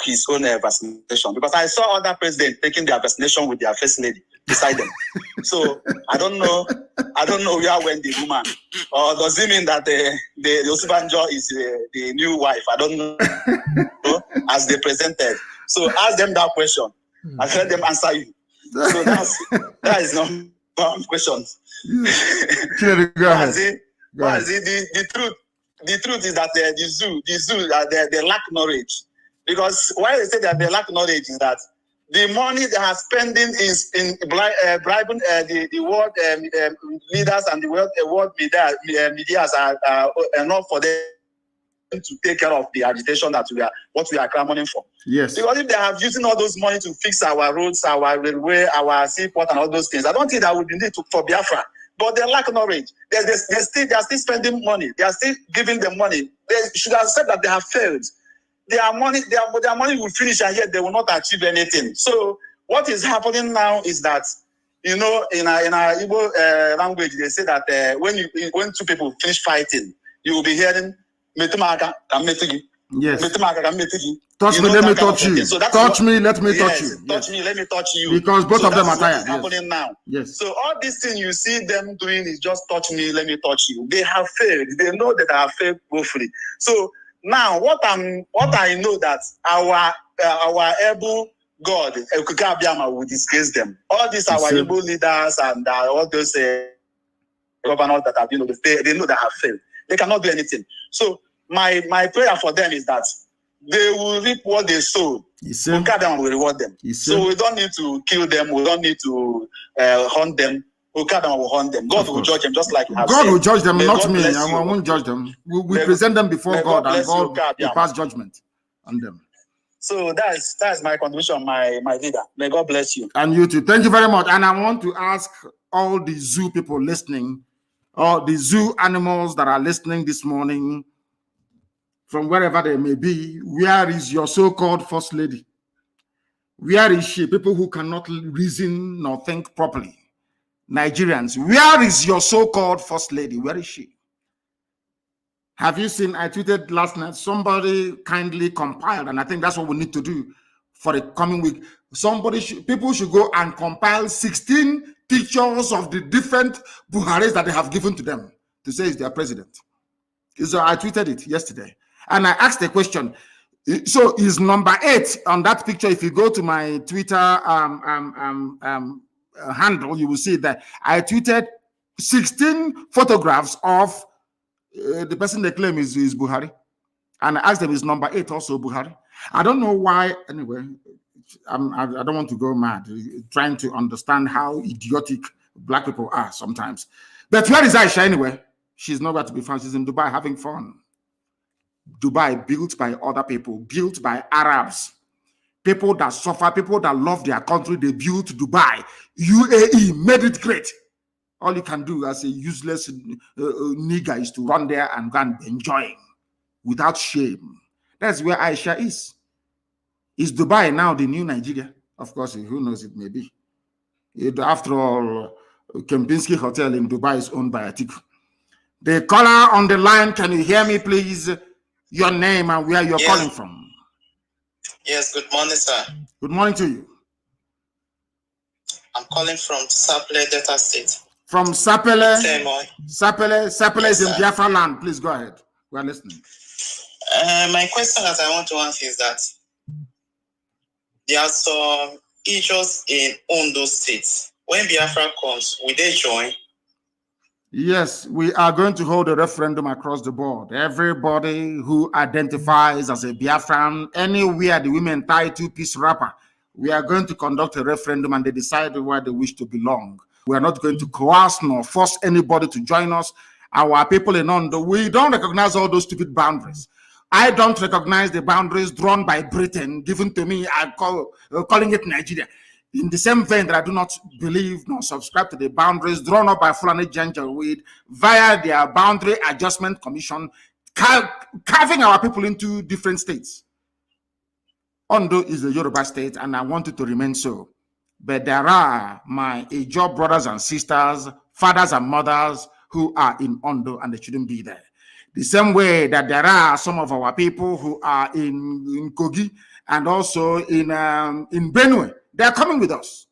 his own vaccination, because I saw other presidents taking their vaccination with their first lady beside them. So I don't know where went the woman, or does it mean that the Osibanjo is the new wife? I don't know. As they presented. So ask them that question. I've heard them answer you. So that is not one question. The truth is that the zoo they lack knowledge. Because why they say that they lack knowledge is that The money they are spending is in bribing the world leaders and the world media are enough for them to take care of the agitation that we are clamoring for. Yes. Because if they have using all those money to fix our roads, our railway, our seaport, and all those things, I don't think that would be need for Biafra. But they lack knowledge. They are still spending money. They are still giving them money. They should have said that they have failed. Their money will finish, and yet they will not achieve anything. So what is happening now is that, in our Igbo language, they say that when two people finish fighting, you will be hearing yes. Touch me, let me touch you. So touch me, let me touch you. Touch me, let me touch you. Because both of them are tired. What is happening now? Yes. So all these things you see them doing is just touch me, let me touch you. They have failed. They know that they have failed woefully. So now what I know that our able God will disgrace them. All these our able leaders and all those governors that have they know they have failed. They cannot do anything. So my prayer for them is that they will reap what they sow. Okada will reward them. So we don't need to kill them. We don't need to hunt them. Okada will hunt them. God will judge them just like God will judge them, not me. I won't judge them. We present them before God, and God will pass judgment on them. So that's my contribution, my leader. May God bless you. And you too. Thank you very much. And I want to ask all the zoo people listening, or the zoo animals that are listening this morning, from wherever they may be, where is your so-called first lady? Where is she? People who cannot reason nor think properly. Nigerians, where is your so-called first lady? Where is she? Have you seen, I tweeted last night, somebody kindly compiled, and I think that's what we need to do for the coming week. People should go and compile 16 pictures of the different Buharis that they have given to them to say is their president. So I tweeted it yesterday. And I asked a question. So is number 8 on that picture? If you go to my Twitter handle, you will see that I tweeted 16 photographs of the person they claim is Buhari. And I asked them, is number 8 also Buhari? I don't know why. Anyway, I don't want to go mad trying to understand how idiotic black people are sometimes. But where is Aisha anyway? She's nowhere to be found. She's in Dubai having fun. Dubai, built by other people, built by Arabs, people that suffer, people that love their country. They built Dubai. UAE made it great. All you can do as a useless nigger is to run there and go and enjoy without shame. That's where Aisha is. Is Dubai now the new Nigeria? Of course, who knows, it may be. After all, Kempinski Hotel in Dubai is owned by Atiku. The caller on the line, can you hear me, please? Your name and where you're calling from. Yes, good morning, sir. Good morning to you. I'm calling from Sapele, Delta State. From Sapele? Sapele yes, is in Biafra land. Please go ahead. We are listening. My question that I want to ask is that there are some issues in Ondo State. When Biafra comes, will they join? Yes, we are going to hold a referendum across the board. Everybody who identifies as a Biafran, anywhere the women tie two-piece wrapper, we are going to conduct a referendum and they decide where they wish to belong. We are not going to coerce nor force anybody to join us. Our people in Ondo, we don't recognize all those stupid boundaries. I don't recognize the boundaries drawn by Britain, given to me. I'm calling it Nigeria. In the same vein that I do not believe nor subscribe to the boundaries drawn up by Fulani Janjaweed via their Boundary Adjustment Commission, carving our people into different states. Ondo is a Yoruba state, and I want it to remain so. But there are my Ijaw brothers and sisters, fathers and mothers who are in Ondo, and they shouldn't be there. The same way that there are some of our people who are in Kogi and also in Benue. They are coming with us.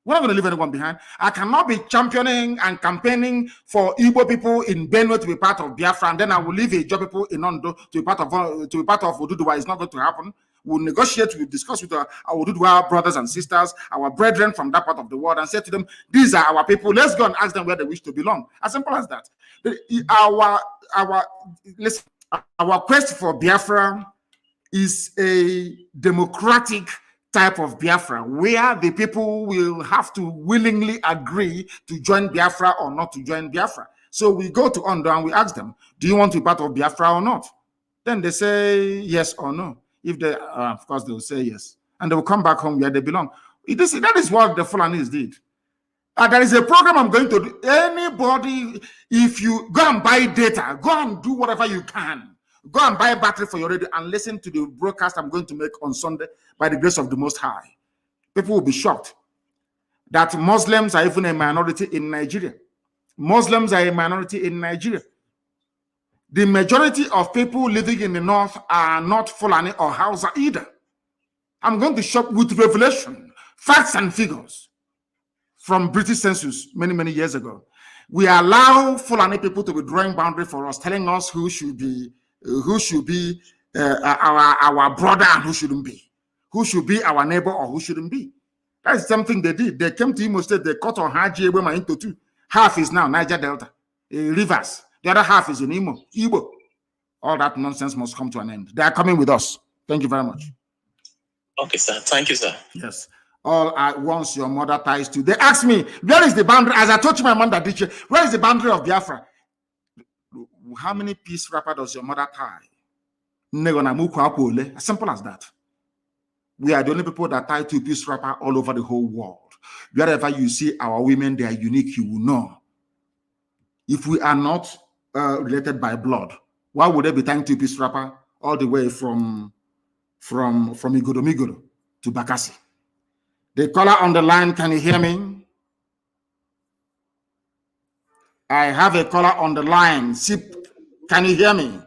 We're not going to leave anyone behind. I cannot be championing and campaigning for Igbo people in Benue to be part of Biafra, and then I will leave Ijaw people in Ondo to be part of Oduduwa. It's not going to happen. We'll negotiate, we'll discuss with our Oduduwa brothers and sisters, our brethren from that part of the world, and say to them, these are our people. Let's go and ask them where they wish to belong. As simple as that. Our quest for Biafra is a democratic type of Biafra where the people will have to willingly agree to join Biafra or not to join Biafra. So we go to Ondo and we ask them, do you want to be part of Biafra or not? Then they say yes or no. If they, of course, they will say yes. And they will come back home where they belong. That is what the Fulanis did. There is a program I'm going to do. Anybody, if you go and buy data, go and do whatever you can. Go and buy a battery for your radio and listen to the broadcast I'm going to make on Sunday by the grace of the Most High. People will be shocked that Muslims are even a minority in Nigeria. Muslims are a minority in Nigeria. The majority of people living in the north are not Fulani or Hausa either. I'm going to shock with revelation, facts and figures from British census many, many years ago. We allow Fulani people to be drawing boundary for us, telling us who should be our brother and who shouldn't be, who should be our neighbor or who shouldn't be. That's something they did. They came to Imo State, they cut on Haji Ebema into two. Half is now Niger Delta, rivers. The other half is in Igbo. All that nonsense must come to an end. They are coming with us. Thank you very much. Okay, sir. Thank you, sir. Yes. All at once your mother ties to. They asked me, where is the boundary? As I told you, my mother did, where is the boundary of Biafra? How many piece wrapper does your mother tie? As simple as that. We are the only people that tie two-piece wrapper all over the whole world. Wherever you see our women, they are unique, you will know. If we are not related by blood, why would they be tying two-piece wrapper all the way from Igodo to Bakassi? The caller on the line, can you hear me? I have a caller on the line. Sip, can you hear me?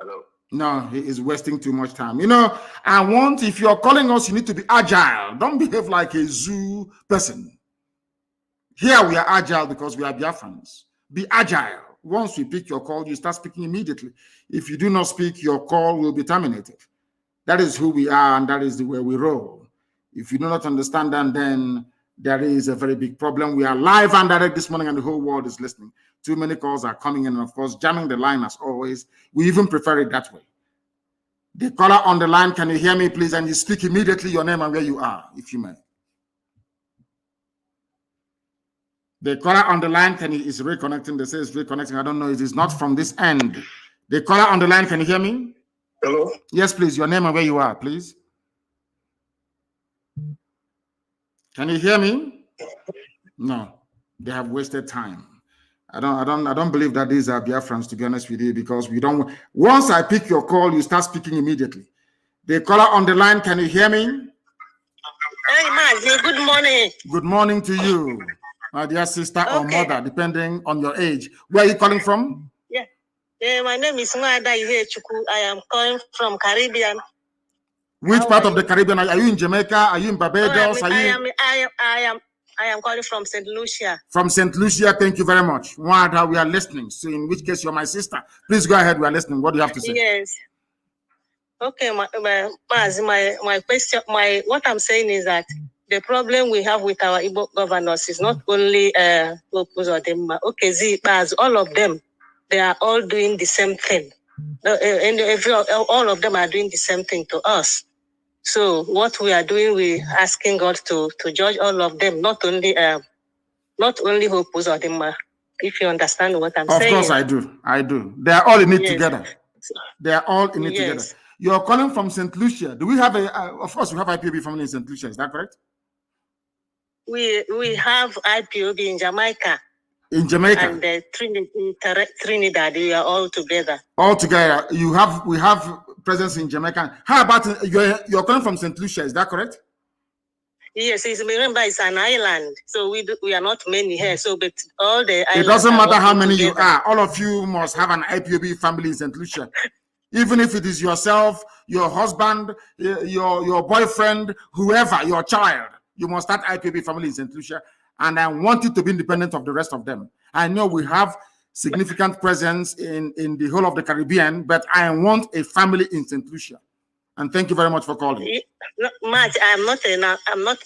Hello. No, he is wasting too much time. If you're calling us, you need to be agile. Don't behave like a zoo person. Here we are agile because we are Biafrans. Be agile. Once we pick your call, you start speaking immediately. If you do not speak, your call will be terminated. That is who we are, and that is the way we roll. If you do not understand that, then there is a very big problem. We are live and direct this morning, and the whole world is listening. Too many calls are coming in, and of course, jamming the line as always. We even prefer it that way. The caller on the line, can you hear me, please? And you speak immediately your name and where you are, if you may. The caller on the line is reconnecting. They say it's reconnecting. I don't know. It is not from this end. The caller on the line, can you hear me? Hello? Yes, please. Your name and where you are, please. Can you hear me? No, they have wasted time. I don't believe that these are Biafrans, to be honest with you, because we don't. Once I pick your call, you start speaking immediately. The caller on the line, can you hear me? Hey, Mazi, good morning. Good morning to you, my dear sister or mother, depending on your age. Where are you calling from? Yeah, my name is Nwada Ihechuku. I am calling from Caribbean. Which part of the Caribbean? Are you in Jamaica? Are you in Barbados? I am calling from St. Lucia. From St. Lucia, thank you very much. Nwada, we are listening. So in which case you're my sister. Please go ahead, we are listening. What do you have to say? Yes. Okay, my question, what I'm saying is that the problem we have with our Igbo governors is not only all of them, they are all doing the same thing. All of them are doing the same thing to us. So what we are doing, we're asking God to judge all of them, not only Hope Uzodinma, if you understand what I'm saying. Of course I do. They are all in it together. They are all in it together. You're calling from St. Lucia. Do we have of course we have IPOB family in St. Lucia, is that correct? We have IPOB in Jamaica. In Jamaica. And Trinidad, we are all together. All together. We have presence in Jamaica. How about you're calling from St. Lucia, is that correct? Yes, remember it's an island, so we are not many here. So, but all the islands. It doesn't matter how many you are. All of you must have an IPOB family in St. Lucia. Even if it is yourself, your husband, your boyfriend, whoever, your child, you must start IPOB family in St. Lucia. And I want it to be independent of the rest of them. I know we have significant presence in the whole of the Caribbean, but I want a family in St. Lucia. And thank you very much for calling. March, I'm not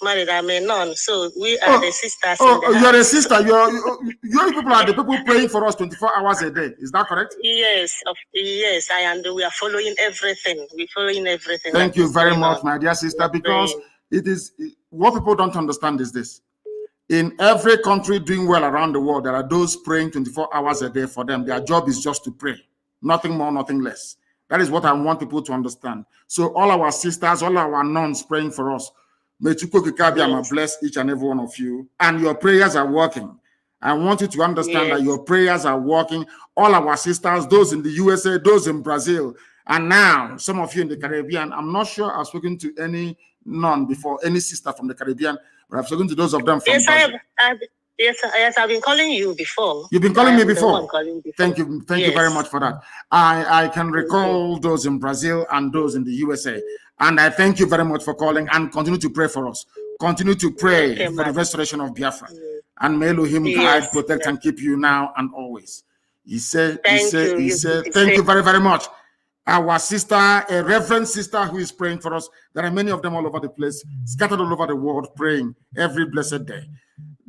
married. I'm a nun. So we are the sisters. You're a sister. Your people are the people praying for us 24 hours a day. Is that correct? Yes, yes, I am. We are following everything. We're following everything. Thank you very much, my dear sister, because it is what people don't understand is this. In every country doing well around the world, there are those praying 24 hours a day for them. Their job is just to pray. Nothing more, nothing less. That is what I want people to understand. So all our sisters, all our nuns praying for us, may Chukwukabiyama bless each and every one of you. And your prayers are working. I want you to understand that your prayers are working. All our sisters, those in the USA, those in Brazil, and now some of you in the Caribbean. I'm not sure I've spoken to any nun before, any sister from the Caribbean, but I've spoken to those of them from Brazil. Yes, I've been calling you before. You've been calling me before. Thank you very much for that. I can recall those in Brazil and those in the USA, and I thank you very much for calling and continue to pray for us. Continue to pray for the restoration of Biafra, and may Elohim guide, protect, and keep you now and always. Thank you very, very much. Our sister, a reverend sister who is praying for us. There are many of them all over the place, scattered all over the world, praying every blessed day.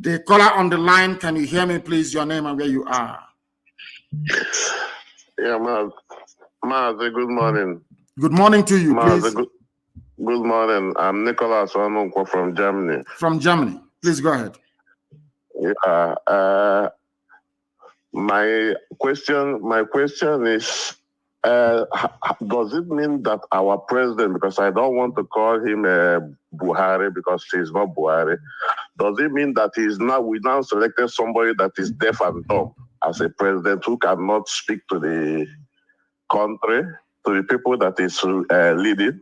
The caller on the line, can you hear me, please? Your name and where you are. Yeah, Mazi, good morning. Good morning to you, please. Good morning. I'm Nicholas Onunkwo from Germany. From Germany. Please go ahead. Yeah. My question is, does it mean that our president, because I don't want to call him Buhari because he's not Buhari, does it mean that we now selected somebody that is deaf and dumb as a president who cannot speak to the country, to the people that is leading?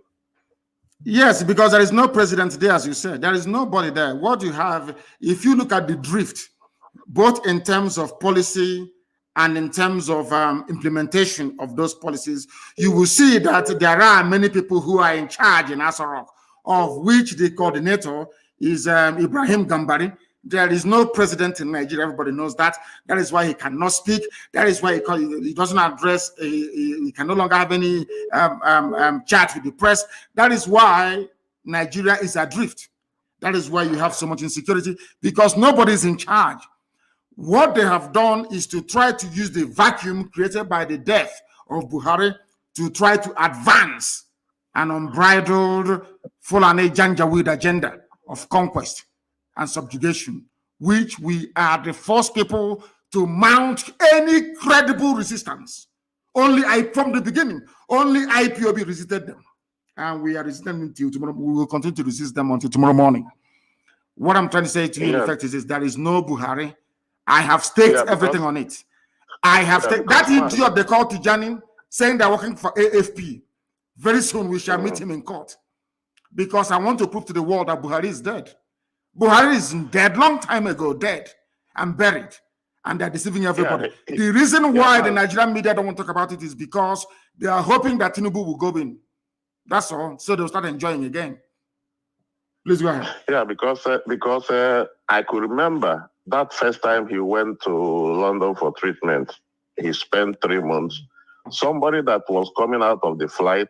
Yes, because there is no president there, as you said. There is nobody there. What you have, if you look at the drift, both in terms of policy and in terms of implementation of those policies, you will see that there are many people who are in charge in Asarok, of which the coordinator is Ibrahim Gambari. There is no president in Nigeria. Everybody knows that. That is why he cannot speak. That is why he doesn't address, he can no longer have any chat with the press. That is why Nigeria is adrift. That is why you have so much insecurity, because nobody is in charge. What they have done is to try to use the vacuum created by the death of Buhari to try to advance an unbridled Fulani Janjaweed agenda of conquest and subjugation, which we are the first people to mount any credible resistance. From the beginning, only IPOB resisted them. And we are resisting until tomorrow. We will continue to resist them until tomorrow morning. What I'm trying to say to you, in effect, is there is no Buhari. I have staked everything on it. I have staked that idiot they call Tijani, saying they're working for AFP. Very soon we shall meet him in court, because I want to prove to the world that Buhari is dead. Buhari is dead, long time ago, dead and buried, and they're deceiving everybody. The reason why the Nigerian media don't want to talk about it is because they are hoping that Tinubu will go in. That's all. So they'll start enjoying again. Please go ahead. Yeah, because I could remember that first time he went to London for treatment. He spent 3 months. Somebody that was coming out of the flight,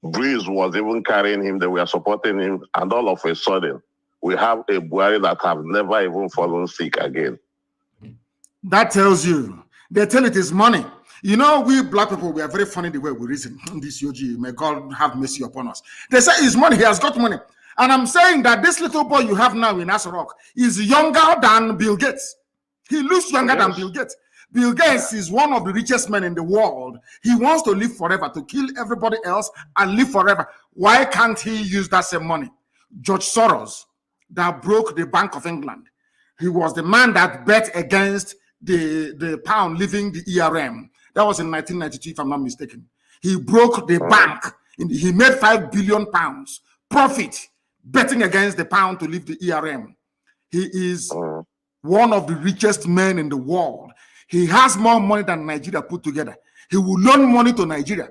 Breeze was even carrying him. They were supporting him. And all of a sudden, we have a Buhari that have never even fallen sick again. That tells you. They tell it is money. You know, we black people, we are very funny the way we reason. This Yogi, may God have mercy upon us. They say it's money. He has got money. And I'm saying that this little boy you have now in Asarok is younger than Bill Gates. He looks younger than Bill Gates. Bill Gates is one of the richest men in the world. He wants to live forever, to kill everybody else and live forever. Why can't he use that same money? George Soros, that broke the Bank of England. He was the man that bet against the pound leaving the ERM. That was in 1992, if I'm not mistaken. He broke the bank. He made £5 billion profit betting against the pound to leave the ERM. He is one of the richest men in the world. He has more money than Nigeria put together. He will loan money to Nigeria.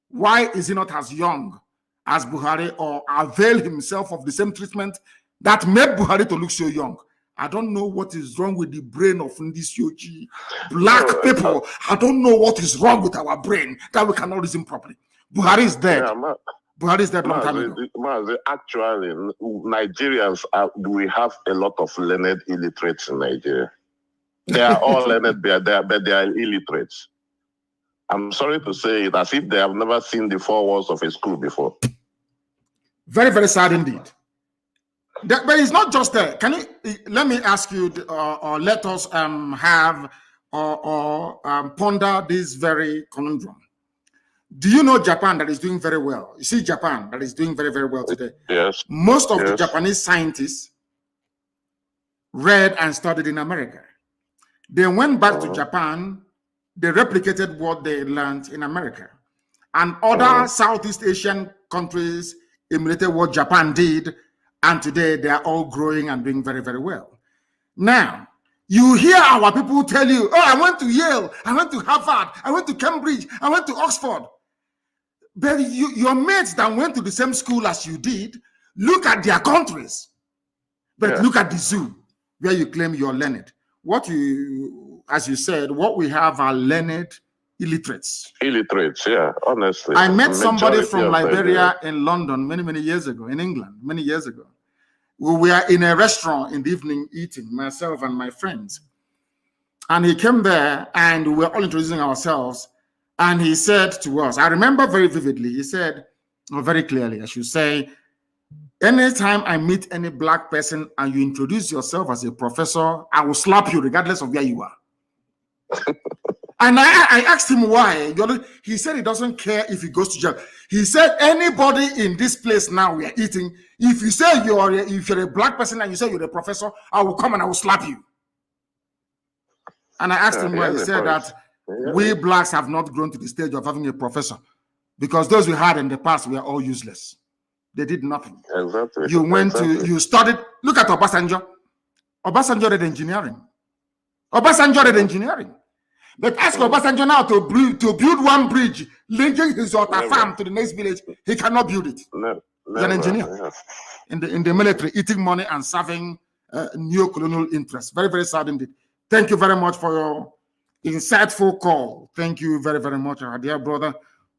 Why is he not as young as Buhari, or avail himself of the same treatment that made Buhari to look so young? I don't know what is wrong with the brain of this Yogi. Black people, I don't know what is wrong with our brain that we cannot reason properly. Buhari is dead. Buhari is dead long time ago. Mazi, actually, Nigerians, we have a lot of learned illiterates in Nigeria. They are all learned, but they are illiterates. I'm sorry to say it, as if they have never seen the four walls of a school before. Very, very sad indeed. But it's not just there. Can you let me ask you, or let us have or ponder this very conundrum? Do you know Japan that is doing very well? You see Japan that is doing very, very well today. Yes. Most of the Japanese scientists read and studied in America. They went back to Japan. They replicated what they learned in America. And other Southeast Asian countries emulated what Japan did. And today they are all growing and doing very, very well. Now, you hear our people tell you, oh, I went to Yale, I went to Harvard, I went to Cambridge, I went to Oxford. But your mates that went to the same school as you did, look at their countries. But look at the zoo, where you claim you're learned. What you, as you said, what we have are learned illiterates. Illiterates, yeah, honestly. I met somebody from Liberia in London many, many years ago, in England, many years ago. We were in a restaurant in the evening eating, myself and my friends. And he came there and we were all introducing ourselves. And he said to us, I remember very vividly, he said, or very clearly, I should say, anytime I meet any black person and you introduce yourself as a professor, I will slap you regardless of where you are. And I asked him why. He said he doesn't care if he goes to jail. He said anybody in this place now we are eating, if you say if you're a black person and you say you're a professor, I will come and I will slap you. And I asked him why. He said that we blacks have not grown to the stage of having a professor because those we had in the past were all useless. They did nothing. Exactly. You went to, you studied, look at Obasanjo. Obasanjo read engineering. Obasanjo read engineering. But ask Obasanjo now to build one bridge linking his daughter farm to the next village. He cannot build it. He's an engineer in the military, eating money and serving neo-colonial interests. Very, very sad indeed. Thank you very much for your insightful call. Thank you very, very much, our dear brother.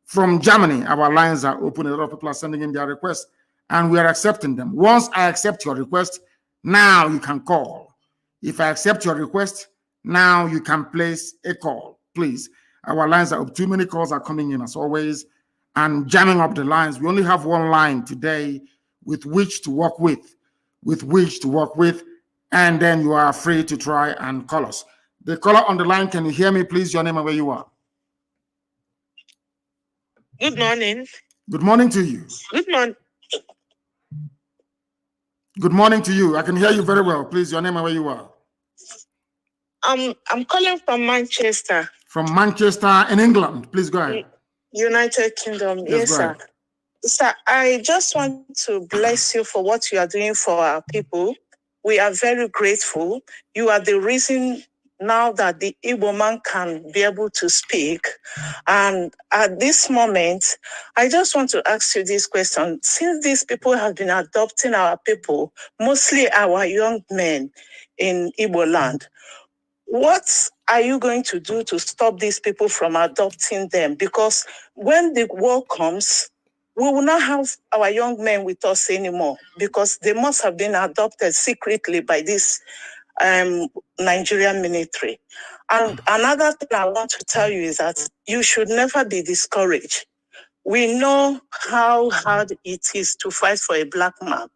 From Germany, our lines are open. A lot of people are sending in their requests, and we are accepting them. Once I accept your request, now you can call. If I accept your request, now you can place a call, please. Our lines are up. Too many calls are coming in as always and jamming up the lines. We only have one line today with which to work with, and then you are free to try and call us. The caller on the line, can you hear me, please? Your name and where you are. Good morning. Good morning to you. Good morning. Good morning to you. I can hear you very well. Please, your name and where you are. I'm calling from Manchester. From Manchester in England. Please go ahead. United Kingdom. Yes, sir. Sir, I just want to bless you for what you are doing for our people. We are very grateful. You are the reason now that the Igbo man can be able to speak. And at this moment, I just want to ask you this question. Since these people have been adopting our people, mostly our young men in Igbo land, what are you going to do to stop these people from adopting them? Because when the war comes, we will not have our young men with us anymore because they must have been adopted secretly by this Nigerian military. And another thing I want to tell you is that you should never be discouraged. We know how hard it is to fight for a black man.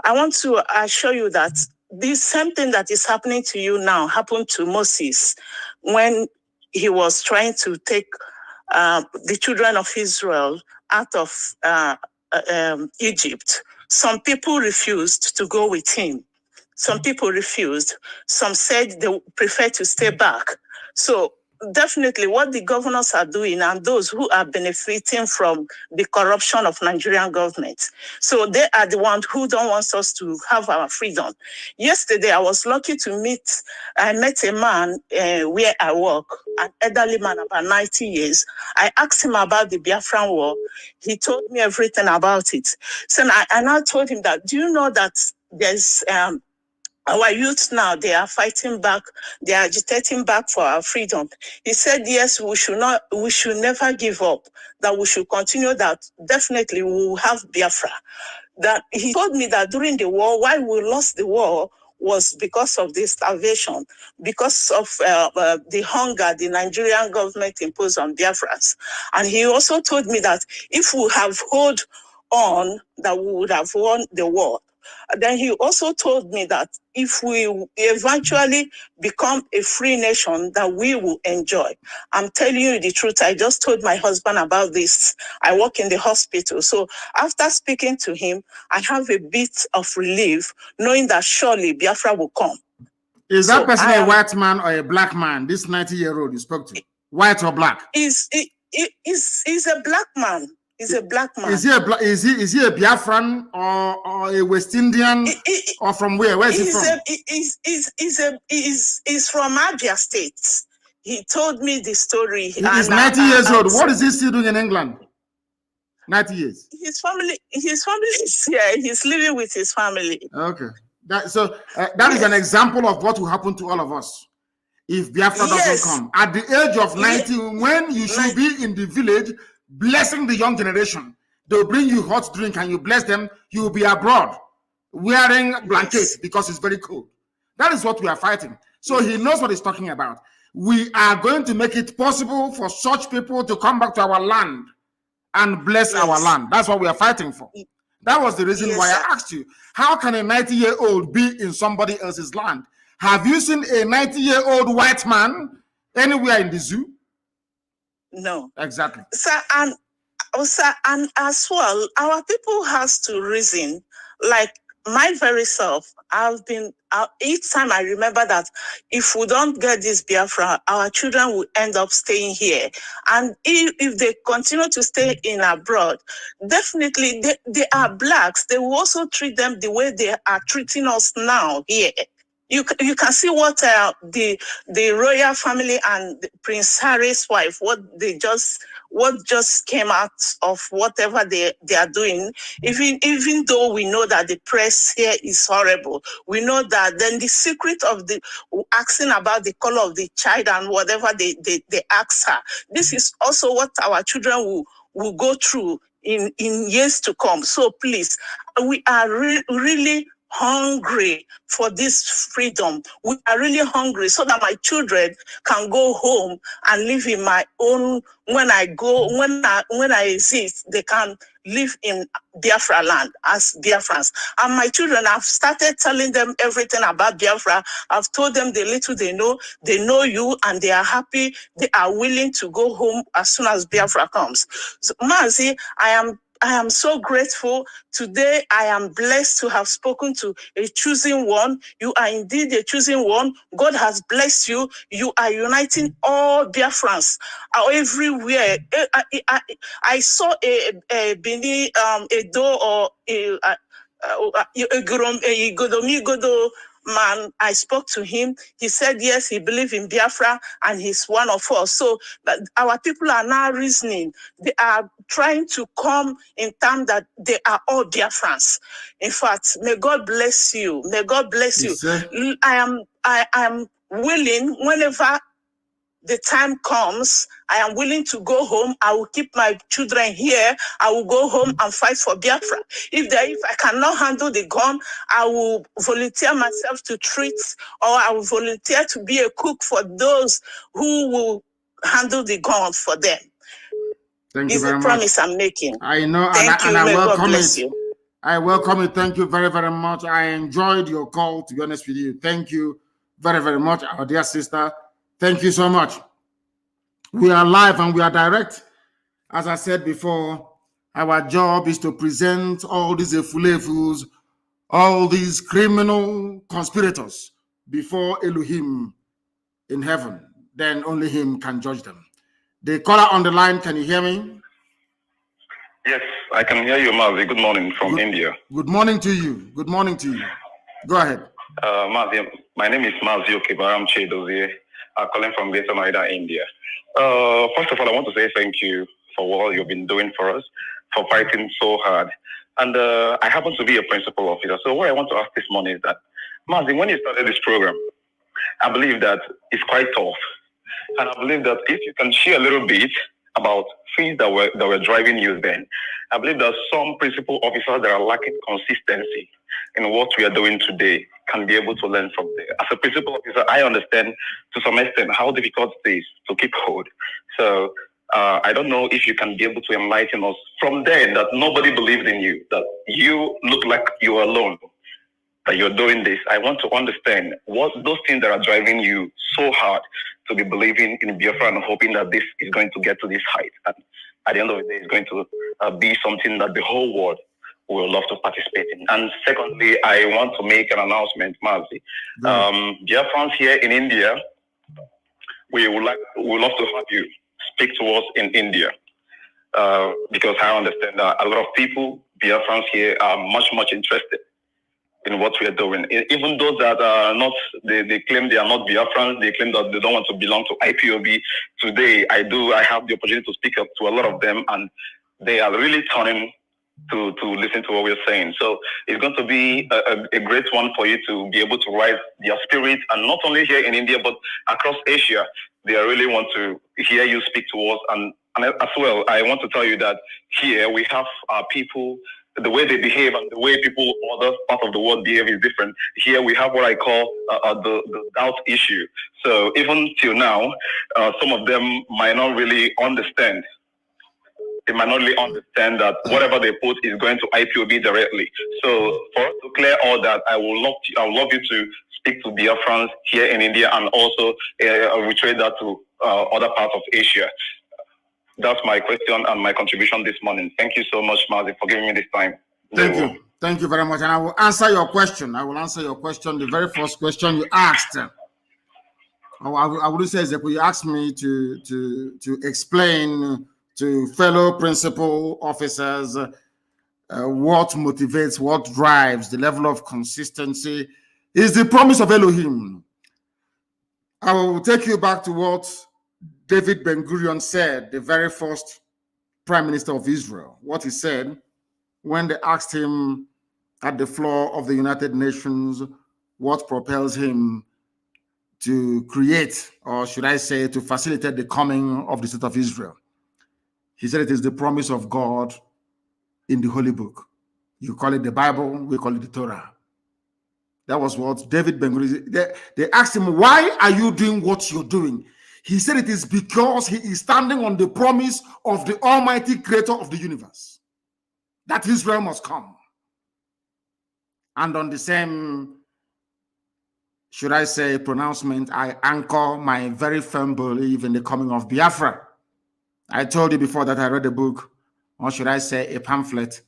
I want to assure you that the same thing that is happening to you now happened to Moses when he was trying to take the children of Israel out of Egypt. Some people refused to go with him. Some people refused. Some said they prefer to stay back. So definitely what the governors are doing and those who are benefiting from the corruption of Nigerian government. So they are the ones who don't want us to have our freedom. Yesterday, I was lucky to I met a man where I work, an elderly man about 90 years. I asked him about the Biafran war. He told me everything about it. So I told him that, do you know that there's our youth now, they are fighting back, they are agitating back for our freedom. He said, yes, we should never give up, that we should continue, that definitely we will have Biafra. That he told me that during the war, why we lost the war was because of the starvation, because of the hunger the Nigerian government imposed on Biafrans. And he also told me that if we have held on, that we would have won the war. Then he also told me that if we eventually become a free nation, that we will enjoy. I'm telling you the truth. I just told my husband about this. I work in the hospital. So after speaking to him, I have a bit of relief, knowing that surely Biafra will come. Is that person a white man or a black man, this 90-year-old you spoke to? White or black? He's a black man. He's a black man. Is he a Biafran or a West Indian or from where? Where is he from? He's from Abia State. He told me the story. He's 90 years old. What is he still doing in England? 90 years. His family is here. He's living with his family. Okay. That is an example of what will happen to all of us if Biafra doesn't come. At the age of 90, when you should be in the village blessing the young generation, they'll bring you hot drink and you bless them. You will be abroad wearing blankets because it's very cold. That is what we are fighting. So he knows what he's talking about. We are going to make it possible for such people to come back to our land and bless our land. That's what we are fighting for. That was the reason why I asked you, how can a 90-year-old be in somebody else's land? Have you seen a 90-year-old white man anywhere in the zoo? No. Exactly. Sir, and as well, our people has to reason, like my very self, I've been, each time I remember that if we don't get this Biafra, our children will end up staying here. And if they continue to stay in abroad, definitely they are blacks. They will also treat them the way they are treating us now here. You can see what the royal family and Prince Harry's wife, what just came out of whatever they are doing. Even though we know that the press here is horrible, we know that then the secret of the asking about the color of the child and whatever they ask her. This is also what our children will go through in years to come. So please, we are really hungry for this freedom. We are really hungry so that my children can go home and live in my own. When I exist, they can live in Biafra land as Biafrans. And my children, I've started telling them everything about Biafra. I've told them the little they know you, and they are happy. They are willing to go home as soon as Biafra comes. So, Mazi, I am so grateful. Today, I am blessed to have spoken to a chosen one. You are indeed a chosen one. God has blessed you. You are uniting all Biafrans everywhere. I saw a Bini, a do or a Godo man. I spoke to him. He said, yes, he believes in Biafra and he's one of us. So our people are now reasoning. They are trying to come in terms that they are all Biafrans. In fact, may God bless you. May God bless you. I am willing, whenever the time comes, I am willing to go home. I will keep my children here. I will go home and fight for Biafra. If I cannot handle the gun, I will volunteer myself to treat, or I will volunteer to be a cook for those who will handle the gun for them. Thank you very much. It's a promise I'm making. I know, and I welcome it. I welcome it. Thank you very, very much. I enjoyed your call, to be honest with you. Thank you very, very much, our dear sister. Thank you so much. We are live and we are direct. As I said before, our job is to present all these efulefus, all these criminal conspirators before Elohim in heaven. Then only him can judge them. The caller on the line, can you hear me? Yes, I can hear you, Mazi. Good morning from India. Good morning to you. Good morning to you. Go ahead. Mazi, my name is Mazi Okebaram Chedozie. I'm calling from Biafra, India. First of all, I want to say thank you for all you've been doing for us, for fighting so hard. And I happen to be a principal officer. So what I want to ask this morning is that Mazi, when you started this program, I believe that it's quite tough. And I believe that if you can share a little bit about things that were driving you then, I believe that some principal officers that are lacking consistency in what we are doing today can be able to learn from there. As a principal officer, I understand to some extent how difficult it is to keep hold. So I don't know if you can be able to enlighten us from there that nobody believed in you, that you look like you were alone, that you're doing this. I want to understand what those things that are driving you so hard to be believing in Biafra and hoping that this is going to get to this height. And at the end of the day, it's going to be something that the whole world will love to participate in. And secondly, I want to make an announcement, Mazi. Biafrans here in India, we would love to have you speak to us in India. Because I understand that a lot of people, Biafrans here, are much interested in what we are doing. Even those that are not, they claim they are not Biafrans, they claim that they don't want to belong to IPOB. Today, I have the opportunity to speak up to a lot of them, and they are really turning to listen to what we're saying. So it's going to be a great one for you to be able to rise their spirit, and not only here in India, but across Asia. They really want to hear you speak to us. And as well, I want to tell you that here we have people, the way they behave and the way people other parts of the world behave is different. Here we have what I call the doubt issue. So even till now, some of them might not really understand. They might not really understand that whatever they put is going to IPOB directly. So for us to clear all that, I would love you to speak to Biafrans here in India, and also reiterate that to other parts of Asia. That's my question and my contribution this morning. Thank you so much, Mazi, for giving me this time. Thank you. Thank you very much. And I will answer your question. The very first question you asked. I would say that you asked me to explain to fellow principal officers what motivates, what drives the level of consistency is the promise of Elohim. I will take you back to what David Ben-Gurion said, the very first prime minister of Israel, what he said when they asked him at the floor of the United Nations what propels him to create, or should I say, to facilitate the coming of the state of Israel. He said it is the promise of God in the Holy Book. You call it the Bible, we call it the Torah. That was what David Ben-Gurion, they asked him, why are you doing what you're doing? He said it is because he is standing on the promise of the Almighty Creator of the universe, that Israel must come. And on the same, should I say, pronouncement, I anchor my very firm belief in the coming of Biafra. I told you before that I read a book, or should I say a pamphlet,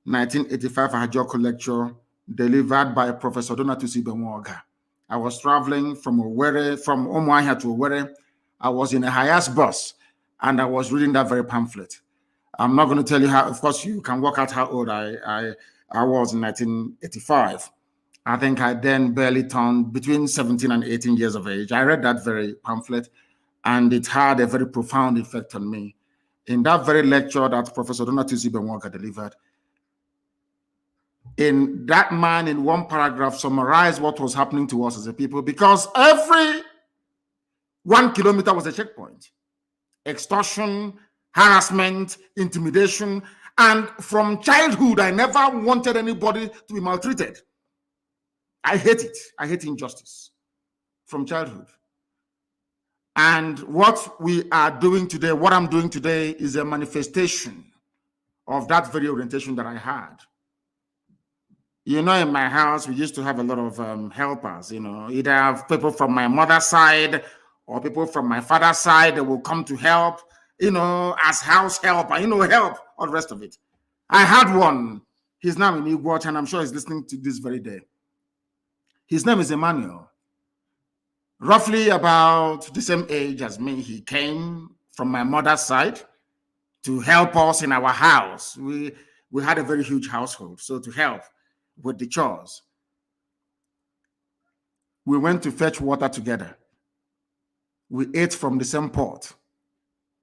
1985 Ajoko lecture delivered by Professor Donatusi Benwoga. I was traveling from Umuahia to Owerri. I was in a Hayas bus, and I was reading that very pamphlet. I'm not going to tell you how, of course, you can work out how old I was in 1985. I think I then barely turned between 17 and 18 years of age. I read that very pamphlet, and it had a very profound effect on me. In that very lecture that Professor Donatusi Benwoga delivered, in that man, in one paragraph, summarized what was happening to us as a people, because every 1 kilometer was a checkpoint. Extortion, harassment, intimidation, and from childhood, I never wanted anybody to be maltreated. I hate it. I hate injustice from childhood. And what we are doing today, what I'm doing today, is a manifestation of that very orientation that I had. You know, in my house, we used to have a lot of helpers, you know, either people from my mother's side or people from my father's side that will come to help, you know, as house help, and, you know, help, all the rest of it. I had one. His name is Igwach, and I'm sure he's listening to this very day. His name is Emmanuel. Roughly about the same age as me, he came from my mother's side to help us in our house. We had a very huge household, so to help with the chores. We went to fetch water together. We ate from the same pot.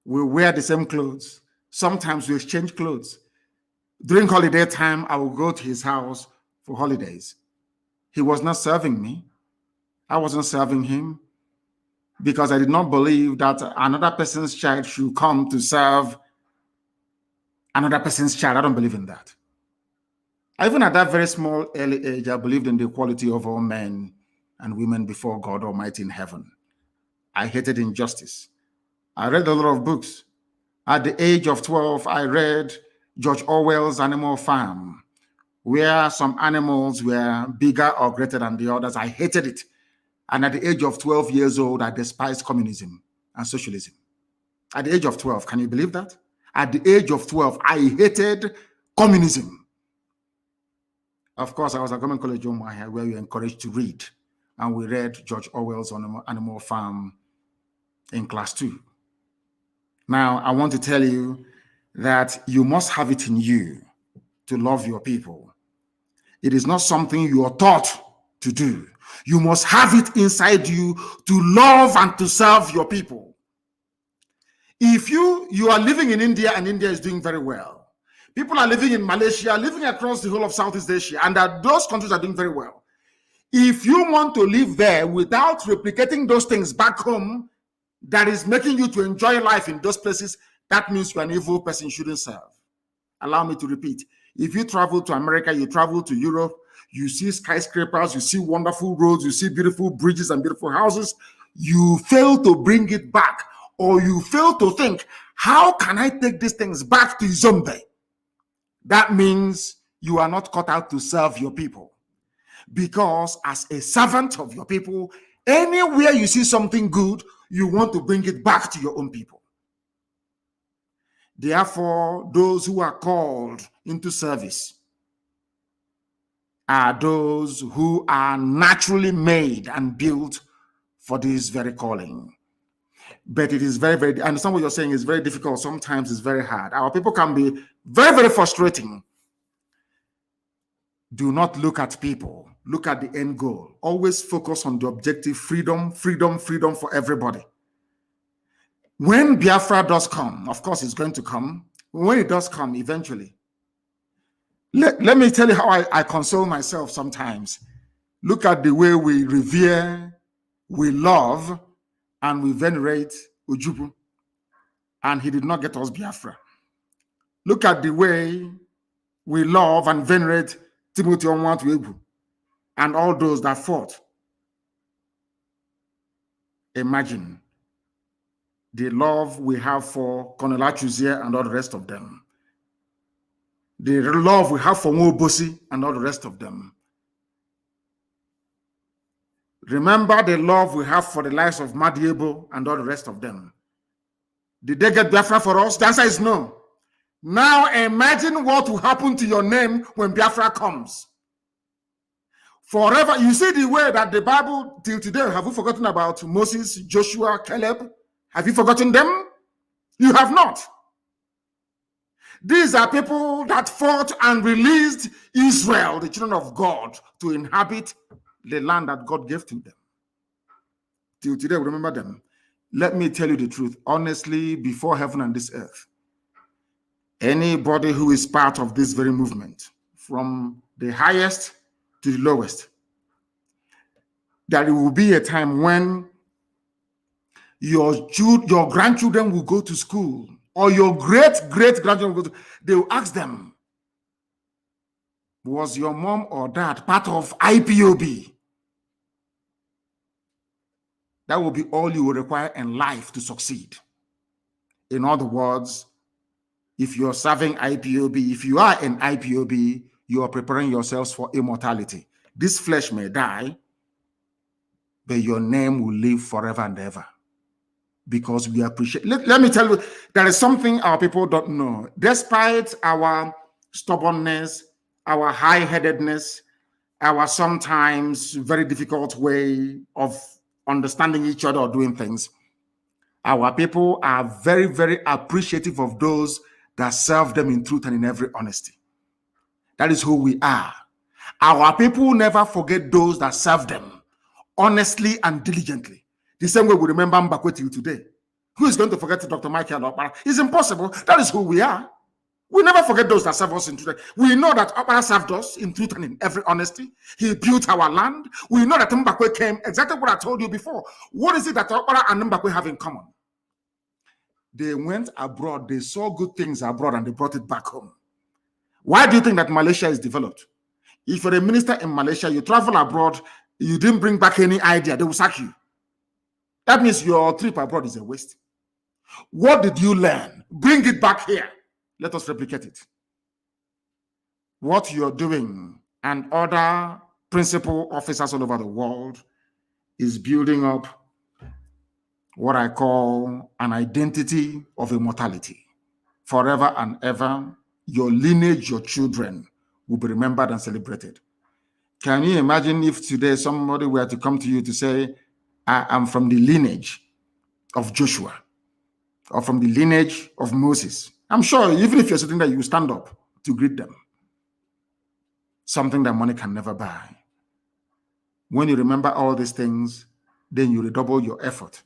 We wear the same clothes. Sometimes we exchange clothes. During holiday time, I will go to his house for holidays. He was not serving me. I wasn't serving him because I did not believe that another person's child should come to serve another person's child. I don't believe in that. Even at that very small early age, I believed in the equality of all men and women before God Almighty in heaven. I hated injustice. I read a lot of books. At the age of 12, I read George Orwell's Animal Farm, where some animals were bigger or greater than the others. I hated it. And at the age of 12 years old, I despised communism and socialism. At the age of 12, can you believe that? At the age of 12, I hated communism. Of course, I was at Government College where we were encouraged to read. And we read George Orwell's Animal Farm in class 2. Now, I want to tell you that you must have it in you to love your people. It is not something you are taught to do. You must have it inside you to love and to serve your people. If you are living in India and India is doing very well, people are living in Malaysia, living across the whole of Southeast Asia, and that those countries are doing very well. If you want to live there without replicating those things back home, that is making you to enjoy life in those places, that means you're an evil person, you shouldn't serve. Allow me to repeat. If you travel to America, you travel to Europe, you see skyscrapers, you see wonderful roads, you see beautiful bridges and beautiful houses, you fail to bring it back, or you fail to think, how can I take these things back to Zombe? That means you are not cut out to serve your people. Because as a servant of your people, anywhere you see something good, you want to bring it back to your own people. Therefore, those who are called into service are those who are naturally made and built for this very calling. But it is very, very, I understand what you're saying is very difficult. Sometimes it's very hard. Our people can be very, very frustrating. Do not look at people. Look at the end goal. Always focus on the objective: freedom, freedom, freedom for everybody. When Biafra does come, of course it's going to come. When it does come eventually, let me tell you how I console myself sometimes. Look at the way we revere, we love, and we venerate Ujubu. And he did not get us Biafra. Look at the way we love and venerate Timothy Onwatuegwu and all those that fought. Imagine the love we have for Colonel Achuzie and all the rest of them. The love we have for Nwobosi and all the rest of them. Remember the love we have for the lives of Madiebo and all the rest of them. Did they get Biafra for us? The answer is no. Now imagine what will happen to your name when Biafra comes. Forever, you see the way that the Bible till today, have you forgotten about Moses, Joshua, Caleb? Have you forgotten them? You have not. These are people that fought and released Israel, the children of God, to inhabit the land that God gave to them. Till today, we remember them. Let me tell you the truth, honestly, before heaven and this earth, anybody who is part of this very movement, from the highest to the lowest, that it will be a time when your grandchildren will go to school, or your great-great-grandchildren will go to, they will ask them, was your mom or dad part of IPOB? That will be all you will require in life to succeed. In other words, if you're serving IPOB, if you are in IPOB, you are preparing yourselves for immortality. This flesh may die, but your name will live forever and ever. Because we appreciate. Let me tell you, there is something our people don't know. Despite our stubbornness, our high-headedness, our sometimes very difficult way of understanding each other or doing things, our people are very, very appreciative of those that serve them in truth and in every honesty. That is who we are. Our people never forget those that serve them honestly and diligently. The same way we remember Mbakwe till today. Who is going to forget Dr. Michael Okpara? It's impossible. That is who we are. We never forget those that serve us in truth. We know that Okpara served us in truth and in every honesty. He built our land. We know that Mbakwe came, exactly what I told you before. What is it that Okpara and Mbakwe have in common? They went abroad, they saw good things abroad, and they brought it back home. Why do you think that Malaysia is developed? If you're a minister in Malaysia, you travel abroad, you didn't bring back any idea, they will sack you. That means your trip abroad is a waste. What did you learn? Bring it back here. Let us replicate it. What you're doing and other principal officers all over the world is building up what I call an identity of immortality. Forever and ever, your lineage, your children will be remembered and celebrated. Can you imagine if today somebody were to come to you to say, I am from the lineage of Joshua or from the lineage of Moses? I'm sure even if you're sitting there, you stand up to greet them. Something that money can never buy. When you remember all these things, then you redouble your effort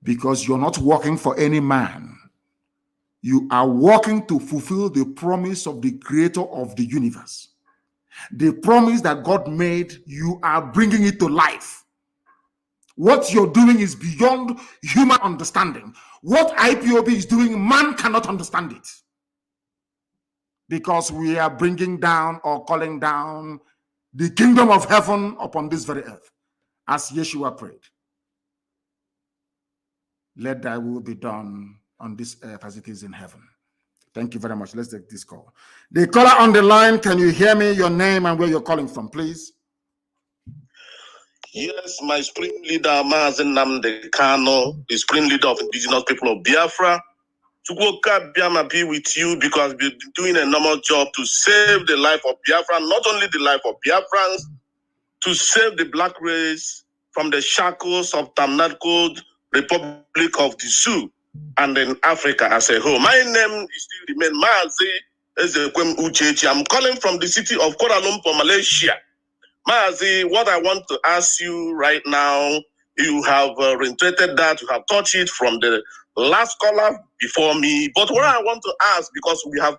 because you're not working for any man. You are working to fulfill the promise of the creator of the universe. The promise that God made, you are bringing it to life. What you're doing is beyond human understanding. What IPOB is doing, man cannot understand it. Because we are bringing down or calling down the kingdom of heaven upon this very earth. As Yeshua prayed, let thy will be done on this earth as it is in heaven. Thank you very much. Let's take this call. The caller on the line, can you hear me? Your name and where you're calling from, please. Yes, my supreme leader, Mazi Nnamdi Kanu, the supreme leader of indigenous people of Biafra. Chukwuka Biama be with you because we've been doing a normal job to save the life of Biafra, not only the life of Biafrans, to save the black race from the shackles of Tamnadcode Republic of the Sioux and in Africa as a whole. My name is still remain Mazi Ezekwem Uchechi. I'm calling from the city of Kuala Lumpur, Malaysia. Mazi, what I want to ask you right now, you have reiterated that, you have touched it from the last caller before me. But what I want to ask, because we have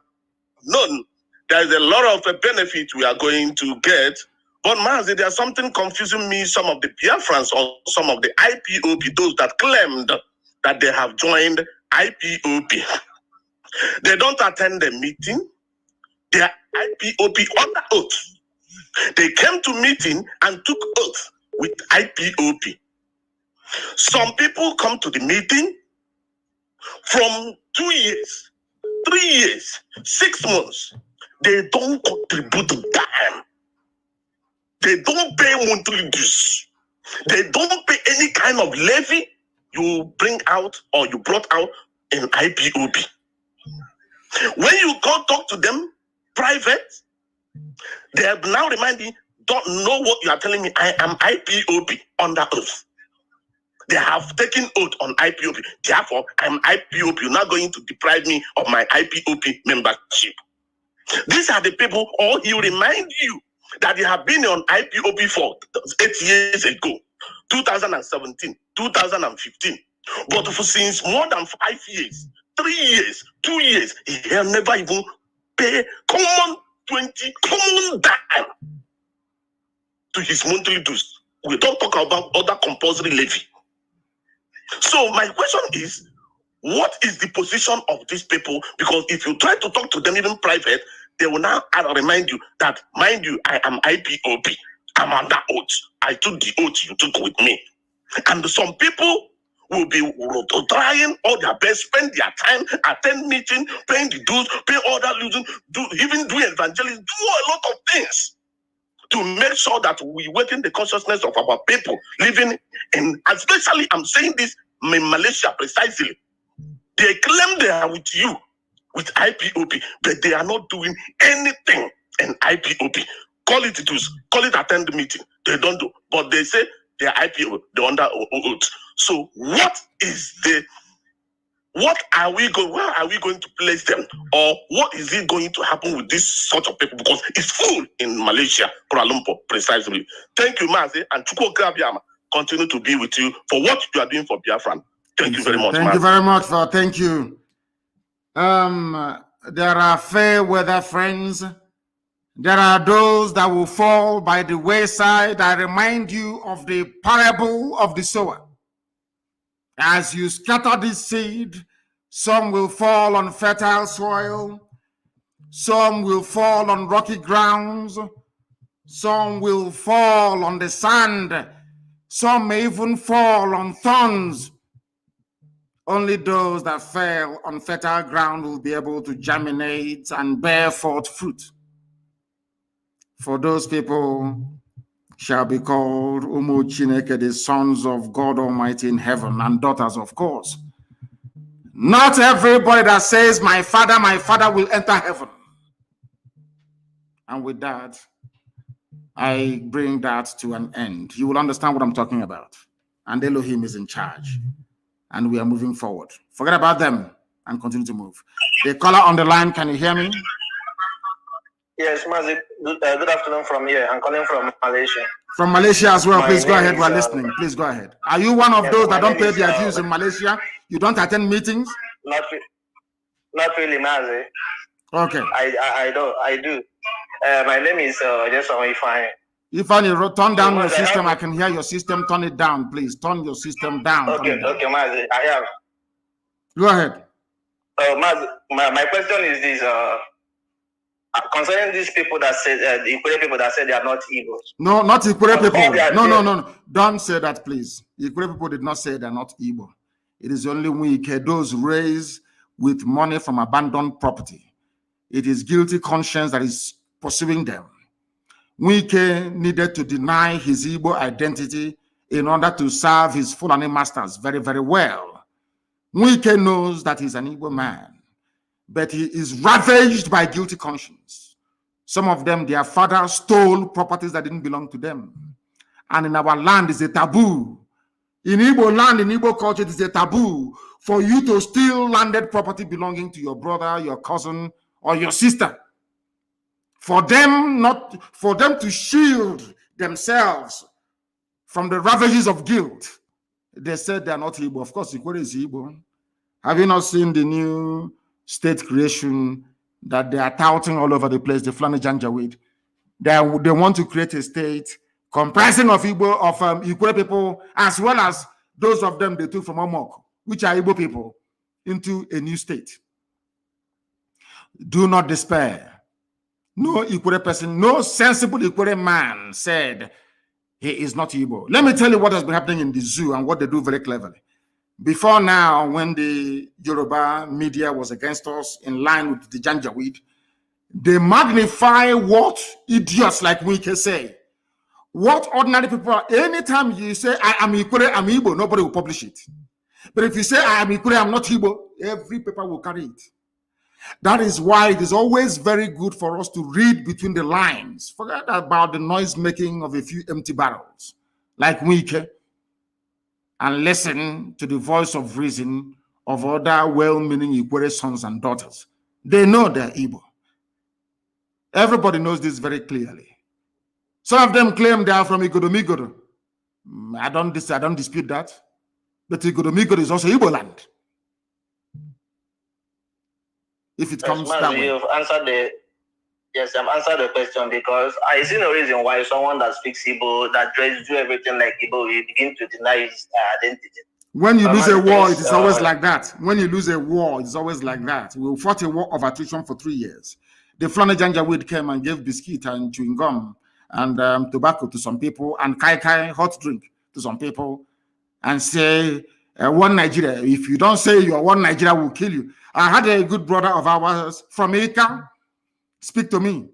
known there is a lot of benefit we are going to get. But Mazi, there's something confusing me. Some of the Biafrans or some of the IPOB, those that claimed that they have joined IPOB, they don't attend the meeting. They are IPOB under oath. They came to meeting and took oath with IPOB. Some people come to the meeting from 2 years, 3 years, 6 months. They don't contribute a dime. They don't pay monthly dues. They don't pay any kind of levy you bring out or you brought out in IPOB. When you go talk to them private, they have now reminded me, don't know what you are telling me. I am IPOB under oath. They have taken oath on IPOB. Therefore, I'm IPOB. You're not going to deprive me of my IPOB membership. These are the people, or he will remind you that they have been on IPOB for 8 years ago, 2017, 2015. But for since more than 5 years, 3 years, 2 years, he have never even paid common dime to his monthly dues. We don't talk about other compulsory levy. So my question is, what is the position of these people? Because if you try to talk to them even private, they will now remind you that, mind you, I am IPOB. I'm under oath. I took the oath you took with me. And some people will be trying all their best, spend their time, attend meeting, paying the dues, pay all that losing, even do evangelism, do a lot of things to make sure that we awaken the consciousness of our people living in, especially I'm saying this in Malaysia precisely. They claim they are with you, with IPOB, but they are not doing anything in IPOB. Call it dues, call it attend the meeting. They don't do, but they say they are IPOB, they're under oath. So where are we going to place them? Or what is it going to happen with this sort of people? Because it's full in Malaysia, Kuala Lumpur, precisely. Thank you, Mazi, and Chukwuka Biama continue to be with you for what you are doing for Biafran. Thank you very much, Thank Mazi. you very much, thank you. there are fair weather friends. There are those that will fall by the wayside. I remind you of the parable of the sower. As you scatter this seed, some will fall on fertile soil, some will fall on rocky grounds, some will fall on the sand, some may even fall on thorns. Only those that fell on fertile ground will be able to germinate and bear forth fruit. For those people shall be called Umu Chineke, the sons of God Almighty in heaven, and daughters, of course. Not everybody that says, my father will enter heaven. And with that, I bring that to an end. You will understand what I'm talking about. And Elohim is in charge. And we are moving forward. Forget about them and continue to move. The caller on the line, can you hear me? Yes, Mazi, good afternoon from here. I'm calling from Malaysia. From Malaysia as well. Please go ahead. We're listening. Please go ahead. Are you one of those that don't pay their dues in Malaysia? You don't attend meetings? Not really, Mazi. Okay. I do. My name is just Ifeanyi. Ifeanyi, turn down your system. I can hear your system. Turn it down, please. Turn your system down. Okay, Mazi. I have. Go ahead. Mazi, my question is this. Concerning these people that say the Ikure people that say they are not evil. No, not Ikure people. No. Don't say that, please. Ikure people did not say they are not evil. It is only Wike, those raised with money from abandoned property. It is guilty conscience that is pursuing them. Wike needed to deny his Igbo identity in order to serve his Fulani masters very, very well. Wike knows that he's an Igbo man, but he is ravaged by guilty conscience. Some of them, their father stole properties that didn't belong to them. And in our land, it's a taboo. In Igbo land, in Igbo culture, it is a taboo for you to steal landed property belonging to your brother, your cousin, or your sister. For them to shield themselves from the ravages of guilt, they said they are not Igbo. Of course, Ikore is Igbo. Have you not seen the new state creation that they are touting all over the place, the Fulani Janjaweed? They want to create a state comprising of Igbo, of Ikore people, as well as those of them they took from Omok, which are Igbo people, into a new state. Do not despair. No Ikore person, no sensible Ikore man said he is not Igbo. Let me tell you what has been happening in the zoo and what they do very cleverly. Before now, when the Yoruba media was against us, in line with the Janjaweed, they magnify what idiots like we can say. What ordinary people are. Anytime you say, I am Ikure, I'm Igbo, nobody will publish it. But if you say, I am Ikure, I'm not Igbo, every paper will carry it. That is why it is always very good for us to read between the lines. Forget about the noise making of a few empty barrels, like Wike, and listen to the voice of reason of other well-meaning Ikure sons and daughters. They know they're Igbo. Everybody knows this very clearly. Some of them claim they are from Igodomigodo. I don't dispute that. But Igodomigodo is also Igbo land. If it comes that way. You've answered I've answered the question, because I see no reason why someone that speaks Igbo, that do everything like Igbo, will begin to deny his identity. When you lose a war, it is always like that. When you lose a war, it's always like that. We fought a war of attrition for 3 years. The Fulani Janjaweed came and gave biscuit and chewing gum and tobacco to some people, and kai hot drink to some people, and say, one Nigeria. If you don't say you are one Nigeria, will kill you. I had a good brother of ours from Ika speak to me.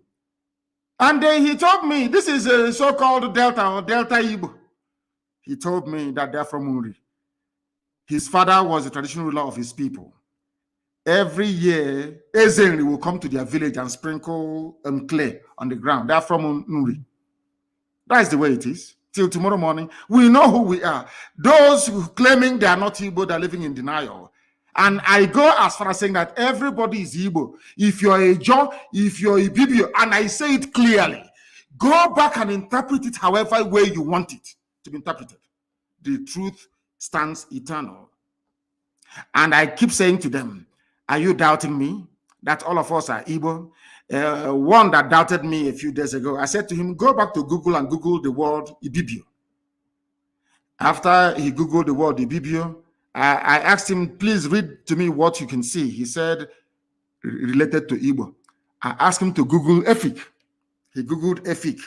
And he told me, this is a so-called Delta or Delta Igbo. He told me that they're from Uri. His father was the traditional ruler of his people. Every year, Ezenri will come to their village and sprinkle clay on the ground. They're from Uri. That's the way it is. Till tomorrow morning, we know who we are. Those who claiming they are not Igbo, they're living in denial. And I go as far as saying that everybody is Igbo. If you're a Joe, if you're a Bibio, and I say it clearly, go back and interpret it however way you want it to be interpreted. The truth stands eternal. And I keep saying to them, are you doubting me? that all of us are Igbo. One that doubted me a few days ago, I said to him, go back to Google and Google the word Ibibio. After he Googled the word Ibibio, I asked him, please read to me what you can see. He said, related to Igbo. I asked him to Google Efik. He Googled Efik.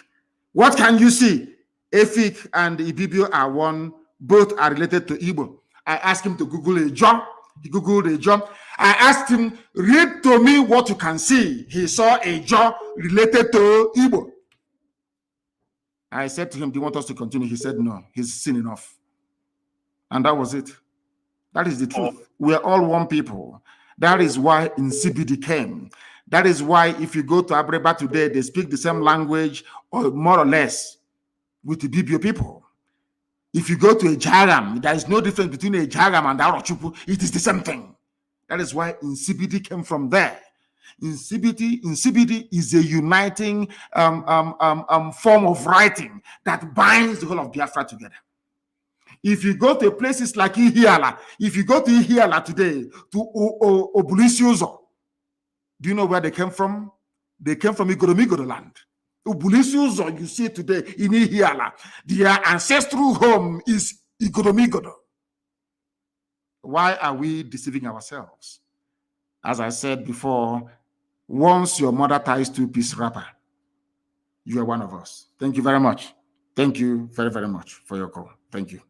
What can you see? Efik and Ibibio are one. Both are related to Igbo. I asked him to Google a job. He Googled a job. I asked him, read to me what you can see. He saw a job related to Igbo. I said to him, do you want us to continue? He said, no, he's seen enough. And that was it. That is the truth. We are all one people. That is why NCBD came. That is why if you go to Abreba today, they speak the same language or more or less with the Bibio people. If you go to a Jagam, there is no difference between a Jagam and Arochupu. It is the same thing. That is why NCBD came from there. NCBD is a uniting form of writing that binds the whole of Biafra together. If you go to places like Ihiala, if you go to Ihiala today, to Obulisiozo, do you know where they came from? They came from Igoromigodo land. Obulisiozo, you see today in Ihiala, their ancestral home is Igoromigodo. Why are we deceiving ourselves? As I said before, once your mother ties two-piece wrapper, you are one of us. Thank you very much. Thank you very, very much for your call. Thank you.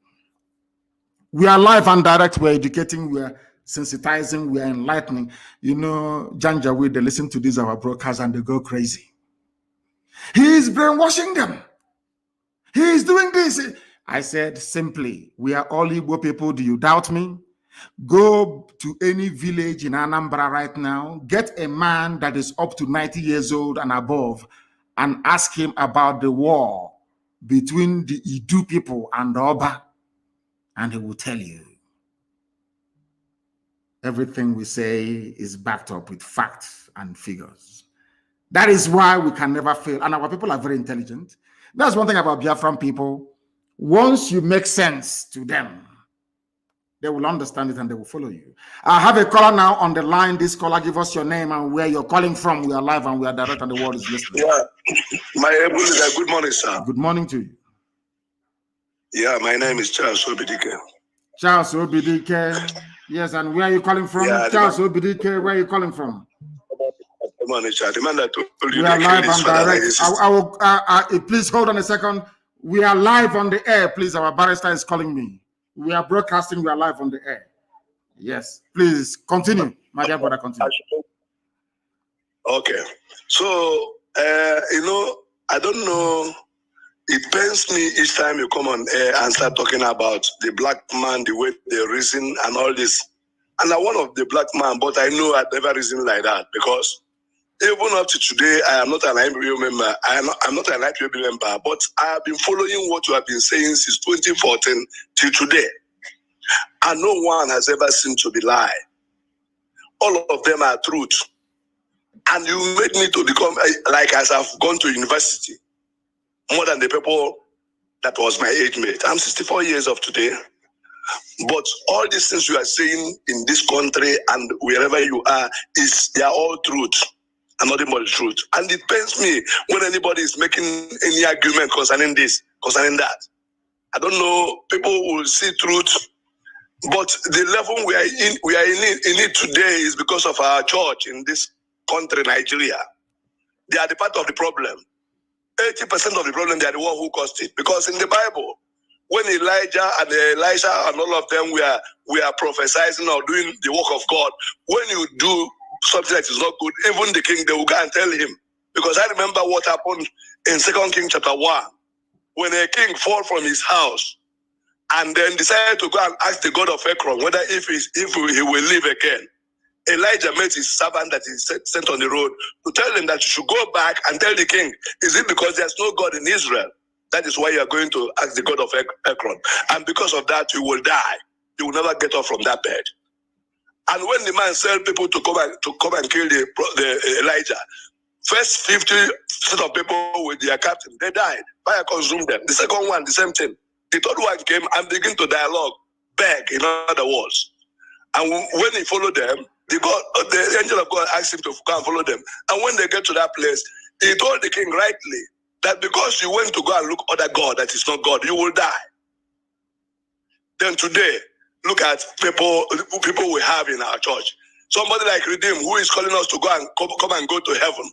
We are live and direct. We're educating. We're sensitizing. We're enlightening. You know, Janjaweed, they listen to these our broadcasts and they go crazy. He is brainwashing them. He is doing this. I said simply, we are all Igbo people. Do you doubt me? Go to any village in Anambra right now, get a man that is up to 90 years old and above, and ask him about the war between the Idu people and the Oba, and he will tell you. Everything we say is backed up with facts and figures. That is why we can never fail. And our people are very intelligent. That's one thing about Biafran people. Once you make sense to them, they will understand it and they will follow you. I have a caller now on the line. This caller, give us your name and where you're calling from. We are live and we are direct and the world is listening. Yeah, my good morning, sir. Good morning to you. Yeah, my name is Charles Obidike. Charles Obidike. Yes, and where are you calling from? Yeah, Charles Obidike, where are you calling from? Good morning, Charles. The man that told you we are live and direct. I will, please hold on a second. We are live on the air, please. Our barrister is calling me. We are broadcasting. We are live on the air. Yes, please continue, my dear brother. Continue. Okay, so you know, I don't know. It pains me each time you come on air and start talking about the black man, the way they reason and all this. And I'm one of the black man, but I know I've never reasoned like that because even up to today, I am not an IPO member. I'm not an IPO member, but I have been following what you have been saying since 2014 till today. And no one has ever seemed to be lie. All of them are truth. And you made me to become, like as I've gone to university, more than the people that was my age mate. I'm 64 years of today. But all these things you are saying in this country and wherever you are, they are all truth. And nothing but the truth. And it pains me when anybody is making any argument concerning this, concerning that. I don't know, people will see truth, but the level we are in it today is because of our church in this country, Nigeria. They are the part of the problem. 80% of the problem, they are the one who caused it. Because in the Bible, when Elijah and Elisha and all of them were prophesying or doing the work of God, when you do something that is not good, even the king, they will go and tell him. Because I remember what happened in 2 Kings chapter 1, when a king fell from his house and then decided to go and ask the God of Ekron whether if he will live again. Elijah met his servant that he sent on the road to tell him that you should go back and tell the king, is it because there's no God in Israel? That is why you are going to ask the God of Ekron. And because of that, you will die. You will never get up from that bed. And when the man sent people to come and kill the Elijah, first 50 set of people with their captain, they died. Fire consumed them. The second one, the same thing. The third one came and began to dialogue, beg, in other words. And when he followed them, the angel of God asked him to go and follow them. And when they get to that place, he told the king rightly that because you went to go and look other God that is not God, you will die. Then today, look at people we have in our church. Somebody like Redeem, who is calling us to go and come and go to heaven,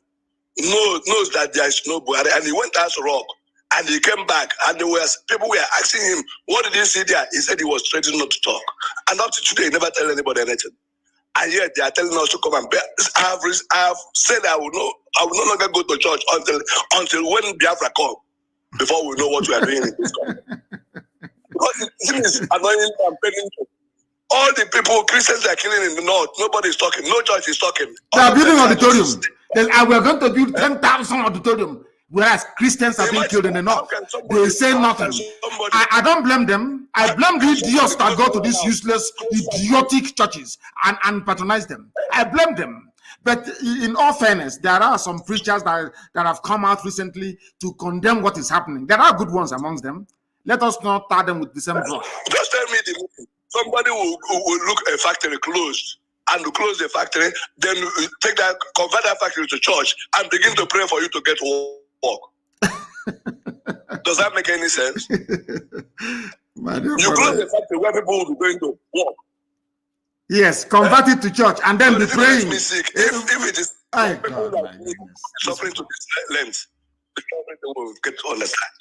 knows that there is no Buhari, and he went as rock, and he came back, and people were asking him, what did he see there? He said he was threatening not to talk. And up to today, he never tell anybody anything. And yet they are telling us to come and bear. I have said I will no longer go to church until when Biafra come, before we know what we are doing in this country. Because it is annoying and painful. All the people, Christians are killing in the north. Nobody is talking. No church is talking. They are building auditorium. We are going to build 10,000 auditorium, whereas Christians are being killed in the north. They say nothing. I don't blame them. I blame the idiots that go to these useless, idiotic churches and patronize them. I blame them. But in all fairness, there are some preachers that have come out recently to condemn what is happening. There are good ones amongst them. Let us not tar them with the same brush. Just tell me the meaning. Somebody will look a factory closed and close the factory, then convert that factory to church and begin to pray for you to get work. Does that make any sense? You close the factory where people will be going to work. Yes, convert it to church and then be praying. If it is people that suffering to this length, people will get to understand.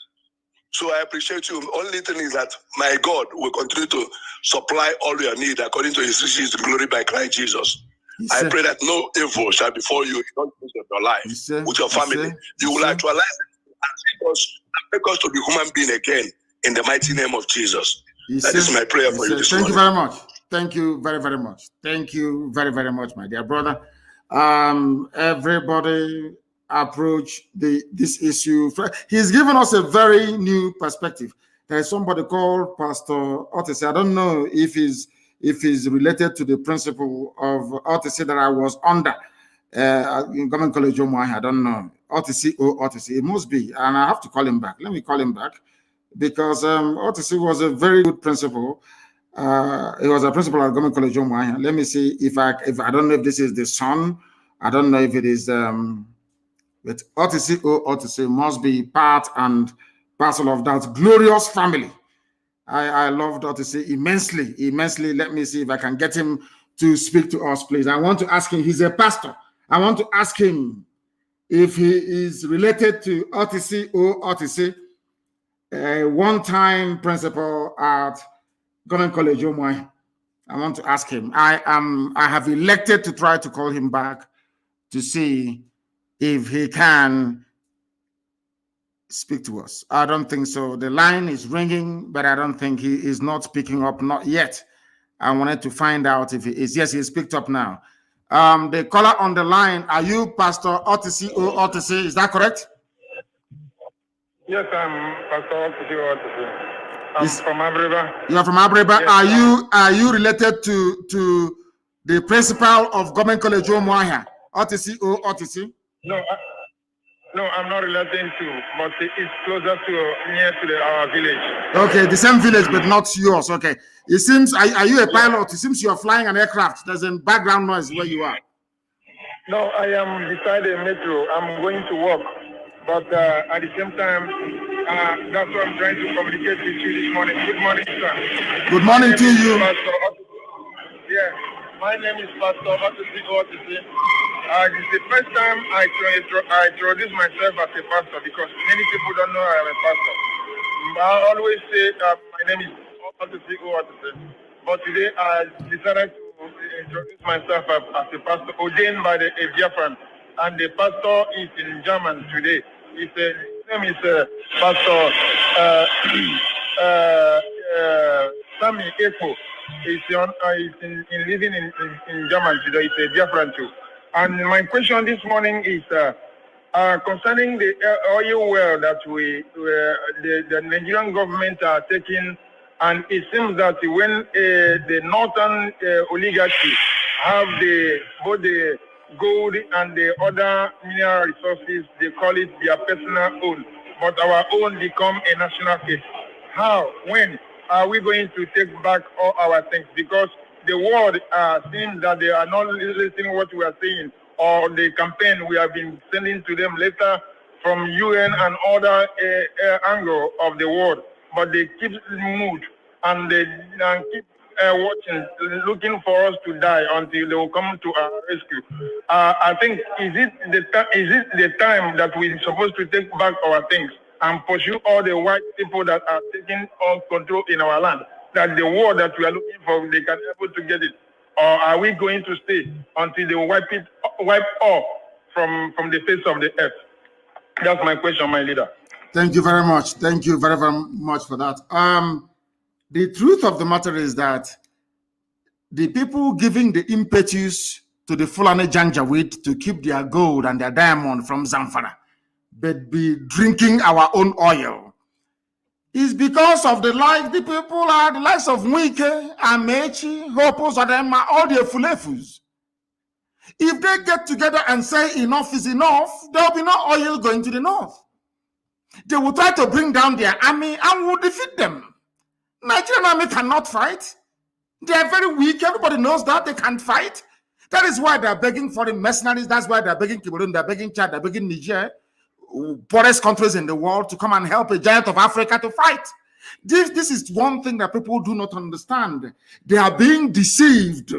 So I appreciate you. Only thing is that my God will continue to supply all your need according to his riches in glory by Christ Jesus. I pray that no evil shall befall you in all days of your life with your family. You will actualize it and make us to be human being again in the mighty name of Jesus. That is my prayer for you this morning. Thank you very much. Thank you very, very much. Thank you very, very much, my dear brother. Everybody approach this issue. He's given us a very new perspective. There is somebody called Pastor Otis. I don't know if he's related to the principle of Otis that I was under in Government College Omoahi. I don't know. Otis. It must be. And I have to call him back. Let me call him back because Otis was a very good principal. He was a principal at Government College Omoahi. Let me see if I don't know if this is the son. I don't know if it is but OTC must be part and parcel of that glorious family. I loved OTC immensely. Let me see if I can get him to speak to us, please. I want to ask him, he's a pastor. I want to ask him if he is related to OTC, a one-time principal at Government College Omoahi. I want to ask him. I have elected to try to call him back to see if he can speak to us. I don't think so. The line is ringing, but I don't think he is not picking up, not yet. I wanted to find out if he is. Yes, he's picked up now. The caller on the line, are you Pastor OTC? Is that correct? Yes, I'm Pastor OTC. I'm from Abreba. You're from Abreba. Yes, are you related to the principal of Government College Omoahi? OTC? No, I'm not related to, but it's closer near to our village. Okay, the same village, but not yours. Okay. It seems, are you a pilot? It seems you're flying an aircraft. There's a background noise where you are. No, I am beside a metro. I'm going to work. But at the same time, that's what I'm trying to communicate with you this morning. Good morning, sir. Good morning to you. Yeah, my name is Pastor OTC. It's the first time I introduce myself as a pastor because many people don't know I am a pastor. I always say my name is OTC. But today I decided to introduce myself as a pastor ordained by the Biafrans. And the pastor is in German today. His name is Pastor Sami Eko. He's living in German today. He's a Biafran too. And my question this morning is concerning the oil well that the Nigerian government are taking, and it seems that when the northern oligarchy have both the gold and the other mineral resources, they call it their personal own, but our own become a national case. How? When are we going to take back all our things? Because the world seems that they are not listening to what we are saying, or the campaign we have been sending to them later from UN and other angle of the world, but they keep mood and they keep watching, looking for us to die until they will come to our rescue. I think is it the time that we're supposed to take back our things and pursue all the white people that are taking all control in our land? That the war that we are looking for, they can be able to get it, or are we going to stay until they wipe off from the face of the earth? That's my question, my leader. Thank you very much. Thank you very, very much for that. The truth of the matter is that the people giving the impetus to the Fulani Janjaweed to keep their gold and their diamond from Zamfara, but be drinking our own oil, is because of the people are the likes of Mwike, Amechi, Hopos, Adema, all the Fulefus. If they get together and say enough is enough, there will be no oil going to the north. They will try to bring down their army and will defeat them. Nigerian army cannot fight. They are very weak. Everybody knows that they can't fight. That is why they are begging foreign mercenaries. That's why they are begging Cameroon, they are begging Chad, they are begging Niger, poorest countries in the world, to come and help a giant of Africa to fight. This is one thing that people do not understand. They are being deceived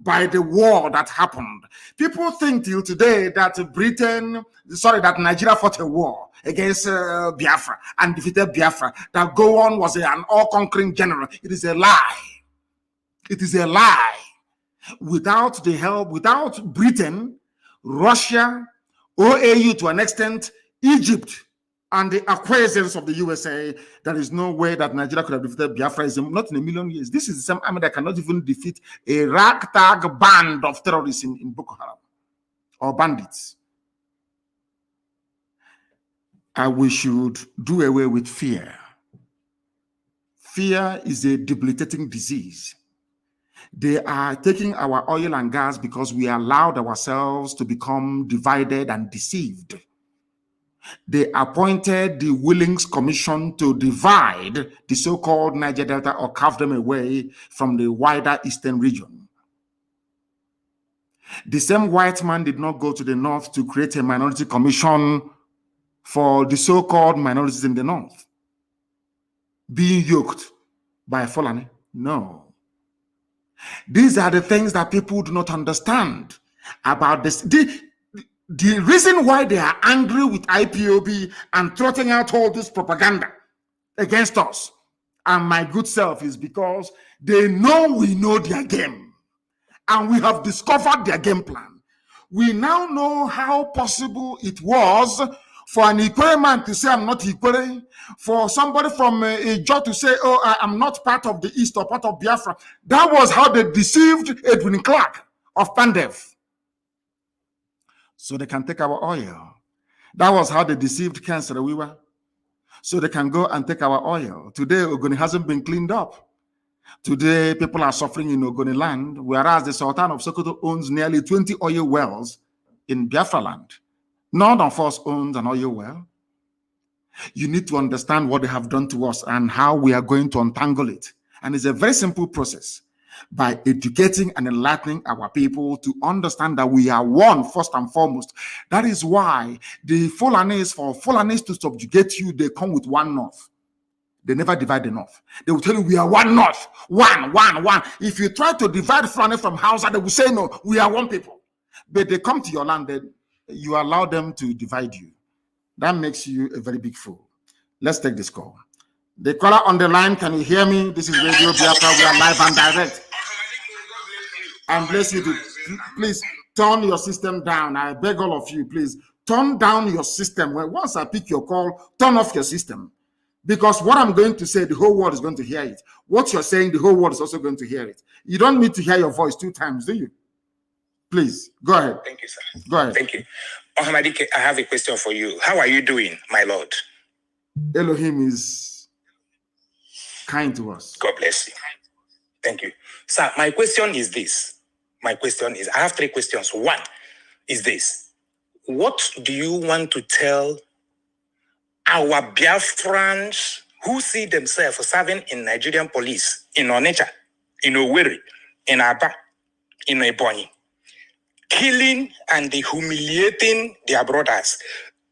by the war that happened. People think till today that that Nigeria fought a war against Biafra and defeated Biafra, that Gowon was an all-conquering general. It is a lie. It is a lie. Without the help, without Britain, Russia, OAU to an extent, Egypt, and the acquiescence of the USA, there is no way that Nigeria could have defeated Biafra. Not in a million years. This is the same army that cannot even defeat a ragtag band of terrorists in Boko Haram or bandits. We should do away with fear. Fear is a debilitating disease. They are taking our oil and gas because we allowed ourselves to become divided and deceived. They appointed the Willings Commission to divide the so-called Niger Delta or carve them away from the wider eastern region. The same white man did not go to the north to create a minority commission for the so-called minorities in the north being yoked by Fulani. No. These are the things that people do not understand about this. The reason why they are angry with IPOB and trotting out all this propaganda against us and my good self is because they know we know their game and we have discovered their game plan. We now know how possible it was for an Ikwere man to say, I'm not Ikwere, for somebody from Ijo to say, oh, I'm not part of the East or part of Biafra. That was how they deceived Edwin Clark of Pandev, so they can take our oil. That was how they deceived Ken Sarawiwa, so they can go and take our oil. Today, Ogoni hasn't been cleaned up. Today, people are suffering in Ogoni land, whereas the Sultan of Sokoto owns nearly 20 oil wells in Biafra land. None of us owns an oil well. You need to understand what they have done to us and how we are going to untangle it. And it's a very simple process. By educating and enlightening our people to understand that we are one first and foremost. That is why the Fulanis, for Fulanis to subjugate you, they come with one north. They never divide the north. They will tell you we are one north, one. If you try to divide Fulani from Hausa, they will say no, we are one people. But they come to your land, then you allow them to divide you. That makes you a very big fool. Let's take this call. The caller on the line, can you hear me? This is Radio Biafra. We are live and direct. And bless you to please turn your system down. I beg all of you, please turn down your system. Once I pick your call, turn off your system. Because what I'm going to say, the whole world is going to hear it. What you're saying, the whole world is also going to hear it. You don't need to hear your voice 2 times, do you? Please, go ahead. Thank you, sir. Go ahead. Thank you. Ohamadike, I have a question for you. How are you doing, my Lord? Elohim is kind to us. God bless you. Thank you. Sir, my question is this. I have 3 questions. One is this. What do you want to tell our Biafrans who see themselves serving in Nigerian police, in Onitsha, in Owerri, in Aba, in Ebonyi, killing and humiliating their brothers.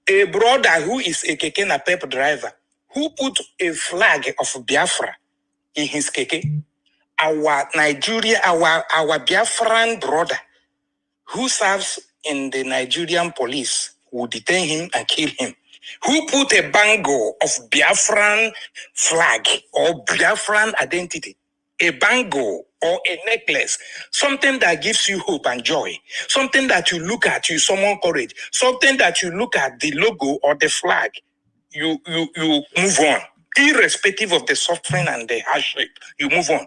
A brother who is a keke napep driver, who put a flag of Biafra in his keke. Our Nigeria, our Biafran brother, who serves in the Nigerian police, will detain him and kill him. Who put a bangle of Biafran flag or Biafran identity, a bangle or a necklace, something that gives you hope and joy, something that you look at, you summon courage, something that you look at the logo or the flag, you move on, irrespective of the suffering and the hardship, you move on.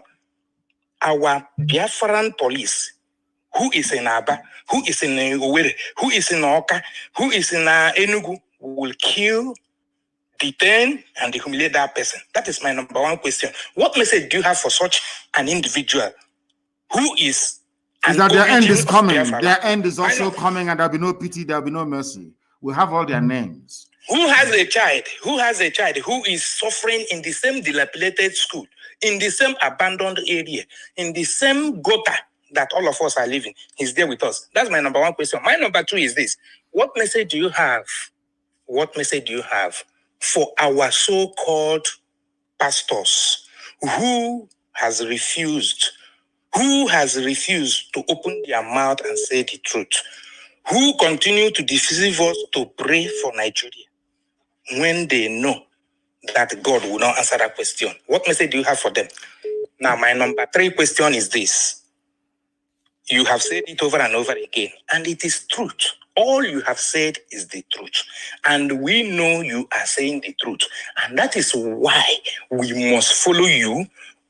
Our Biafran police, who is in Aba, who is in Owerri, who is in Oka, who is in Enugu, will kill, detain, and humiliate that person. That is my number one question. What message do you have for such an individual who is that their end is coming? Biafra? Their end is also coming, and there'll be no pity, there'll be no mercy. We have all their names. Who has a child who is suffering in the same dilapidated school, in the same abandoned area, in the same gutter that all of us are living? He's there with us. That's my number one question. My number two is this. What message do you have? What message do you have for our so-called pastors who has refused to open their mouth and say the truth, who continue to deceive us to pray for Nigeria when they know that God will not answer that question? What message do you have for them? Now, my number three question is this. You have said it over and over again, and it is truth. All you have said is the truth. And we know you are saying the truth. And that is why we must follow you.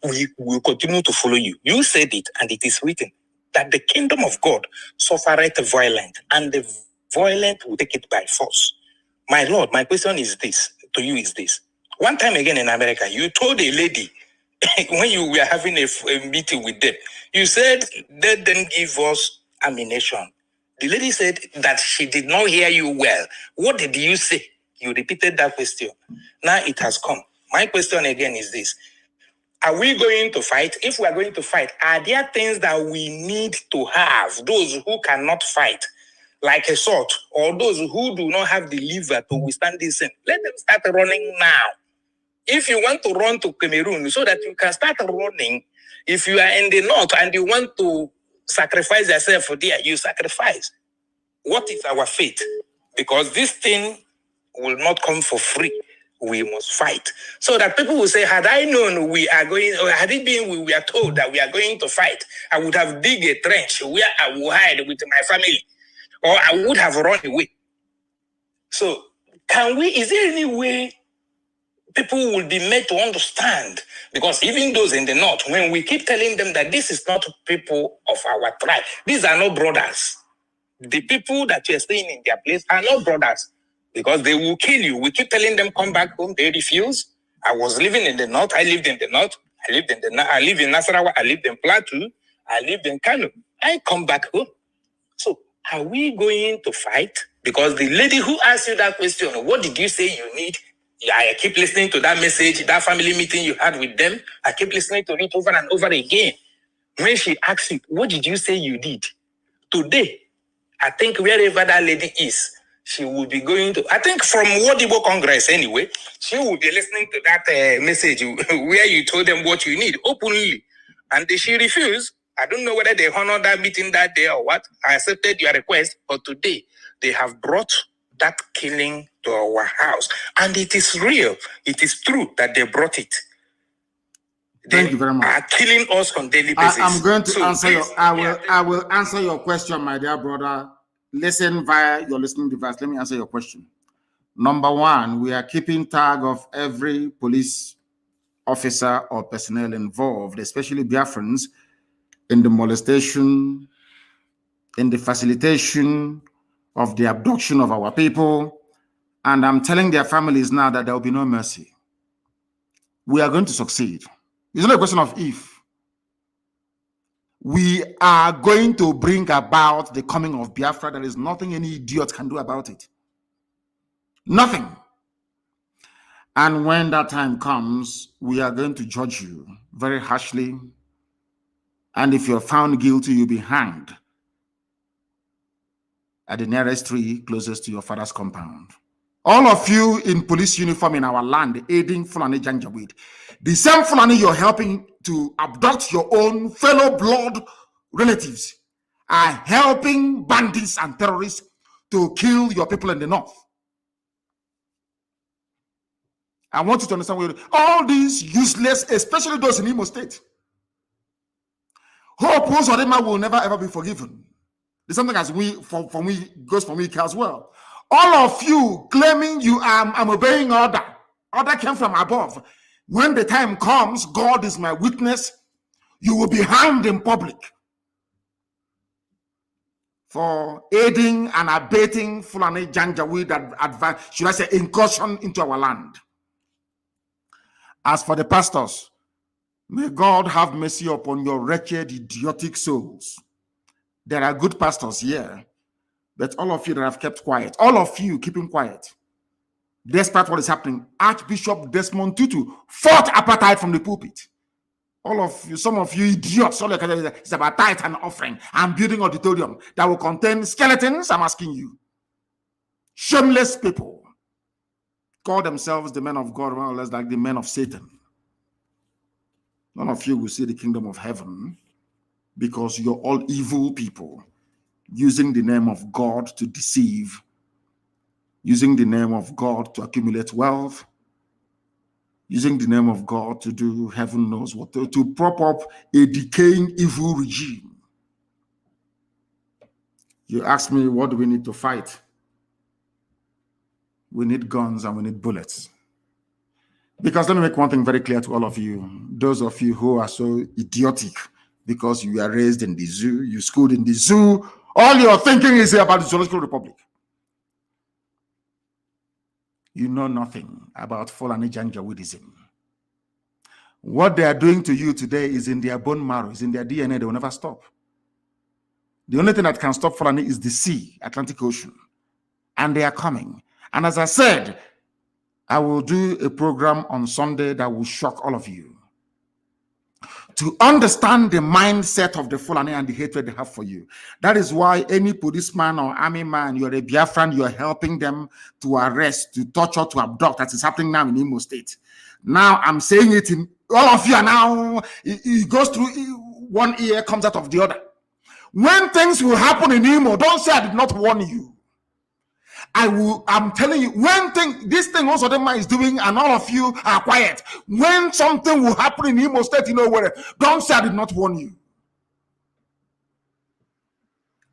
We will continue to follow you. You said it, and it is written that the kingdom of God suffereth violent, and the violent will take it by force. My Lord, my question is this, to you is this. One time again in America, you told a lady, when you were having a meeting with them, you said, let them give us ammunition. The lady said that she did not hear you well. What did you say? You repeated that question. Now it has come. My question again is this. Are we going to fight? If we are going to fight, are there things that we need to have? Those who cannot fight, like a sword, or those who do not have the liver to withstand this thing, let them start running now. If you want to run to Cameroon so that you can start running, if you are in the north and you want to sacrifice yourself for there, you sacrifice. What is our fate? Because this thing will not come for free. We must fight. So that people will say, had I known we are going, or had it been we were told that we are going to fight, I would have dig a trench where I will hide with my family, or I would have run away. So is there any way people will be made to understand? Because even those in the north, when we keep telling them that this is not people of our tribe, these are not brothers. The people that you're staying in their place are not brothers, because they will kill you. We keep telling them, come back home. They refuse. I was living in the north. I lived in the north. I live in Nasarawa. I lived in Plateau. I lived in Kanu. I come back home. So are we going to fight? Because the lady who asked you that question, what did you say you need? I keep listening to that message, that family meeting you had with them. I keep listening to it over and over again. When she asked you, what did you say you did? Today, I think wherever that lady is, she will be going to, I think from Wodibo Congress anyway, she will be listening to that message where you told them what you need openly. And she refused. I don't know whether they honored that meeting that day or what. I accepted your request, but today they have brought that killing to our house. And it is real. It is true that they brought it. Thank you very much. Are killing us on daily basis. I'm going to answer I will answer your question, my dear brother. Listen via your listening device. Let me answer your question. Number one, we are keeping tag of every police officer or personnel involved, especially Biafrans, in the molestation, in the facilitation of the abduction of our people. And I'm telling their families now that there will be no mercy. We are going to succeed. It's not a question of if. We are going to bring about the coming of Biafra. There is nothing any idiot can do about it. Nothing. And when that time comes, we are going to judge you very harshly And if you're found guilty, you'll be hanged at the nearest tree closest to your father's compound. All of you in police uniform in our land aiding Fulani Janjaweed, the same Fulani you're helping to abduct your own fellow blood relatives, are helping bandits and terrorists to kill your people in the north. I want you to understand all these useless, especially those in Imo State. Hope Uzodinma will never ever be forgiven. The something as for me goes for me as well. All of you claiming I'm obeying order. Order came from above. When the time comes, God is my witness, you will be hanged in public for aiding and abating Fulani Janjaweed should I say, incursion into our land. As for the pastors, may God have mercy upon your wretched, idiotic souls. There are good pastors here, but all of you that have kept quiet, all of you keeping quiet, despite what is happening, Archbishop Desmond Tutu fought apartheid from the pulpit. All of you, some of you idiots, all you can say is about tithe and offering and building auditorium that will contain skeletons. I'm asking you, shameless people, call themselves the men of God, more or less like the men of Satan. None of you will see the kingdom of heaven because you're all evil people using the name of God to deceive, using the name of God to accumulate wealth, using the name of God to do heaven knows what, to prop up a decaying evil regime. You ask me, what do we need to fight? We need guns and we need bullets. Because let me make one thing very clear to all of you, those of you who are so idiotic because you are raised in the zoo, you schooled in the zoo, all you're thinking is about the Zoological Republic. You know nothing about Fulani Janjaweedism. What they are doing to you today is in their bone marrow, is in their DNA. They will never stop. The only thing that can stop Fulani is the sea, Atlantic Ocean. And they are coming. And as I said, I will do a program on Sunday that will shock all of you. To understand the mindset of the Fulani and the hatred they have for you. That is why any policeman or army man, you're a Biafran, you're helping them to arrest, to torture, to abduct. That is happening now in Imo State. Now I'm saying it in all of you are now, it goes through one ear, comes out of the other. When things will happen in Imo, don't say I did not warn you. I'm telling you, this thing also Uzodinma is doing, and all of you are quiet. When something will happen in Imo State, you know where, don't say I did not warn you.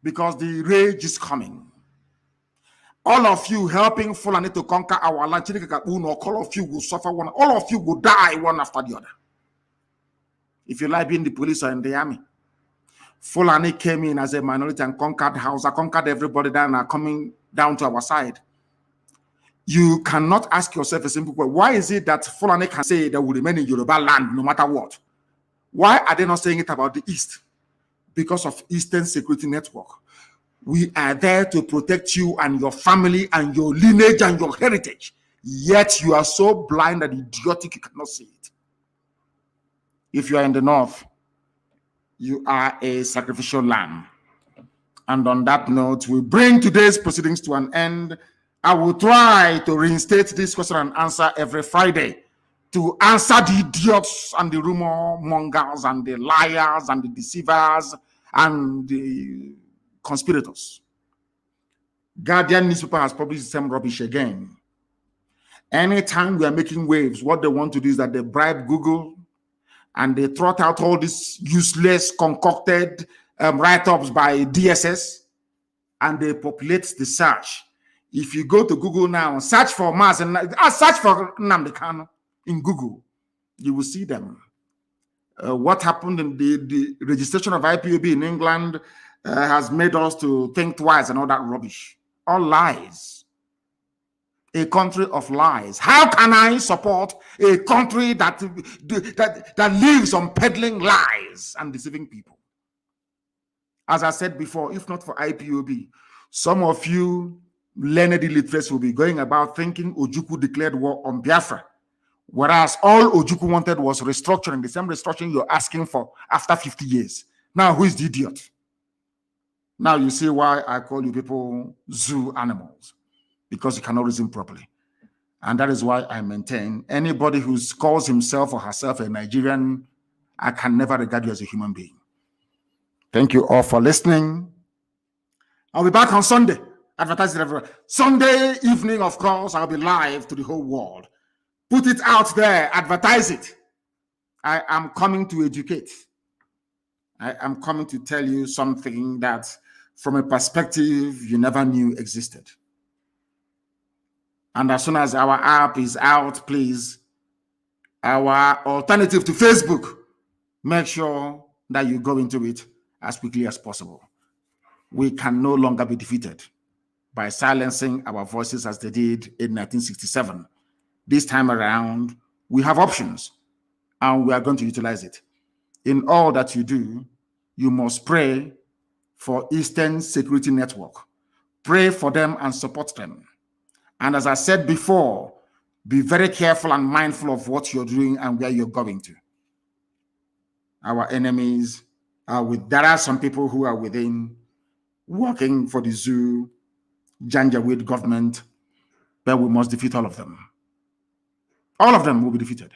Because the rage is coming. All of you helping Fulani to conquer our land, all of you will suffer one, all of you will die one after the other. If you like being the police or in the army. Fulani came in as a minority and conquered Hausa, conquered everybody down, are coming down to our side. You cannot ask yourself a simple question. Why is it that Fulani can say they will remain in Yoruba land no matter what? Why are they not saying it about the East? Because of Eastern Security Network. We are there to protect you and your family and your lineage and your heritage. Yet you are so blind and idiotic you cannot see it. If you are in the North, you are a sacrificial lamb. And on that note, we bring today's proceedings to an end. I will try to reinstate this question and answer every Friday to answer the idiots and the rumor mongers and the liars and the deceivers and the conspirators. Guardian newspaper has published the same rubbish again. Anytime we are making waves, what they want to do is that they bribe Google and they trot out all these useless, concocted write-ups by DSS, and they populate the search. If you go to Google now and search for Mazi Nnamdi Kanu in Google, you will see them. What happened in the registration of IPOB in England has made us to think twice and all that rubbish. All lies. A country of lies. How can I support a country that lives on peddling lies and deceiving people? As I said before, if not for IPOB, some of you learned illiterates will be going about thinking Ojukwu declared war on Biafra. Whereas all Ojukwu wanted was restructuring, the same restructuring you're asking for after 50 years. Now, who is the idiot? Now you see why I call you people zoo animals, because you cannot reason properly. And that is why I maintain anybody who calls himself or herself a Nigerian, I can never regard you as a human being. Thank you all for listening. I'll be back on Sunday. Advertise it everywhere. Sunday evening, of course, I'll be live to the whole world. Put it out there. Advertise it. I am coming to educate. I am coming to tell you something that, from a perspective you never knew existed. And as soon as our app is out, please, our alternative to Facebook, make sure that you go into it as quickly as possible. We can no longer be defeated by silencing our voices as they did in 1967. This time around, we have options, and we are going to utilize it. In all that you do, you must pray for Eastern Security Network. Pray for them and support them. And as I said before, be very careful and mindful of what you're doing and where you're going to. Our enemies are there are some people who are within, working for the zoo, Janjaweed government, but we must defeat all of them. All of them will be defeated.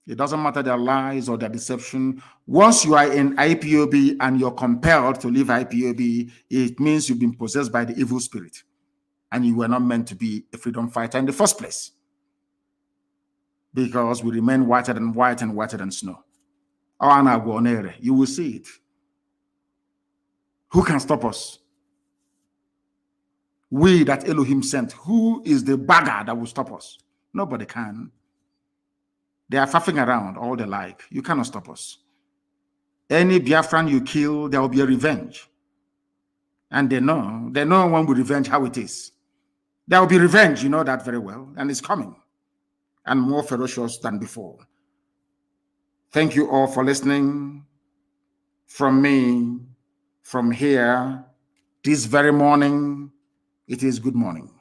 It doesn't matter their lies or their deception. Once you are in IPOB and you're compelled to leave IPOB, it means you've been possessed by the evil spirit. And you were not meant to be a freedom fighter in the first place. Because we remain whiter than white and whiter than snow. You will see it. Who can stop us? We that Elohim sent. Who is the bagger that will stop us? Nobody can. They are faffing around all they like. You cannot stop us. Any Biafran you kill, there will be a revenge. And they know when we revenge how it is. There will be revenge, you know that very well, and it's coming. And more ferocious than before. Thank you all for listening. From me, from here, this very morning, it is good morning.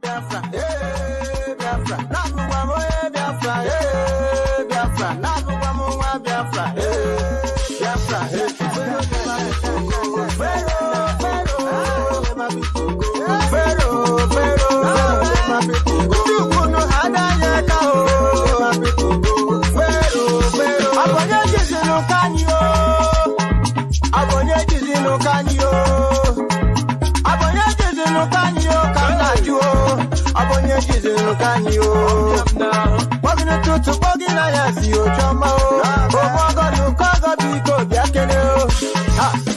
Biafra, hey, Biafra, Biafra, hey, Biafra, Biafra, hey, Biafra,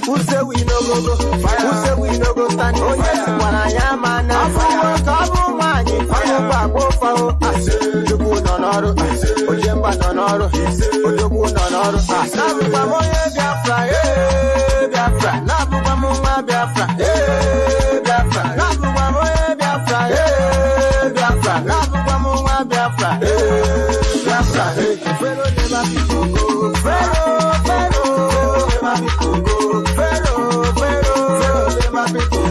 who say we no go go? Who say we no go stand? Oh yes, when I am an afu money, afu bago fao. Ojobu nonoro, ojemba nonoro, ojobu nonoro. Nabu bamo Biafra, Biafra. Nabu bamo Biafra, Biafra. Nabu bamo Biafra, Biafra. Nabu bamo Biafra, Biafra. Fero never be go, Fero never be go.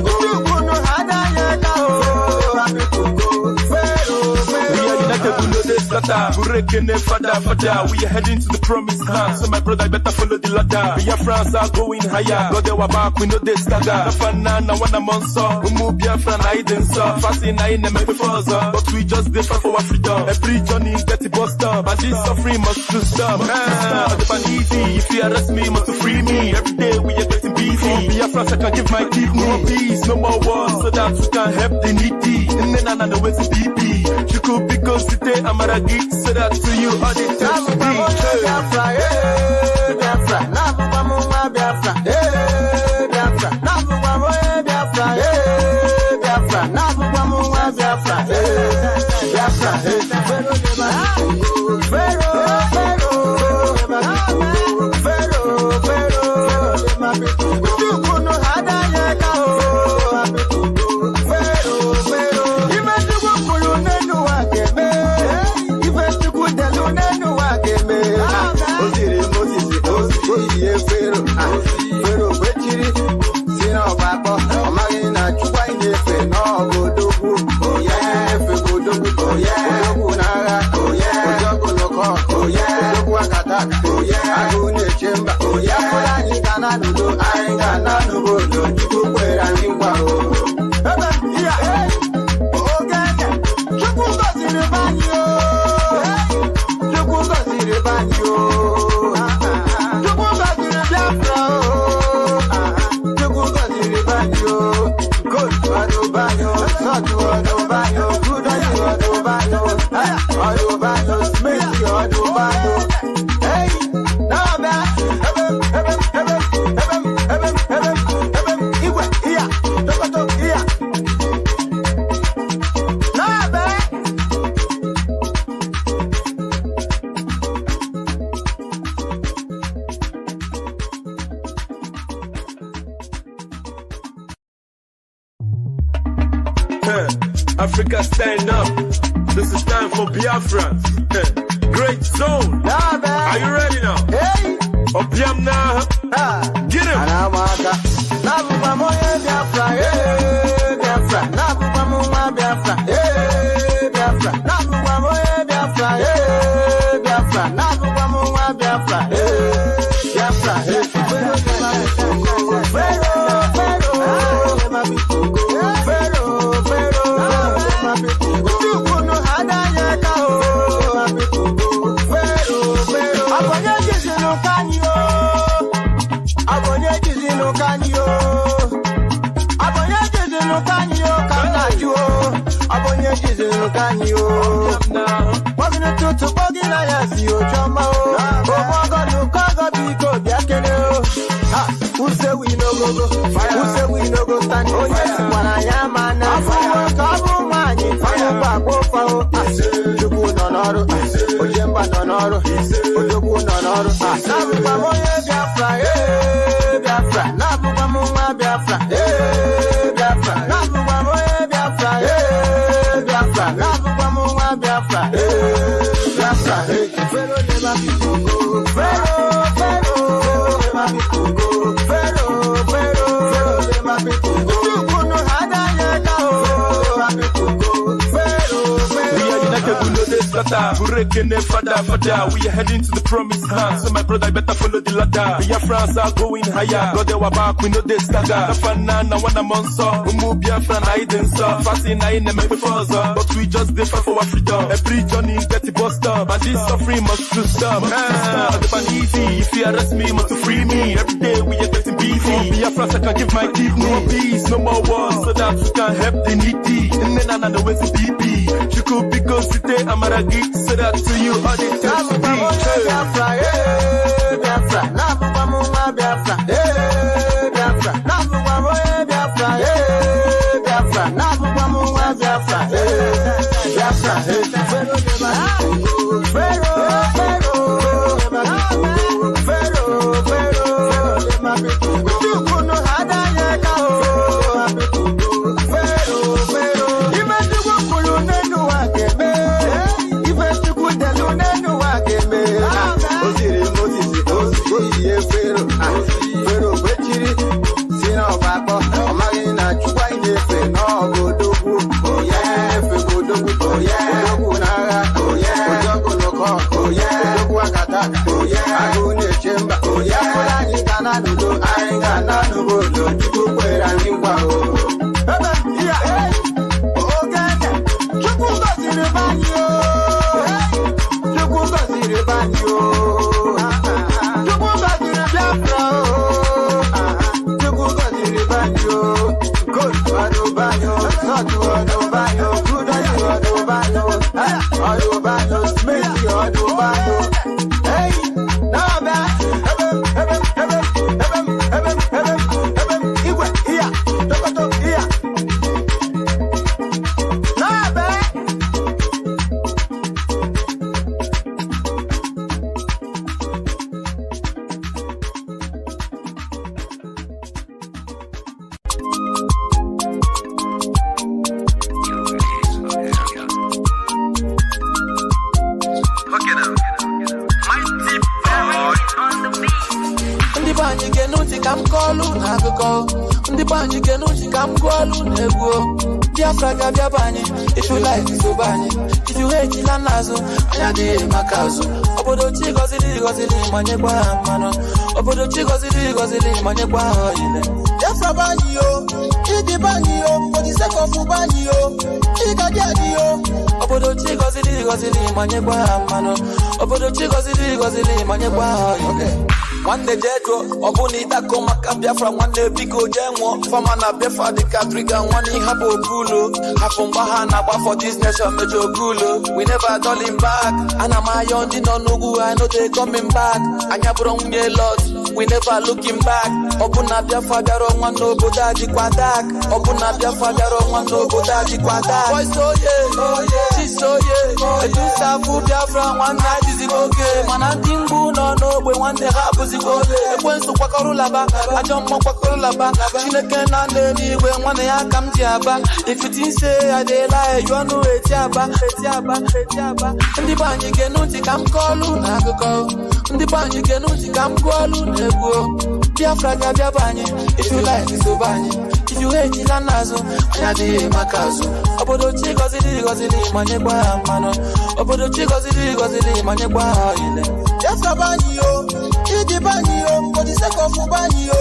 scatter. Burekene fada. We are heading to the promised land. So my brother, better follow the ladder. Biafrans are going higher. God, they were back, we know they stagger. Nafana, one a monster. We move Biafran, I didn't saw. Fasting, I ain't never before, but we just did for our freedom. Every journey is dirty bust up. And this suffering must to stop. The easy. If you arrest me, must to free me. Every day we are getting busy. Biafrans, I can give my kidney. No peace, no more wars, so that we can help the needy. And then I know where's the BP. You could be considered Amaragi, so that to you all the time. Biafra, Biafra, Biafra, Biafra, Biafra, Africa, stand up. This is time for Biafrans. Great zone. Are you ready now? Hey. Opium now. Get him. We are heading to the promised land. So my brother, better follow the ladder. Biafrans are going higher. God, they were back, we know they stagger. Nafana, one a monster. We move Biafran, I didn't saw. Fasting, I ain't never before, but we just did for our freedom. Every journey is dirty bust up. And this suffering must to stop. The easy. If you arrest me, must to free me. Every day we are getting busy. Biafrans, I can give my kidney. No peace, no more wars, so that we can help the needy. And then I know where's the BP. You could be considered Amaragi, so that to you all the time. Biafra, Biafra, Biafra, Biafra, Biafra, Biafra Gabiabani, if you like this Obani, if you hate it and Nazo, Ayade Makazo, Obodo Chigozili, Manegua, Mano, Obodo Chigozili, Manegua, Biafra Banio, Chidi Banio, for the sake of Ubanio, Chigadio, Obodo Chigozili, Manegua, Mano, Obodo Chigozili, Manegua, okay. One day Jetro, Obunita Komaka Biafra, one day Biko Jemo, Famana Biafra, the Katrika, one in Habo Gulo, Hafumbaha for this nation, Mejo Gulo. We never done him back, and I'm a young Dinonugu, I know they coming back. Anyabron ye lot, we never looking back. Obuna Biafra, Daro, one no Bodaji Quadak, Obuna Biafra, Daro, one no Bodaji Quadak. Boy, so yeah, she's so yeah. I do Sabu Biafra, one night is it okay? Man, I think no, we want the happy. When to Quacarulaba, I don't want Quacarulaba. Chineke and lady, when one I come Jaba. If it is say I de lie, you know it Jaba. And the band you can not come call Nago. And the band you can not come call Nego. Biafra Gabiabani, if you like this Obani. If you hate it and Nazo, Ayade Makazo. Obodo Chigozili, Manegua, Mano. Obodo Chigozili, Manegua, Biafra Banio, Chidi Banio, for the sake of Ubanio,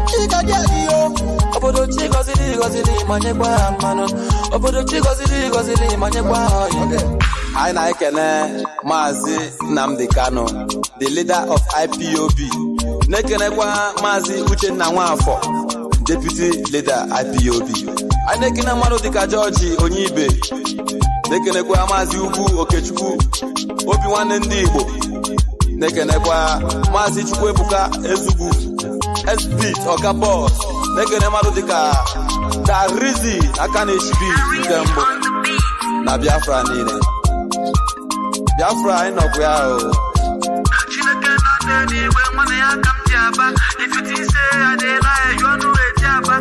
Chigadio, Obodo Chigozili, Manegua, Mano, Obodo Chigozili, Manegua, okay. I like Mazi Nnamdi Kanu, the leader of IPOB. Nekenekwa Mazi Nnamdi, deputy leader IPOB. I nekena Malodika George Onyibe. Nekenekwa Mazi Ugu Okechukwu, Obi-Wan ndị Igbo. Nekenekwa Mazi Chukwuebuka Ezugwu, SP Oga Boss. Nekene Malodika Darizi Akane Shibi Tembo. Na Biafra nile. Biafra ino kwa o. Chineke na ndeni we mwane ya kamjaba. If it is say I de lie, you know it jaba.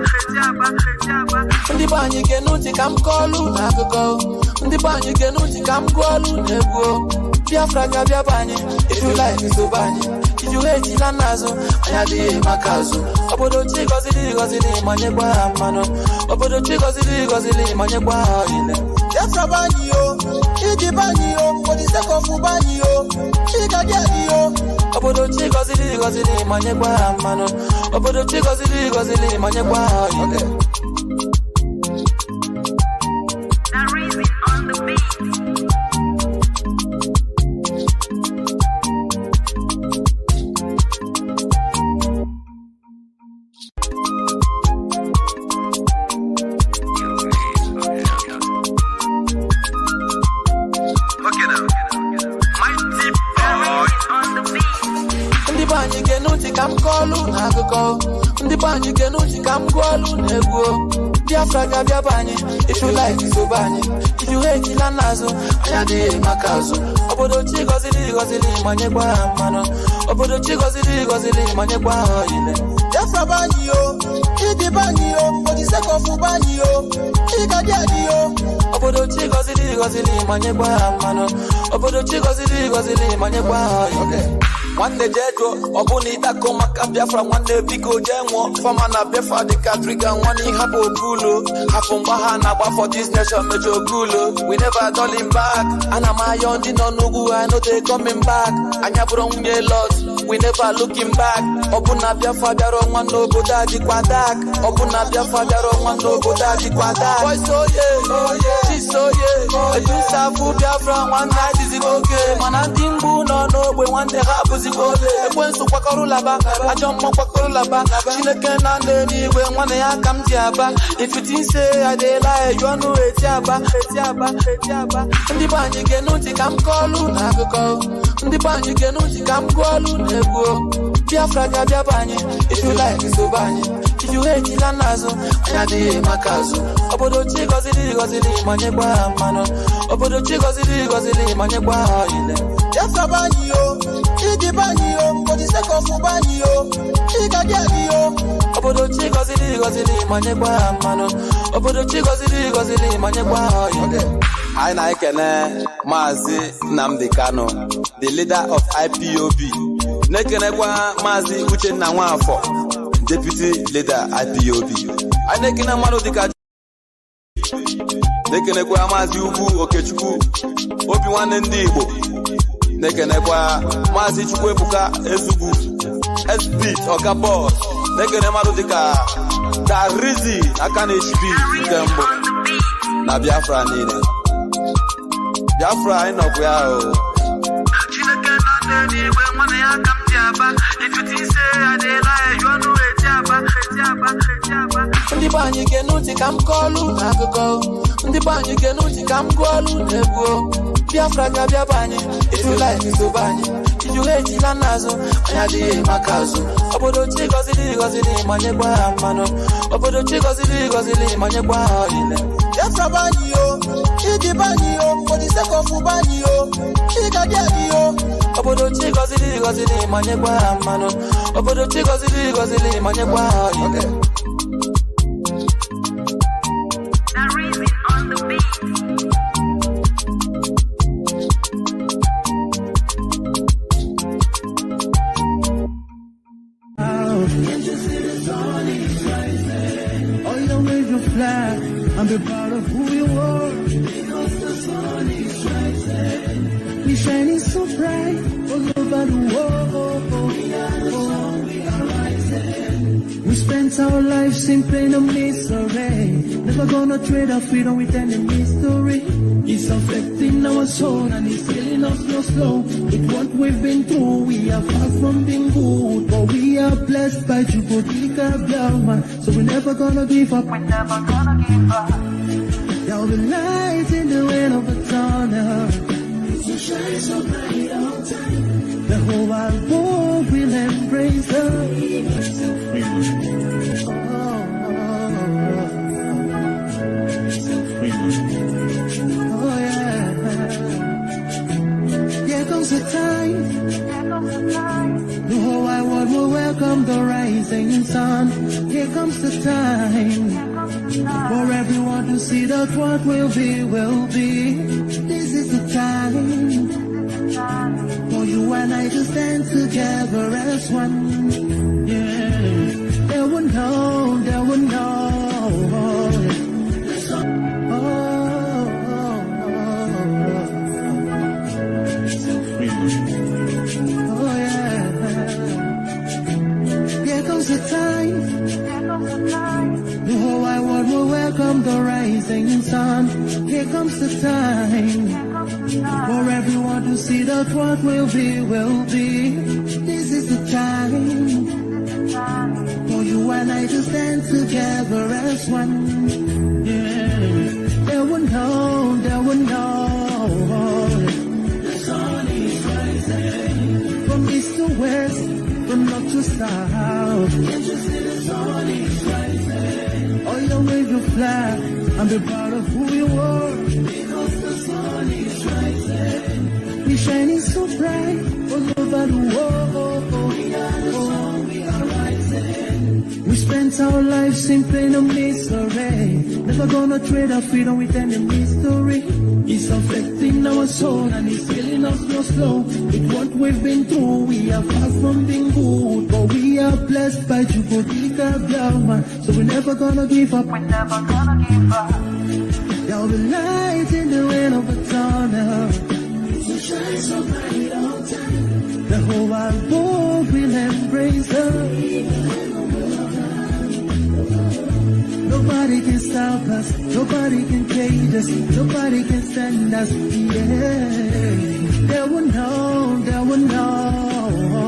Ndi banyi genuti kam kolu na go. Ndi banyi genuti kam kolu nebo. Biafra Gabiabani, if you like this Obani. If you hate it and Nazo, Ayade Makazo. Obodo Chigozili, Manegua, Mano. Obodo Chigozili, Manegua, Biafra Banio, Chidi Banio, for the sake of Ubanio, Chigadio. Obodo Chigozili, Manegua, Mano. Obodo Chigozili, Manegua, okay. Biafra Gabiabani, if you like this Obani. If you hate it and Nazo, Ayade Makazo. Obodo Chigozili, Manegua, Mano. Obodo Chigozili, Manegua, Biafra Banio, Chidi Banio, for the sake of Ubanio, Chigadio. Obodo Chigozili, Manegua, Mano. Obodo Chigozili, Manegua, okay. One day Jetro, Obunita Komaka Biafra, one day Biko Jemo, Famana Biafra, the Katrika, one in Habo Gulo, Hafumbaha for this nation, Mejo Gulo. We never done him back, and I'm a young Dinonugu, I know they coming back. Anyabron ye lot, we never looking back. Obuna Biafra, Daro, one no Bodaji Quadak. Obuna Biafra, Daro, one no Bodaji Quadak. Boy, so yeah, she's so yeah. I do Sabu Biafra, one night is it okay? Man, I think no, we want the happy. ozigbo ekwensu kwakorulaba ajọ mmụọ kwakorulaba Chineke na n'eluigwe nwanne ya ka m ji aba if you think say I dey lie you know eti aba ndị be anyị genu ntị ka m kọọlụ n'akụkọ ndị be anyị genu ntị ka m gụọlụ n'egwu Biafra ga-abịa be anyị if you like sobe anyị if you hate ila n'azụ anyị adịghị maka azụ obodo chi gọziri manyekwa ha mmanụ obodo chi gọziri manyekwa ha ile Biafra be anyị yo ịdị be anyị yo for the sake of be anyị yo ịgadị anyị yo obodo chi gọziri manyekwa ha mmanụ obodo chi gọziri manyekwa ha ile anyị na-ekene Mazi Nnamdi Kanu, the leader of IPOB. Nekenekwa Mazi Nwafọ, deputy leader IPOB. Anyị nekene mmadụ dịka nekenekwa Mazi Ugwu Okechukwu, obi nwanne ndị Igbo. Nekenekwa Mazi Chukwuebuka Ezugwu, SP Oga Boss. Nekene mmadụ dịka Darizi aka na-echibi nke mbụ na Biafra niile. Biafra anyị nọkwa ya o. Chineke na n'eluigwe nwanne ya ka m ji aba if you think say I dey lie you know eti aba ndị be anyị genu ntị ka m kọọlụ n'akụkọ ndị be anyị genu ntị ka m gụọlụ n'egwu Biafra ga-abịa be anyị if you like sobe anyị if you hate ila n'azụ anyị adịghị maka azụ obodo chi gọziri manyekwa ha mmanụ obodo chi gọziri manyekwa ha ile Biafra be anyị yo ịdị be anyị yo for the sake of be anyị yo ịgadị anyị yo obodo chi gọziri manyekwa ha mmanụ obodo chi gọziri manyekwa ha ile I'm the part of who you are. Because the sun is rising. We shining so bright all over the world. We are the sun, we are rising. We spent our lives in pain and misery. Never gonna trade our freedom with any mystery. It's affecting our soul and it's killing us slow. With what we've been through, we are far from being good. But we are blessed by Chukwuka Biafra. So we're never gonna give up. We're never gonna give up. There'll be light in the end of the tunnel. So shine so bright all time. The whole wide world will embrace us. Oh yeah. Here comes the time. The whole wide world will welcome the rising sun. Here comes the time for everyone to see that what will be, will be. This is the time for you and I to stand together as one. Yeah, they will know, they will know. Oh yeah. Here comes the time. The whole wide world will welcome the rising sun. Here comes the time for everyone to see that what will be, will be. This is the time for you and I to stand together as one. Yeah, they will know, they will know. The sun is rising from east to west, from north to south. Can't you see the sun is rising? All your wave you fly, I'm the part of who you are. Because the sun is rising, we shining so bright all over the world. We are the sun, we are rising. We spent our lives in pain and misery. Never gonna trade our freedom with any mystery. It's affecting our soul and it's killing us slow. With what we've been through, we are far from being good. But we are blessed by Chukwuka Biafra. So we're never gonna give up. We're never gonna give up. There'll be light in the end of the tunnel. So shine so bright all time. The whole wide world will embrace us. Nobody can stop us, nobody can cage us, nobody can stand us, yeah. They will know, they will know.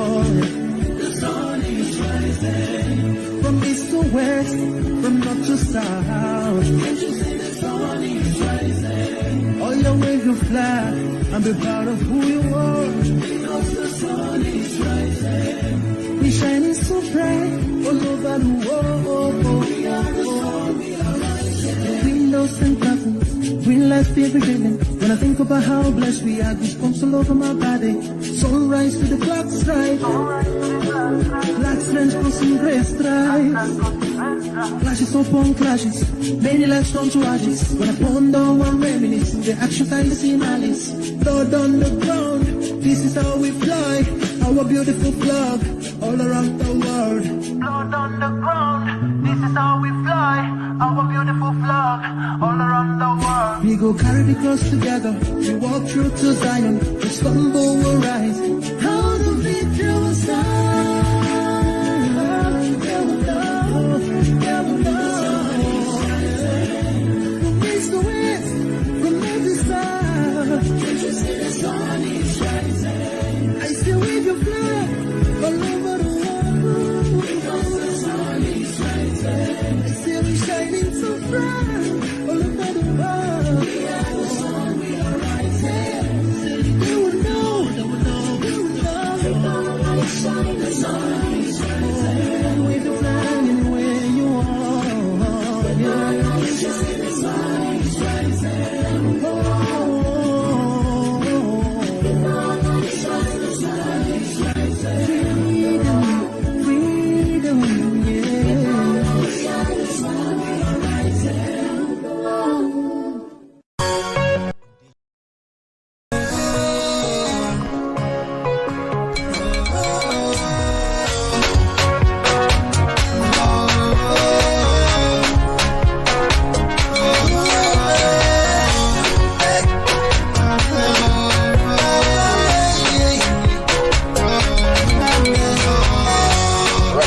west, from north to south. Can't you see the sun is rising? All your wave your flag and be proud of who you are. Because the sun is rising. We shining so bright all over the world. We are the sun, we are rising. Windows and curtains, green lights be beginning. When I think about how blessed we are, goosebumps all over my body. Sunrise to the black stripe, black strands crossing gray stripes. Clashes upon clashes, many lives turn to ashes. When I ponder and reminisce, the action kind of see malice. Blood on the ground, this is how we fly. Our beautiful flag, all around the world. Blood on the ground, this is how we fly. Our beautiful flag, all around the world. We go carry the cross together, we walk through to Zion. We stumble, we'll rise. How the victory will stand. I still wave your flag all over the world. Because the sun is rising. I still shining so bright all over the world. We are the sun, we are rising. You will know, you will know, you will know. The sun is rising. Wave your flag anywhere you are. Yeah. The sun is rising.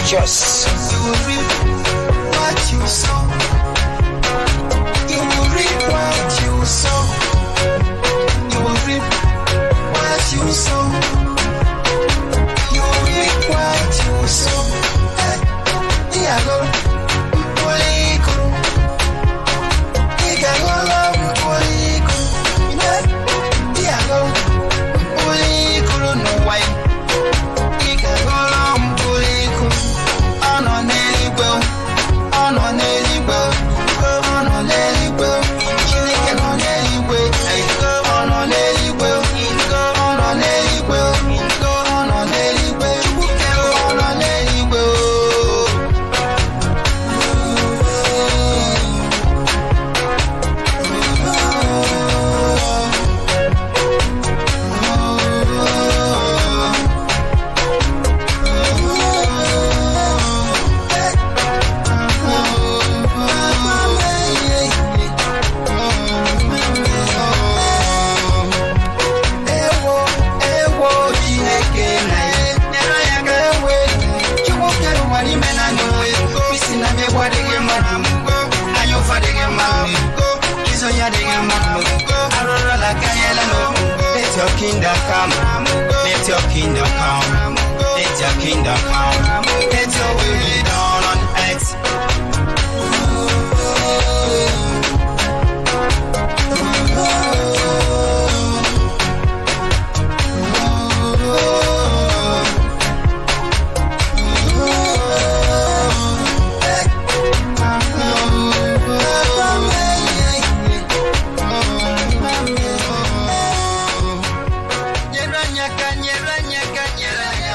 Just you will reap what you sow. You will reap what you sow. You will reap what you sow. You will reap what you sow. Diago, Polico. Diago, Polico. Diago, Polico, no white. Kingdom come, let your kingdom come, let your kingdom come, let your will be done on earth. Nyera nyaka, nyera nyaka, nyera nyaka.